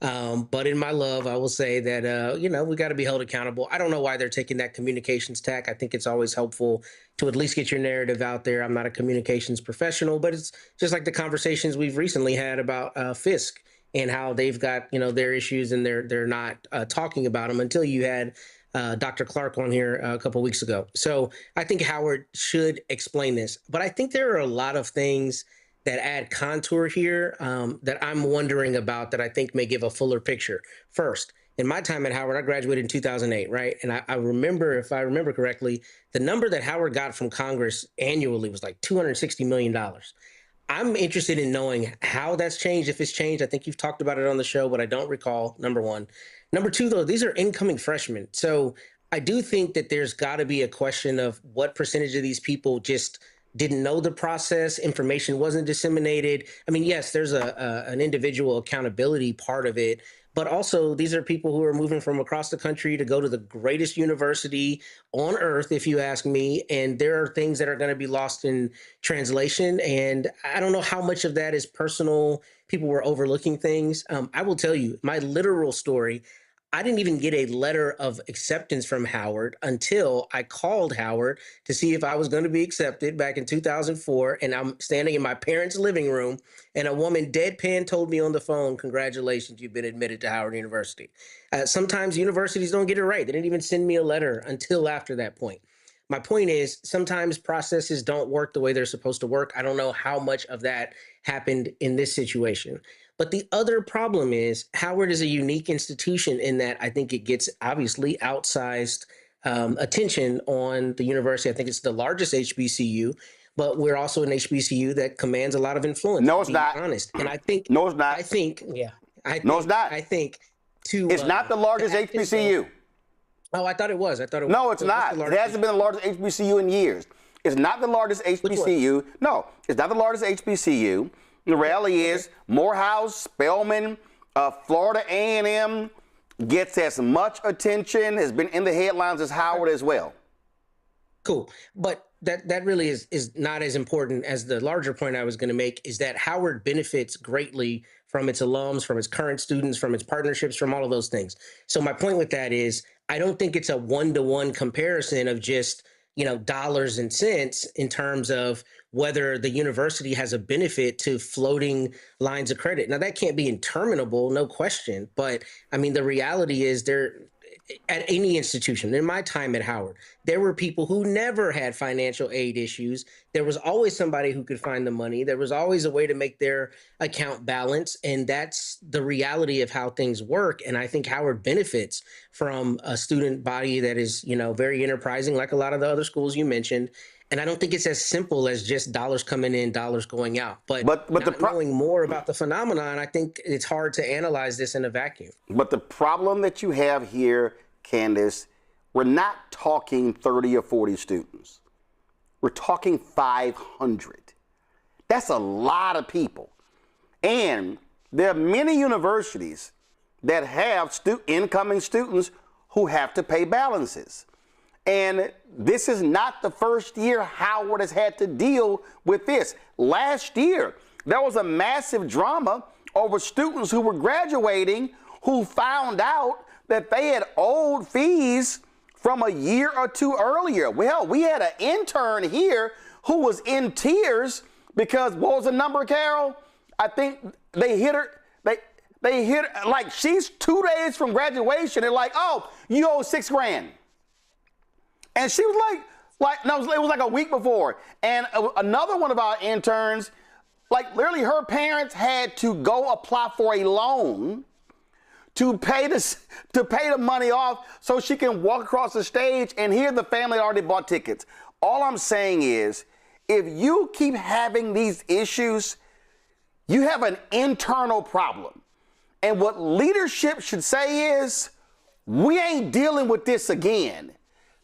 But in my love, I will say that, we got to be held accountable. I don't know why they're taking that communications tack. I think it's always helpful to at least get your narrative out there. I'm not a communications professional, but it's just like the conversations we've recently had about Fisk and how they've got, their issues and they're not talking about them until you had Dr. Clark on here a couple of weeks ago. So I think Howard should explain this. But I think there are a lot of things that add contour here that I'm wondering about that I think may give a fuller picture. First, in my time at Howard, I graduated in 2008, right? And I remember, if I remember correctly, the number that Howard got from Congress annually was like $260 million. I'm interested in knowing how that's changed, if it's changed. I think you've talked about it on the show, but I don't recall, number one. Number two, though, these are incoming freshmen. So I do think that there's got to be a question of what percentage of these people just didn't know the process, information wasn't disseminated. I mean, yes, there's an individual accountability part of it, but also these are people who are moving from across the country to go to the greatest university on earth, if you ask me, and there are things that are going to be lost in translation, and I don't know how much of that is personal. People were overlooking things. I will tell you, my literal story, I didn't even get a letter of acceptance from Howard until I called Howard to see if I was going to be accepted back in 2004. And I'm standing in my parents' living room, and a woman deadpan told me on the phone, "Congratulations, you've been admitted to Howard University." Sometimes universities don't get it right. They didn't even send me a letter until after that point. My point is, sometimes processes don't work the way they're supposed to work. I don't know how much of that happened in this situation. But the other problem is Howard is a unique institution in that I think it gets obviously outsized attention on the university. I think it's the largest HBCU, but we're also an HBCU that commands a lot of influence. No, it's not. Honest. And I think, no, it's not. I think, yeah. No, it's not. I think it's not the largest HBCU. Oh, I thought it was. I thought it was. No, it's not. It hasn't been the largest HBCU in years. It's not the largest HBCU. No, it's not the largest HBCU. The reality is Morehouse, Spelman, Florida A&M gets as much attention, has been in the headlines as Howard as well. Cool. But that really is not as important as the larger point I was going to make, is that Howard benefits greatly from its alums, from its current students, from its partnerships, from all of those things. So my point with that is I don't think it's a one-to-one comparison of just, dollars and cents in terms of whether the university has a benefit to floating lines of credit. Now, that can't be interminable, no question. But I mean, the reality is at any institution, in my time at Howard, there were people who never had financial aid issues. There was always somebody who could find the money. There was always a way to make their account balance. And that's the reality of how things work. And I think Howard benefits from a student body that is, very enterprising, like a lot of the other schools you mentioned. And I don't think it's as simple as just dollars coming in, dollars going out. But knowing more about the phenomenon, I think it's hard to analyze this in a vacuum. But the problem that you have here, Candace, we're not talking 30 or 40 students. We're talking 500. That's a lot of people. And there are many universities that have incoming students who have to pay balances. And this is not the first year Howard has had to deal with this. Last year, there was a massive drama over students who were graduating who found out that they had owed fees from a year or two earlier. Well, we had an intern here who was in tears because, what was the number, Carol? I think they hit her, they hit her, like she's 2 days from graduation. They're like, "Oh, you owe $6,000. And she was no, it was like a week before. And another one of our interns, literally her parents had to go apply for a loan to pay the money off so she can walk across the stage, and here the family already bought tickets. All I'm saying is, if you keep having these issues, you have an internal problem. And what leadership should say is, we ain't dealing with this again.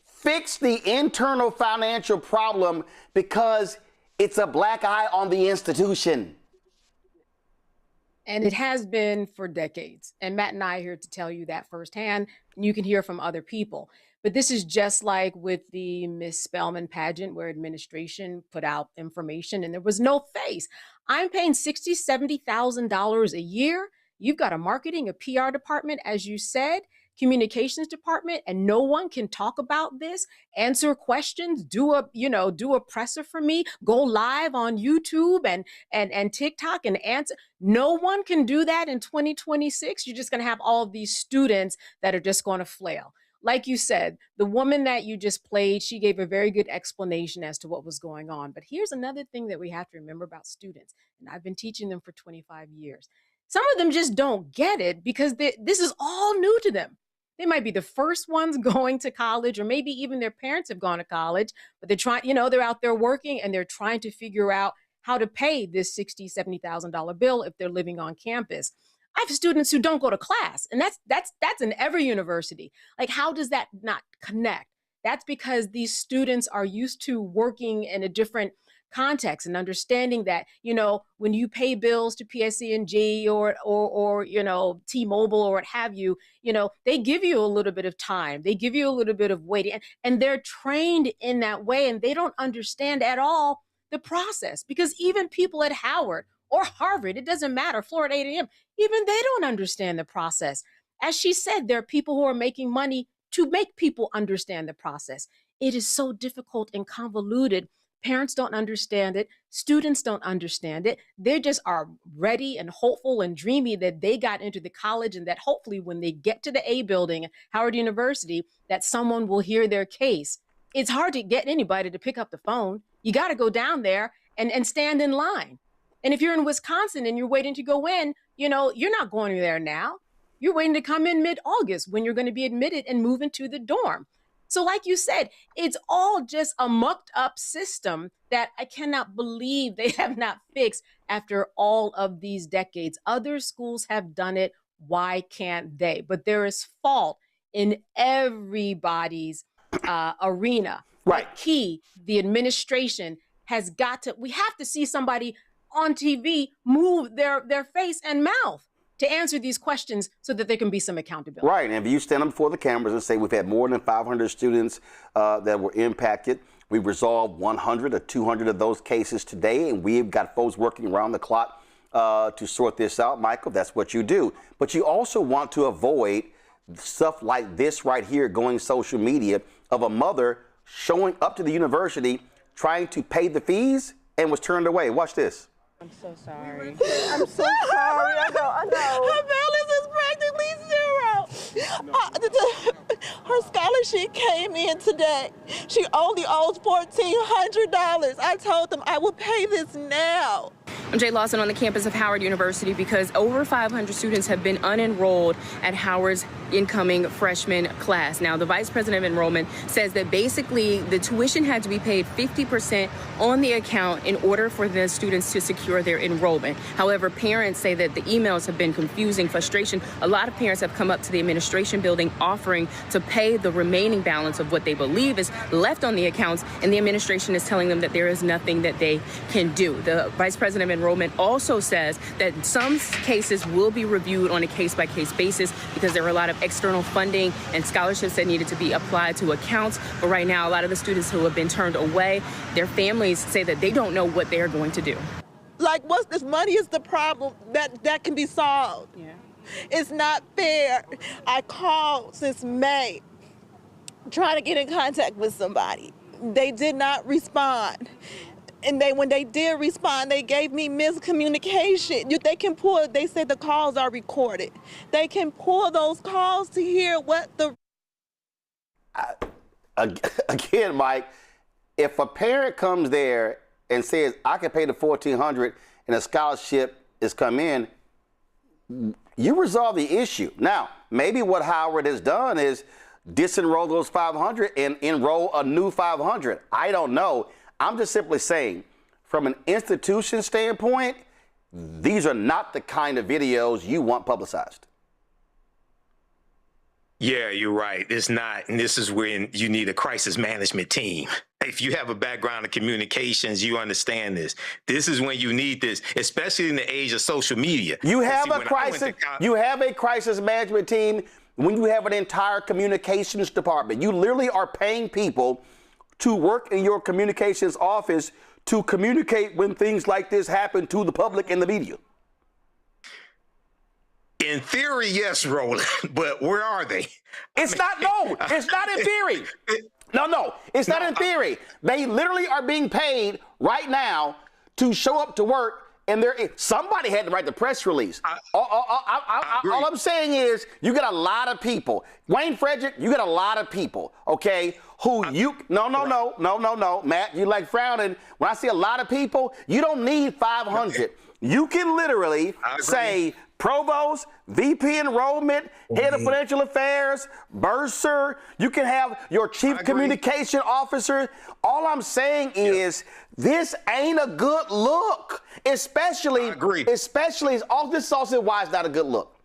Fix the internal financial problem because it's a black eye on the institution. And it has been for decades. And Matt and I are here to tell you that firsthand. And you can hear from other people. But this is just like with the Miss Spelman pageant, where administration put out information and there was no face. I'm paying $60,000, $70,000 a year. You've got a marketing, a PR department, as you said, communications department, and no one can talk about this, answer questions, do a presser for me, go live on YouTube and TikTok and answer. No one can do that in 2026. You're just going to have all of these students that are just going to flail. Like you said, the woman that you just played, she gave a very good explanation as to what was going on. But here's another thing that we have to remember about students, and I've been teaching them for 25 years. Some of them just don't get it because this is all new to them. They might be the first ones going to college, or maybe even their parents have gone to college, but they're trying, they're out there working and they're trying to figure out how to pay this $60,000, $70,000 bill if they're living on campus. I have students who don't go to class, and that's in every university. How does that not connect? That's because these students are used to working in a different context and understanding that, when you pay bills to PSE&G or T-Mobile or what have you, they give you a little bit of time. They give you a little bit of waiting, and they're trained in that way, and they don't understand at all the process, because even people at Howard or Harvard, it doesn't matter, Florida A&M, even they don't understand the process. as she said, there are people who are making money to make people understand the process. It is so difficult and convoluted. Parents don't understand it. Students don't understand it. They just are ready and hopeful and dreamy that they got into the college and that hopefully when they get to the A building at Howard University, that someone will hear their case. It's hard to get anybody to pick up the phone. You got to go down there and stand in line. And if you're in Wisconsin and you're waiting to go in, you know, you're not going there now. You're waiting to come in mid-August when you're going to be admitted and move into the dorm. So like you said, it's all just a mucked up system that I cannot believe they have not fixed after all of these decades. Other schools have done it. Why can't they? But there is fault in everybody's arena. Right. The key, the administration has got to, we have to see somebody on TV move their face and mouth to answer these questions so that there can be some accountability. Right, and if you stand up before the cameras and say we've had more than 500 students that were impacted, we've resolved 100 or 200 of those cases today, and we've got folks working around the clock to sort this out. Michael, that's what you do. But you also want to avoid stuff like this right here going social media of a mother showing up to the university trying to pay the fees and was turned away. Watch this. I'm so sorry. I'm so sorry. I know. Her balance is practically zero. Her scholarship came in today. She only owes $1,400. I told them I will pay this now. I'm Jay Lawson on the campus of Howard University because over 500 students have been unenrolled at Howard's incoming freshman class. Now, the vice president of enrollment says that basically the tuition had to be paid 50% on the account in order for the students to secure their enrollment. However, parents say that the emails have been confusing, frustration. A lot of parents have come up to the administration building offering to pay the remaining balance of what they believe is left on the accounts, and the administration is telling them that there is nothing that they can do. The vice president of enrollment also says that some cases will be reviewed on a case-by-case basis because there were a lot of external funding and scholarships that needed to be applied to accounts. But right now, a lot of the students who have been turned away, their families say that they don't know what they are going to do. Like, what's this money is the problem that can be solved. Yeah. It's not fair. I called since May trying to get in contact with somebody. They did not respond. And when they did respond, they gave me miscommunication. They can pull, they said the calls are recorded. They can pull those calls to hear what the... Again, Mike, if a parent comes there and says, I can pay the $1,400 and a scholarship is come in, you resolve the issue. Now, maybe what Howard has done is disenroll those 500 and enroll a new 500. I don't know. I'm just simply saying, from an institution standpoint, these are not the kind of videos you want publicized. Yeah, you're right. It's not. And this is when you need a crisis management team. If you have a background in communications, you understand this. This is when you need this, especially in the age of social media. You have a crisis. You have a crisis management team when you have an entire communications department. You literally are paying people to work in your communications office to communicate when things like this happen to the public and the media. In theory, yes, Roland, but where are they? It's not in theory. No, it's not in theory. They literally are being paid right now to show up to work, and somebody had to write the press release. All I'm saying is you got a lot of people. Wayne Frederick, you got a lot of people, okay, No, Matt, you like frowning. When I see a lot of people, you don't need 500. You can literally say provost, VP enrollment, head of financial affairs, bursar. You can have your chief communication officer. All I'm saying is this ain't a good look, especially all this also why it's not a good look.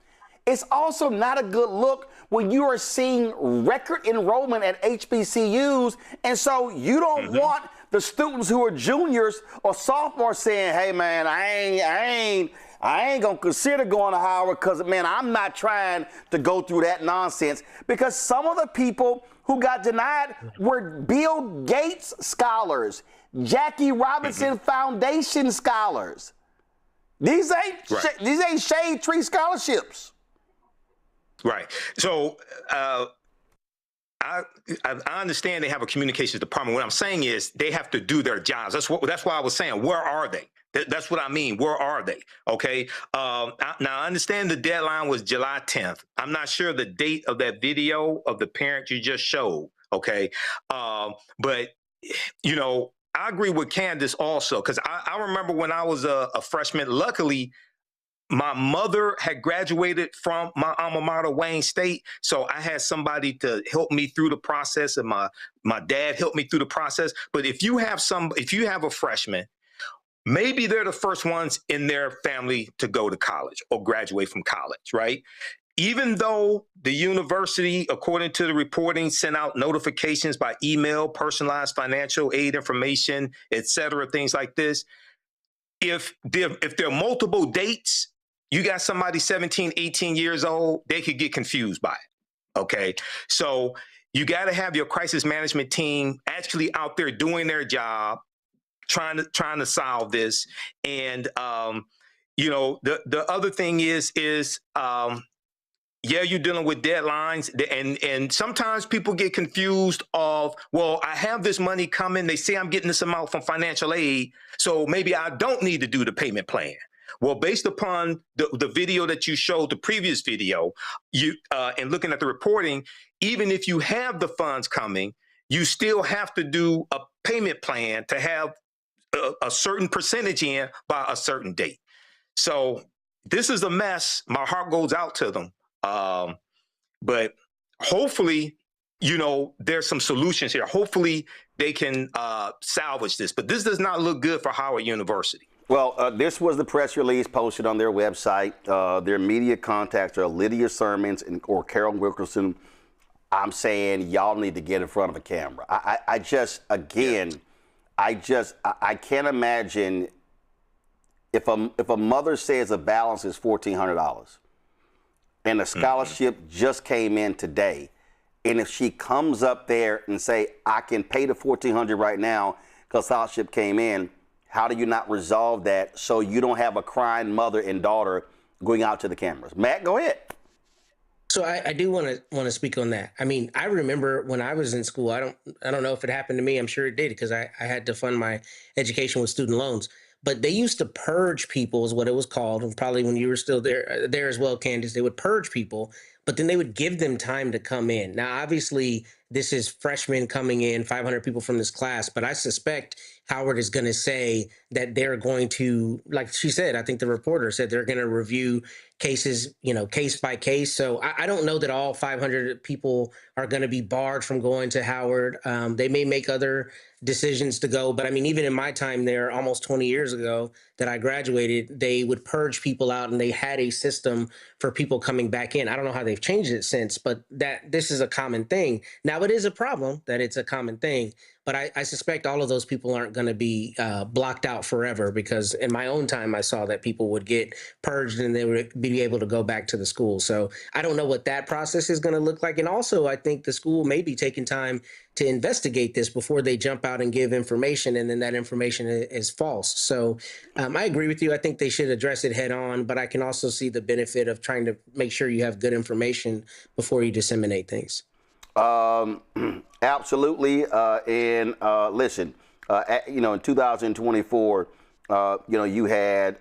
It's also not a good look when you are seeing record enrollment at HBCUs, and so you don't want the students who are juniors or sophomores saying, hey man, I ain't gonna consider going to Howard because, man, I'm not trying to go through that nonsense. Because some of the people who got denied were Bill Gates scholars, Jackie Robinson Foundation scholars. These ain't shade tree scholarships. Right. So I understand they have a communications department. What I'm saying is they have to do their jobs. That's why I was saying, where are they? That's what I mean. Where are they? Okay. Now I understand the deadline was July 10th. I'm not sure the date of that video of the parent you just showed. Okay. But you know, I agree with Candace also, because I remember when I was a freshman, luckily, my mother had graduated from my alma mater, Wayne State, so I had somebody to help me through the process, and my dad helped me through the process. But if you have a freshman, maybe they're the first ones in their family to go to college or graduate from college, right? Even though the university, according to the reporting, sent out notifications by email, personalized financial aid information, et cetera, things like this, if there are multiple dates, you got somebody 17, 18 years old, they could get confused by it, okay? So you got to have your crisis management team actually out there doing their job, trying to solve this. And, you know, the other thing is yeah, you're dealing with deadlines, and sometimes people get confused of, well, I have this money coming. They say I'm getting this amount from financial aid, so maybe I don't need to do the payment plan. Well, based upon the video that you showed, the previous video, and looking at the reporting, even if you have the funds coming, you still have to do a payment plan to have a certain percentage in by a certain date. So this is a mess. My heart goes out to them. But hopefully, you know, there's some solutions here. Hopefully they can salvage this, but this does not look good for Howard University. Well, this was the press release posted on their website. Their media contacts are Lydia Sermons or Carol Wilkerson. I'm saying y'all need to get in front of a camera. I can't imagine if a mother says a balance is $1,400 and a scholarship just came in today, and if she comes up there and say, I can pay the $1,400 right now because scholarship came in, how do you not resolve that so you don't have a crying mother and daughter going out to the cameras? Matt, go ahead. So I do want to speak on that. I mean, I remember when I was in school, I don't know if it happened to me. I'm sure it did, because I had to fund my education with student loans. But they used to purge people, is what it was called. And probably when you were still there as well, Candace, they would purge people, but then they would give them time to come in. Now, obviously, this is freshmen coming in, 500 people from this class, but I suspect Howard is going to say that they're going to, like she said, I think the reporter said they're going to review cases, you know, case by case. So I don't know that all 500 people are going to be barred from going to Howard. They may make other decisions to go. But I mean, even in my time there, almost 20 years ago that I graduated, they would purge people out and they had a system for people coming back in. I don't know how they've changed it since, but this is a common thing. Now, it is a problem that it's a common thing, but I suspect all of those people aren't going to be blocked out forever, because in my own time, I saw that people would get purged and they would be able to go back to the school. So I don't know what that process is going to look like. And also, I think the school may be taking time to investigate this before they jump out and give information, and then that information is false. So I agree with you. I think they should address it head on, but I can also see the benefit of trying to make sure you have good information before you disseminate things. Absolutely. And listen, you know, in 2024, you know, you had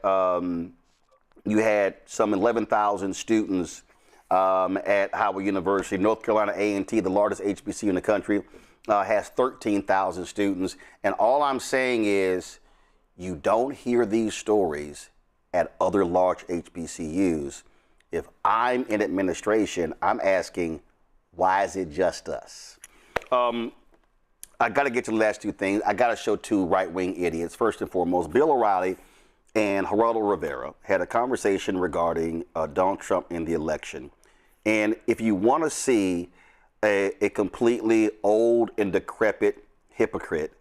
some 11,000 students at Howard University. North Carolina A&T, the largest HBCU in the country, has 13,000 students. And all I'm saying is you don't hear these stories at other large HBCUs. If I'm in administration, I'm asking, why is it just us? I got to get to the last two things. I got to show two right-wing idiots. First and foremost, Bill O'Reilly and Geraldo Rivera had a conversation regarding Donald Trump in the election. And if you want to see a completely old and decrepit hypocrite,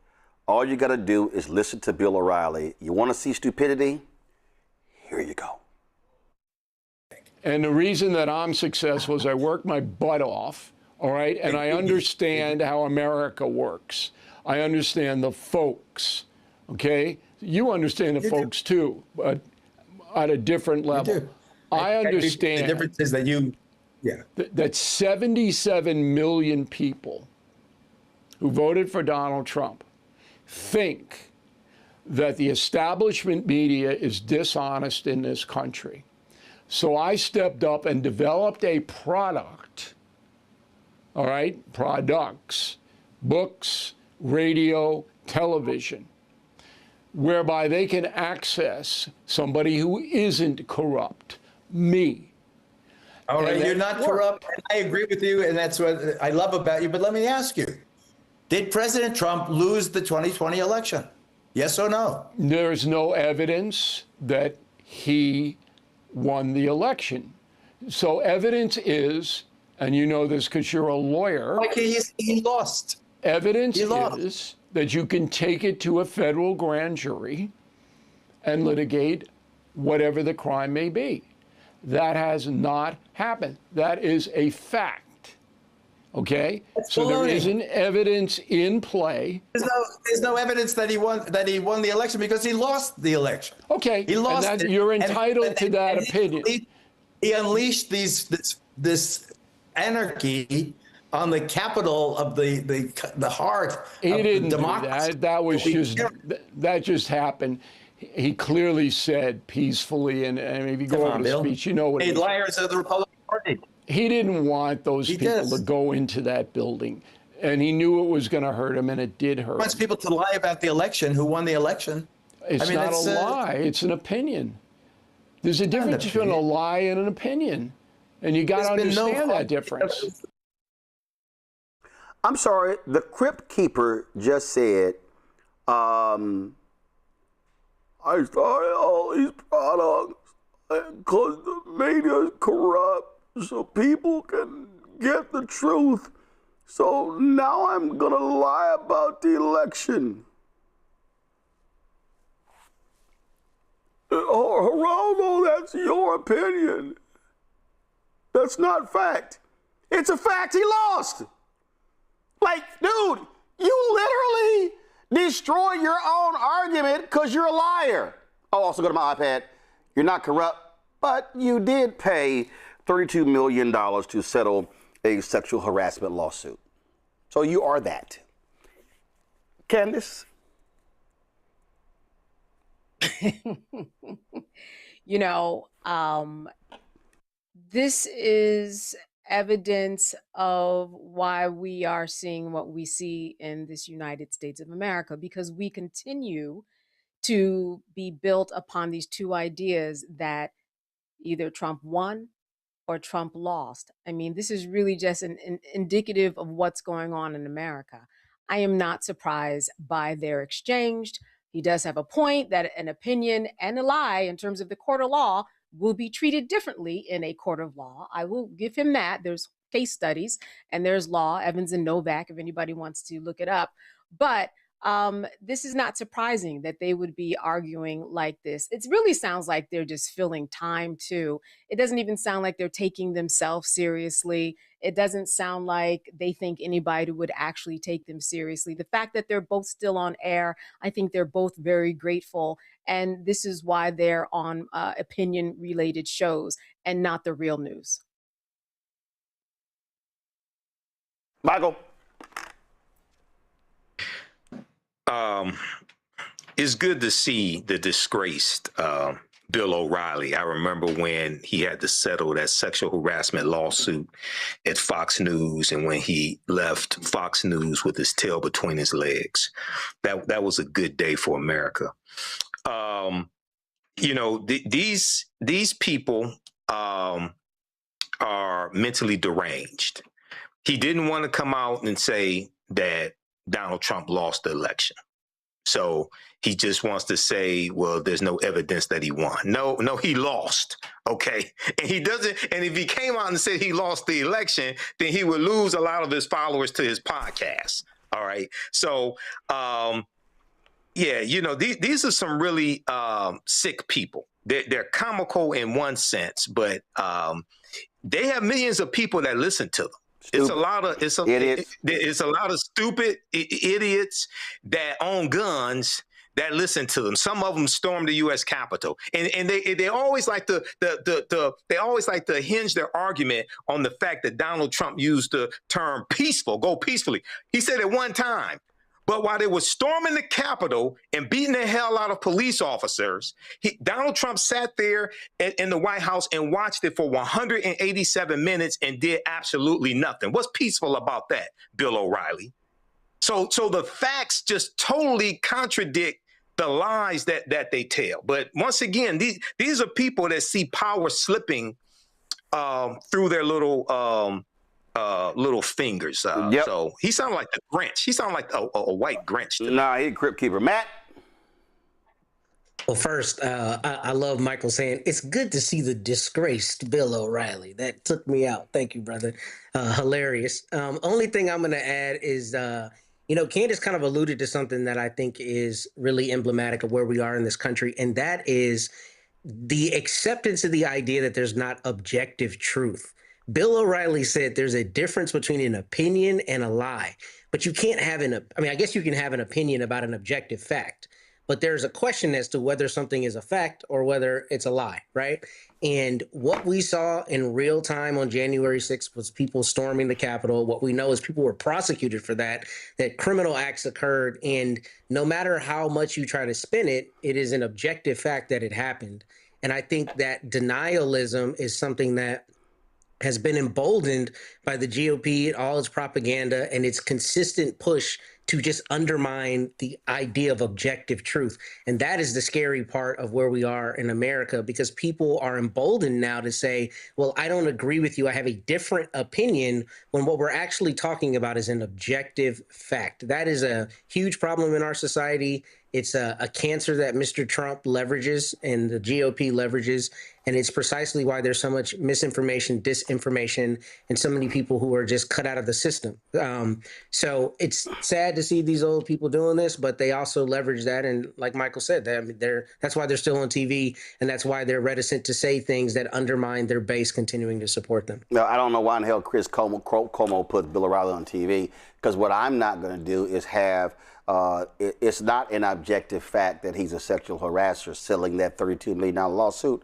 all you got to do is listen to Bill O'Reilly. You want to see stupidity? Here you go. And the reason that I'm successful is I work my butt off, all right? And I understand how America works. I understand the folks, okay? You understand the folks too, but at a different level. I understand. The difference is that you that 77 million people who voted for Donald Trump think that the establishment media is dishonest in this country. So I stepped up and developed a product, all right, products, books, radio, television, whereby they can access somebody who isn't corrupt, me. All right, And you're that not corrupt. And I agree with you, and that's what I love about you. But let me ask you, did President Trump lose the 2020 election? Yes or no? There's no evidence that he won the election. So evidence is, and you know this because you're a lawyer. Like he lost. Evidence is that you can take it to a federal grand jury and litigate whatever the crime may be. That has not happened. That is a fact. Okay? So there isn't evidence in play. There's no evidence that he won the election because he lost the election. Okay. He lost and it. You're entitled to that opinion. He unleashed this anarchy on the capital of the heart He of didn't the do democracy. that just happened. He clearly said peacefully, and if you go over the speech, you know what made liars of the Republican Party. He didn't want those people to go into that building, and he knew it was going to hurt him, and it did hurt. He wants people to lie about the election. Who won the election? It's not a lie. It's an opinion. There's a difference between a lie and an opinion, and you got to understand that difference. I'm sorry, the Crypt Keeper just said, I started all these products because the media is corrupt so people can get the truth. So now I'm going to lie about the election. Geraldo, that's your opinion. That's not fact. It's a fact he lost. Like, dude, you literally destroy your own argument because you're a liar. Oh, also go to my iPad. You're not corrupt, but you did pay $32 million to settle a sexual harassment lawsuit. So you are that. Candace? You know, this is evidence of why we are seeing what we see in this United States of America, because we continue to be built upon these two ideas that either Trump won or Trump lost. I mean, this is really just an indicative of what's going on in America. I am not surprised by their exchange. He does have a point that an opinion and a lie in terms of the court of law will be treated differently in a court of law. I will give him that. There's case studies and there's law, Evans and Novak, if anybody wants to look it up. But this is not surprising that they would be arguing like this. It really sounds like they're just filling time too. It doesn't even sound like they're taking themselves seriously. It doesn't sound like they think anybody would actually take them seriously. The fact that they're both still on air, I think they're both very grateful. And this is why they're on opinion-related shows and not the real news. Michael? It's good to see the disgraced Bill O'Reilly. I remember when he had to settle that sexual harassment lawsuit at Fox News, and when he left Fox News with his tail between his legs. That was a good day for America. You know, these people are mentally deranged. He didn't want to come out and say that Donald Trump lost the election. So he just wants to say, well, there's no evidence that he won. No, he lost. Okay. And he doesn't. And if he came out and said he lost the election, then he would lose a lot of his followers to his podcast. All right. So, yeah, you know, these are some really sick people. They're comical in one sense, but they have millions of people that listen to them. It's a lot of stupid idiots that own guns that listen to them. Some of them stormed the U.S. Capitol, and they always like to hinge their argument on the fact that Donald Trump used the term peaceful, go peacefully. He said it one time. But while they were storming the Capitol and beating the hell out of police officers, Donald Trump sat there in the White House and watched it for 187 minutes and did absolutely nothing. What's peaceful about that, Bill O'Reilly? So the facts just totally contradict the lies that they tell. But once again, these are people that see power slipping through their little fingers. So he sounded like the Grinch. He sounded like a white Grinch. Nah, he's a crypt keeper. Matt? Well, first, I love Michael saying, it's good to see the disgraced Bill O'Reilly. That took me out. Thank you, brother. Hilarious. Only thing I'm going to add is, Candace kind of alluded to something that I think is really emblematic of where we are in this country, and that is the acceptance of the idea that there's not objective truth. Bill O'Reilly said there's a difference between an opinion and a lie, but you can't have I guess you can have an opinion about an objective fact, but there's a question as to whether something is a fact or whether it's a lie, right? And what we saw in real time on January 6th was people storming the Capitol. What we know is people were prosecuted for that criminal acts occurred. And no matter how much you try to spin it, it is an objective fact that it happened. And I think that denialism is something that has been emboldened by the GOP, all its propaganda, and its consistent push to just undermine the idea of objective truth. And that is the scary part of where we are in America, because people are emboldened now to say, well, I don't agree with you. I have a different opinion, when what we're actually talking about is an objective fact. That is a huge problem in our society. It's a cancer that Mr. Trump leverages and the GOP leverages. And it's precisely why there's so much misinformation, disinformation, and so many people who are just cut out of the system. So it's sad to see these old people doing this, but they also leverage that. And like Michael said, that's why they're still on TV, and that's why they're reticent to say things that undermine their base continuing to support them. No, I don't know why in the hell Chris Cuomo put Bill O'Reilly on TV, because what I'm not going to do is have it's not an objective fact that he's a sexual harasser selling that $32 million lawsuit.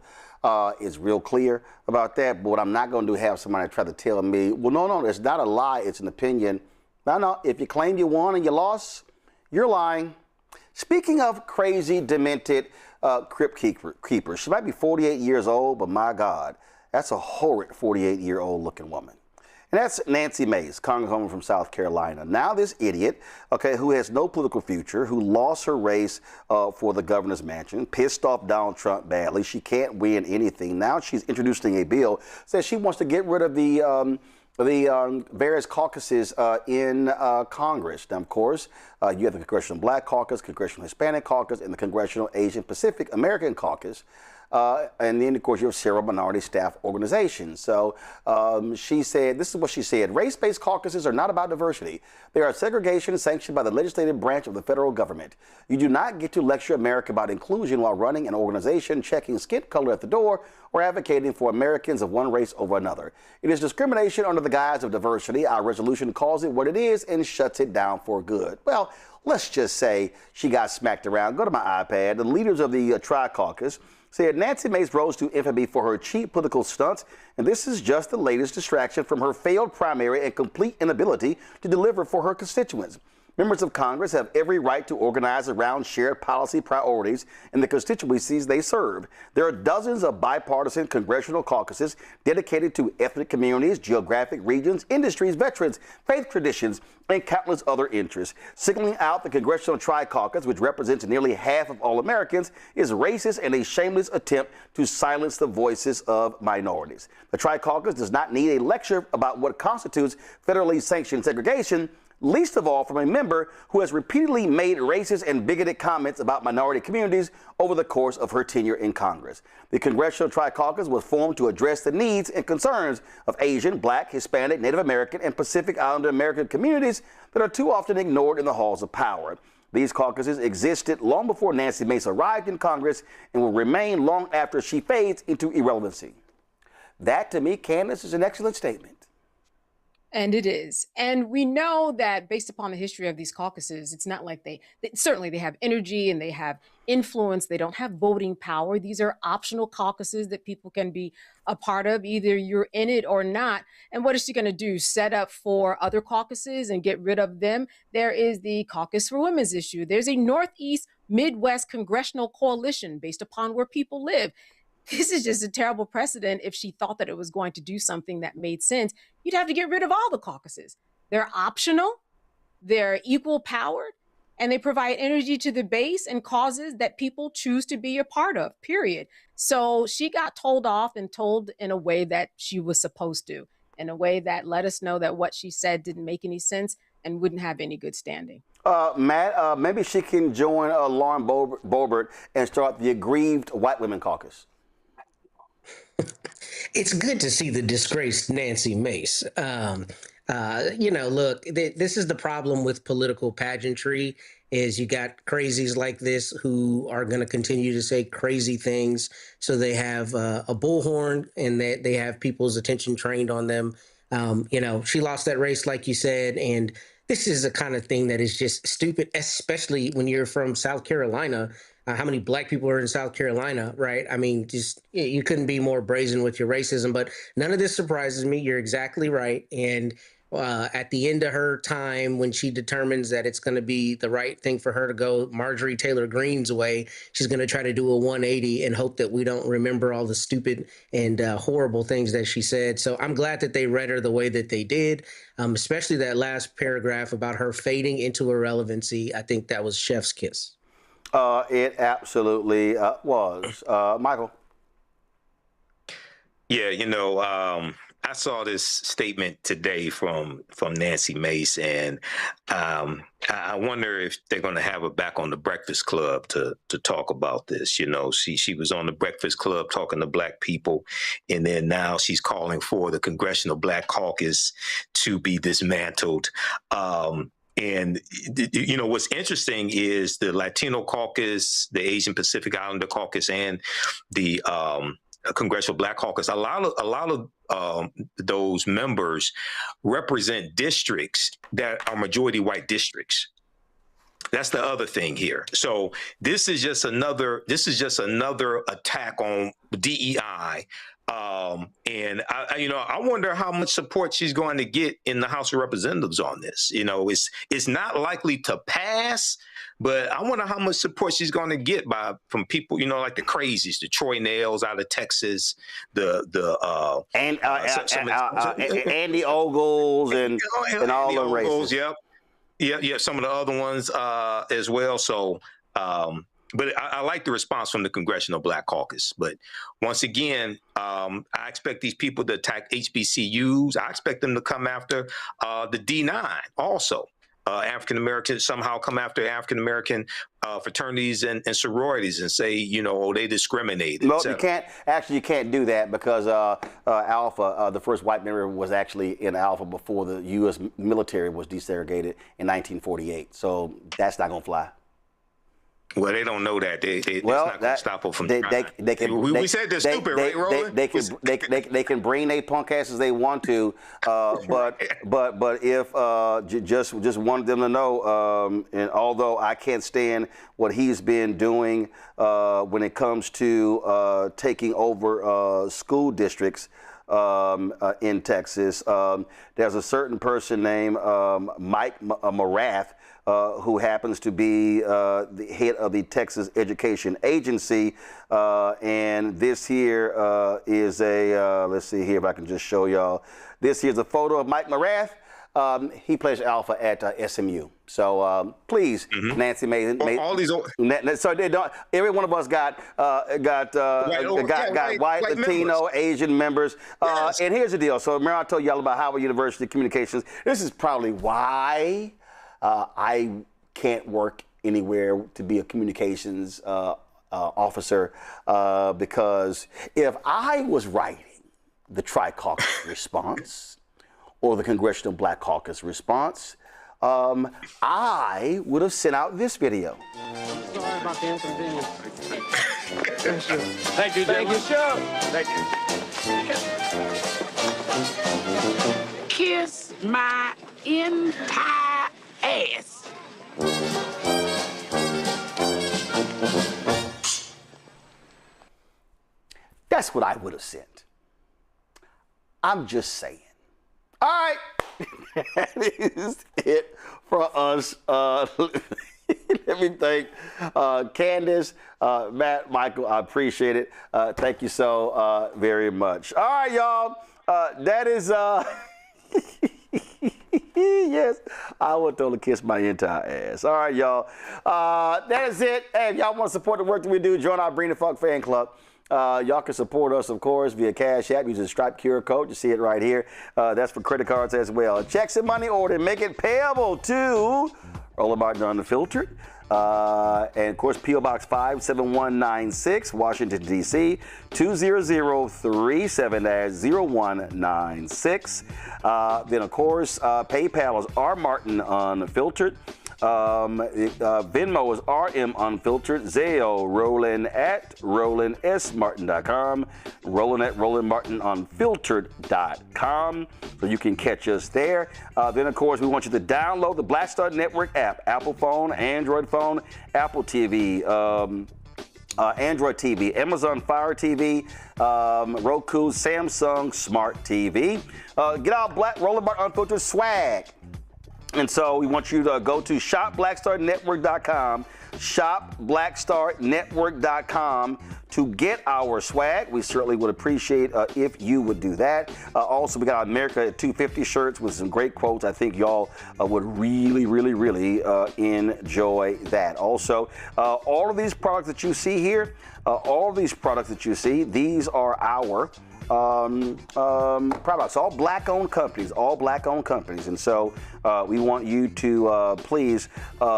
It's real clear about that. But what I'm not going to do is have somebody try to tell me, well, no, it's not a lie. It's an opinion. No, if you claim you won and you lost, you're lying. Speaking of crazy, demented crypt keepers, she might be 48 years old, but my God, that's a horrid 48-year-old looking woman. And that's Nancy Mace, Congresswoman from South Carolina. Now this idiot, who has no political future, who lost her race for the governor's mansion, pissed off Donald Trump badly. She can't win anything. Now she's introducing a bill, says she wants to get rid of the various caucuses in Congress. Now, of course, you have the Congressional Black Caucus, Congressional Hispanic Caucus, and the Congressional Asian Pacific American Caucus. And then, of course, you have several minority staff organizations. So she said, this is what she said: race-based caucuses are not about diversity. They are segregation sanctioned by the legislative branch of the federal government. You do not get to lecture America about inclusion while running an organization, checking skin color at the door, or advocating for Americans of one race over another. It is discrimination under the guise of diversity. Our resolution calls it what it is and shuts it down for good. Well, let's just say she got smacked around. Go to my iPad. The leaders of the Tri-Caucus said Nancy Mace rose to infamy for her cheap political stunts, and this is just the latest distraction from her failed primary and complete inability to deliver for her constituents. Members of Congress have every right to organize around shared policy priorities in the constituencies they serve. There are dozens of bipartisan congressional caucuses dedicated to ethnic communities, geographic regions, industries, veterans, faith traditions, and countless other interests. Signaling out the Congressional Tri-Caucus, which represents nearly half of all Americans, is racist and a shameless attempt to silence the voices of minorities. The Tri-Caucus does not need a lecture about what constitutes federally sanctioned segregation, least of all from a member who has repeatedly made racist and bigoted comments about minority communities over the course of her tenure in Congress. The Congressional Tri-Caucus was formed to address the needs and concerns of Asian, Black, Hispanic, Native American, and Pacific Islander American communities that are too often ignored in the halls of power. These caucuses existed long before Nancy Mace arrived in Congress and will remain long after she fades into irrelevancy. That, to me, Candace, is an excellent statement. And it is. And we know that based upon the history of these caucuses, it's not like certainly they have energy and they have influence. They don't have voting power. These are optional caucuses that people can be a part of. Either you're in it or not. And what is she going to do? Set up for other caucuses and get rid of them? There is the Caucus for Women's issue. There's a Northeast Midwest congressional coalition based upon where people live. This is just a terrible precedent. If she thought that it was going to do something that made sense, you'd have to get rid of all the caucuses. They're optional, they're equal powered, and they provide energy to the base and causes that people choose to be a part of, period. So she got told off and told in a way that she was supposed to, in a way that let us know that what she said didn't make any sense and wouldn't have any good standing. Matt, maybe she can join Lauren Boebert and start the Aggrieved White Women Caucus. It's good to see the disgraced Nancy Mace. Look, this is the problem with political pageantry is you got crazies like this who are going to continue to say crazy things. So they have a bullhorn and they have people's attention trained on them. She lost that race, like you said, and this is the kind of thing that is just stupid, especially when you're from South Carolina. How many black people are in South Carolina, right? I mean, just you couldn't be more brazen with your racism, but none of this surprises me. You're exactly right. And at the end of her time, when she determines that it's going to be the right thing for her to go Marjorie Taylor Greene's way, she's going to try to do a 180 and hope that we don't remember all the stupid and horrible things that she said. So I'm glad that they read her the way that they did, especially that last paragraph about her fading into irrelevancy. I think that was chef's kiss. It absolutely was. Michael? Yeah, I saw this statement today from Nancy Mace, and I wonder if they're going to have her back on the Breakfast Club to talk about this. She was on the Breakfast Club talking to black people, and then now she's calling for the Congressional Black Caucus to be dismantled. And, what's interesting is the Latino caucus, the Asian Pacific Islander caucus, and the Congressional Black Caucus, a lot of those members represent districts that are majority white districts. That's the other thing here. So this is just another attack on DEI. And I wonder how much support she's going to get in the House of Representatives on this. It's not likely to pass, but I wonder how much support she's going to get from people, like the crazies, the Troy Nails out of Texas, Andy Ogles and all the races. Yeah, some of the other ones as well. So, but I like the response from the Congressional Black Caucus. But once again, I expect these people to attack HBCUs. I expect them to come after the D9 also. African Americans somehow come after African American fraternities and sororities and say, they discriminated. No, you can't do that because Alpha, the first white member, was actually in Alpha before the U.S. military was desegregated in 1948. So that's not going to fly. Well, they don't know that. It's not going to stop them from trying. We said they're stupid, right, Roland? They can bring their punk asses they want to, but if just wanted them to know, and although I can't stand what he's been doing when it comes to taking over school districts in Texas, there's a certain person named Mike Morath, who happens to be the head of the Texas Education Agency. And this here is let's see here if I can just show y'all. This here's a photo of Mike Morath. He plays Alpha at SMU. So please, Nancy Mace. All these. So they don't. Every one of us got white, Latino, members. Asian members. Yes. And here's the deal. So remember I told y'all about Howard University Communications. This is probably why I can't work anywhere to be a communications officer, because if I was writing the Tri-Caucus response or the Congressional Black Caucus response, I would have sent out this video. Sorry about the inconvenience. Thank you, Jim. Thank you. Kiss my entire ass. That's what I would have sent. I'm just saying. All right. That is it for us. Let me thank Candace, Matt, Michael. I appreciate it. Thank you so very much. All right, y'all. That is... yes, I would totally kiss my entire ass. All right, y'all. That is it. Hey, if y'all want to support the work that we do, join our Bring the Fuck fan club. Y'all can support us, of course, via Cash App using the Stripe QR code. You see it right here. That's for credit cards as well. Checks and money order. Make it payable to Roland Martin Unfiltered. And, of course, P.O. Box 57196, Washington, D.C., 20037-0196. Then, of course, PayPal is R. Martin Unfiltered. Venmo is RM Unfiltered. Zelle, Roland at RolandSMartin.com. Roland at RolandMartinUnfiltered.com. So you can catch us there. Then, of course, we want you to download the Black Star Network app. Apple phone, Android phone, Apple TV, Android TV, Amazon Fire TV, Roku, Samsung Smart TV. Get our Black Roland Martin Unfiltered swag. And so we want you to go to shopblackstarnetwork.com, shopblackstarnetwork.com to get our swag. We certainly would appreciate if you would do that. Also, we got our America at 250 shirts with some great quotes. I think y'all would really enjoy that. Also, all of these products that you see here, these are our products, all black-owned companies, and so we want you to please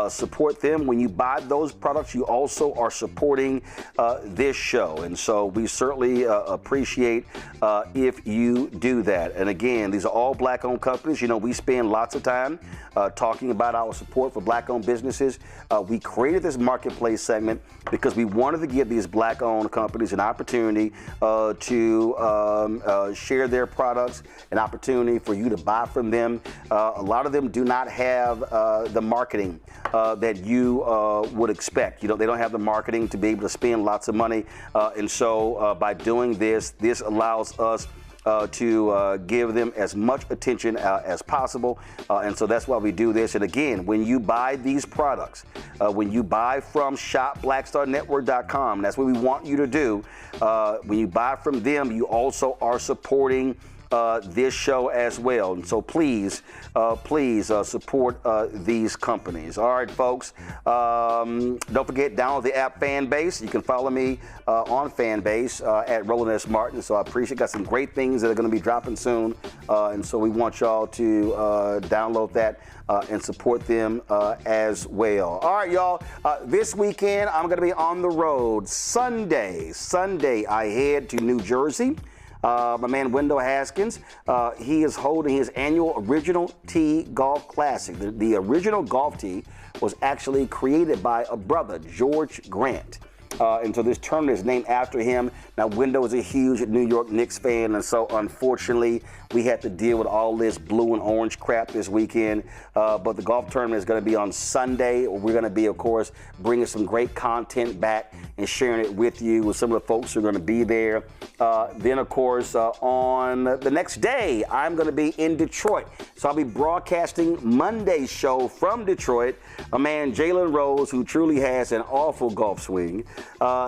support them. When you buy those products, you also are supporting this show, and so we certainly appreciate if you do that. And again, these are all black-owned companies. You know, we spend lots of time talking about our support for black-owned businesses. We created this marketplace segment because we wanted to give these black-owned companies an opportunity to share their products, an opportunity for you to buy from them. A lot of them do not have the marketing that you would expect. You know, they don't have the marketing to be able to spend lots of money. And so by doing this allows us to give them as much attention as possible. And so that's why we do this. And again, when you buy these products, when you buy from shopblackstarnetwork.com, that's what we want you to do. When you buy from them, you also are supporting this show as well. And so please support these companies. All right, folks. Don't forget, download the app Fanbase. You can follow me on Fanbase at Roland S. Martin. So I appreciate, got some great things that are going to be dropping soon. And so we want y'all to download that and support them as well. All right, y'all. This weekend, I'm going to be on the road. Sunday, I head to New Jersey. My man Wendell Haskins, he is holding his annual Original Tee Golf Classic. The original golf tee was actually created by a brother, George Grant. And so this tournament is named after him. Now, Wendell is a huge New York Knicks fan, and so unfortunately, we had to deal with all this blue and orange crap this weekend. But the golf tournament is going to be on Sunday. We're going to be, of course, bringing some great content back and sharing it with you with some of the folks who are going to be there. Then, of course, on the next day, I'm going to be in Detroit. So I'll be broadcasting Monday's show from Detroit. A man, Jalen Rose, who truly has an awful golf swing.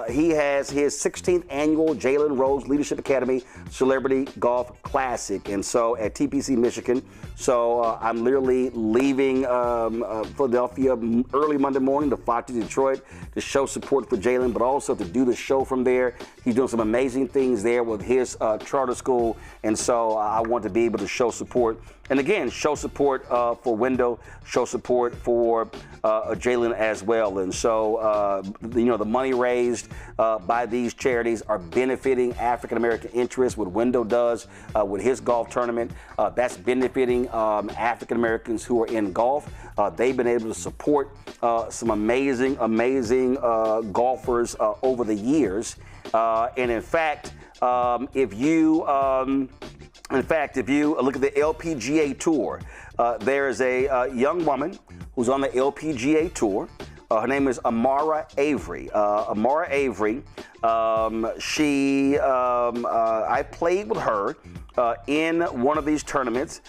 He has his 16th annual Jalen Rose Leadership Academy Celebrity Golf Classic. And so at TPC, Michigan. So I'm literally leaving Philadelphia early Monday morning to fly to Detroit to show support for Jalen, but also to do the show from there. He's doing some amazing things there with his charter school. And so I want to be able to show support. And again, show support for Wendell, show support for Jalen as well. And so, the money raised by these charities are benefiting African-American interests. What Wendell does with his golf tournament, that's benefiting African-Americans who are in golf. They've been able to support some amazing golfers over the years. And in fact, if you In fact, if you look at the LPGA Tour, there is a young woman who's on the LPGA Tour. Her name is Amara Avery. Amara Avery, I played with her in one of these tournaments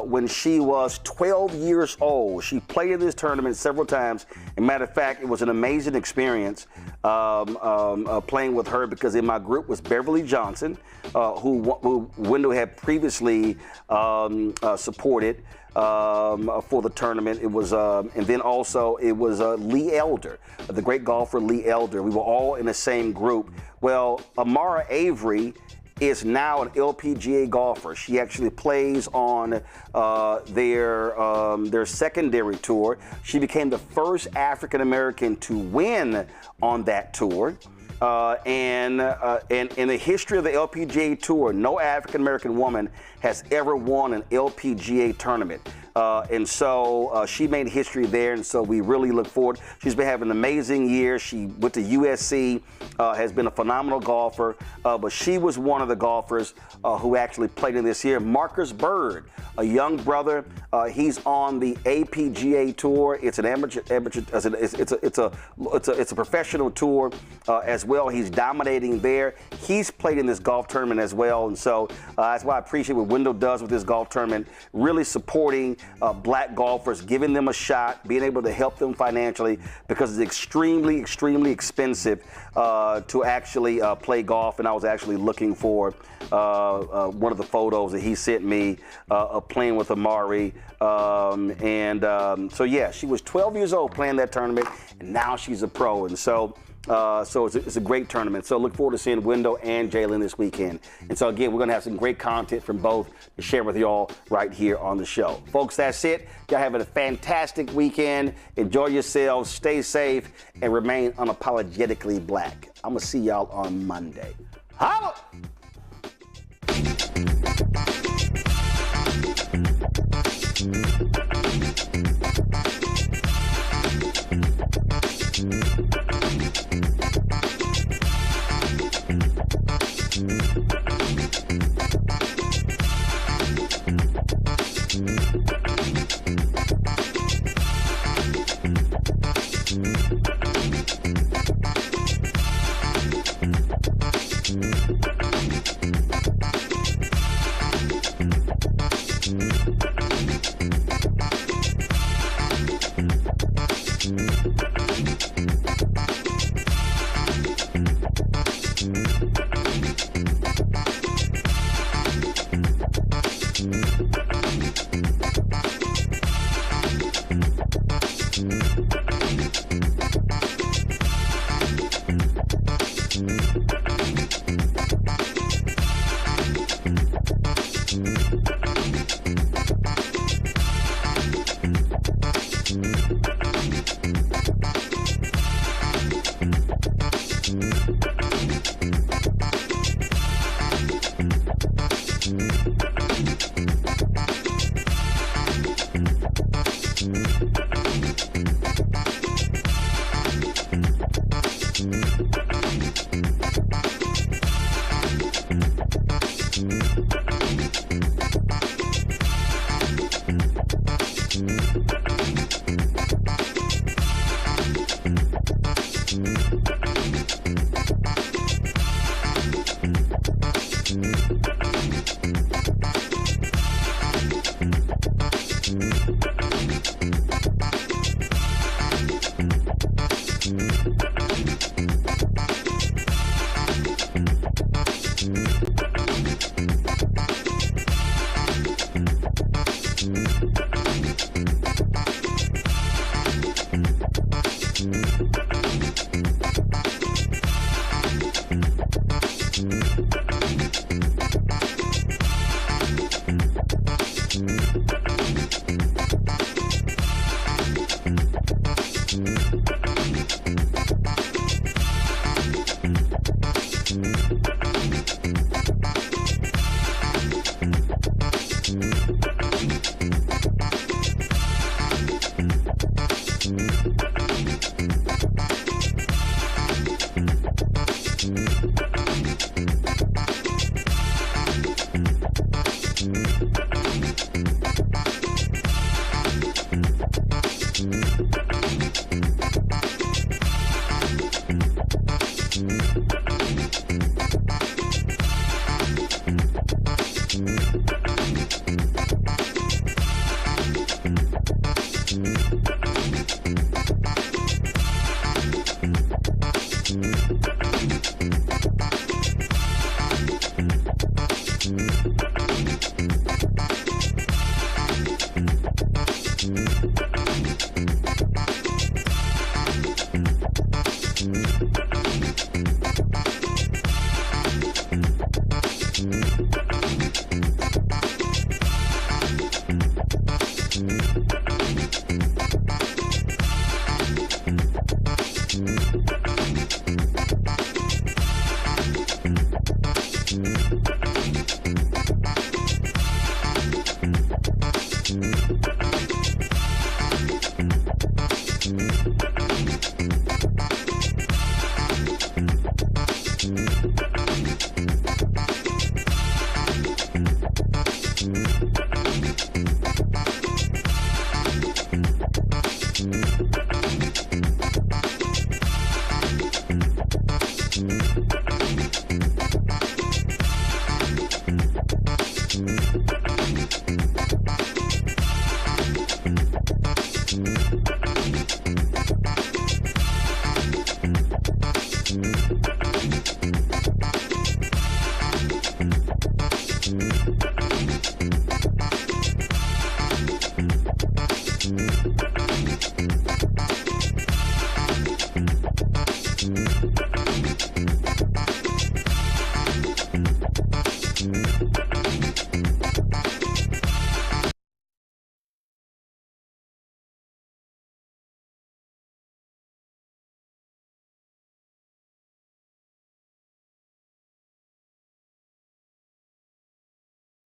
when she was 12 years old. She played in this tournament several times. As a matter of fact, it was an amazing experience playing with her, because in my group was Beverly Johnson, who Wendell had previously supported for the tournament. It was, and then also it was Lee Elder, the great golfer Lee Elder. We were all in the same group. Well, Amara Avery is now an LPGA golfer. She actually plays on their secondary tour. She became the first African American to win on that tour. And in the history of the LPGA Tour, no African American woman has ever won an LPGA tournament. And so she made history there, and so we really look forward. She's been having an amazing year. She went to USC, has been a phenomenal golfer, but she was one of the golfers who actually played in this year. Marcus Bird, a young brother, he's on the APGA Tour. It's an amateur it's a professional tour as well. He's dominating there. He's played in this golf tournament as well, and so that's why I appreciate what Wendell does with this golf tournament, really supporting black golfers, giving them a shot, being able to help them financially, because it's extremely, extremely expensive to actually play golf. And I was actually looking for one of the photos that he sent me of playing with Amari. So yeah, she was 12 years old playing that tournament, and now she's a pro. And so it's a great tournament. So look forward to seeing Wendell and Jalen this weekend. And so again, we're going to have some great content from both to share with y'all right here on the show. Folks, that's it. Y'all have a fantastic weekend. Enjoy yourselves, stay safe, and remain unapologetically black. I'm going to see y'all on Monday. Holla!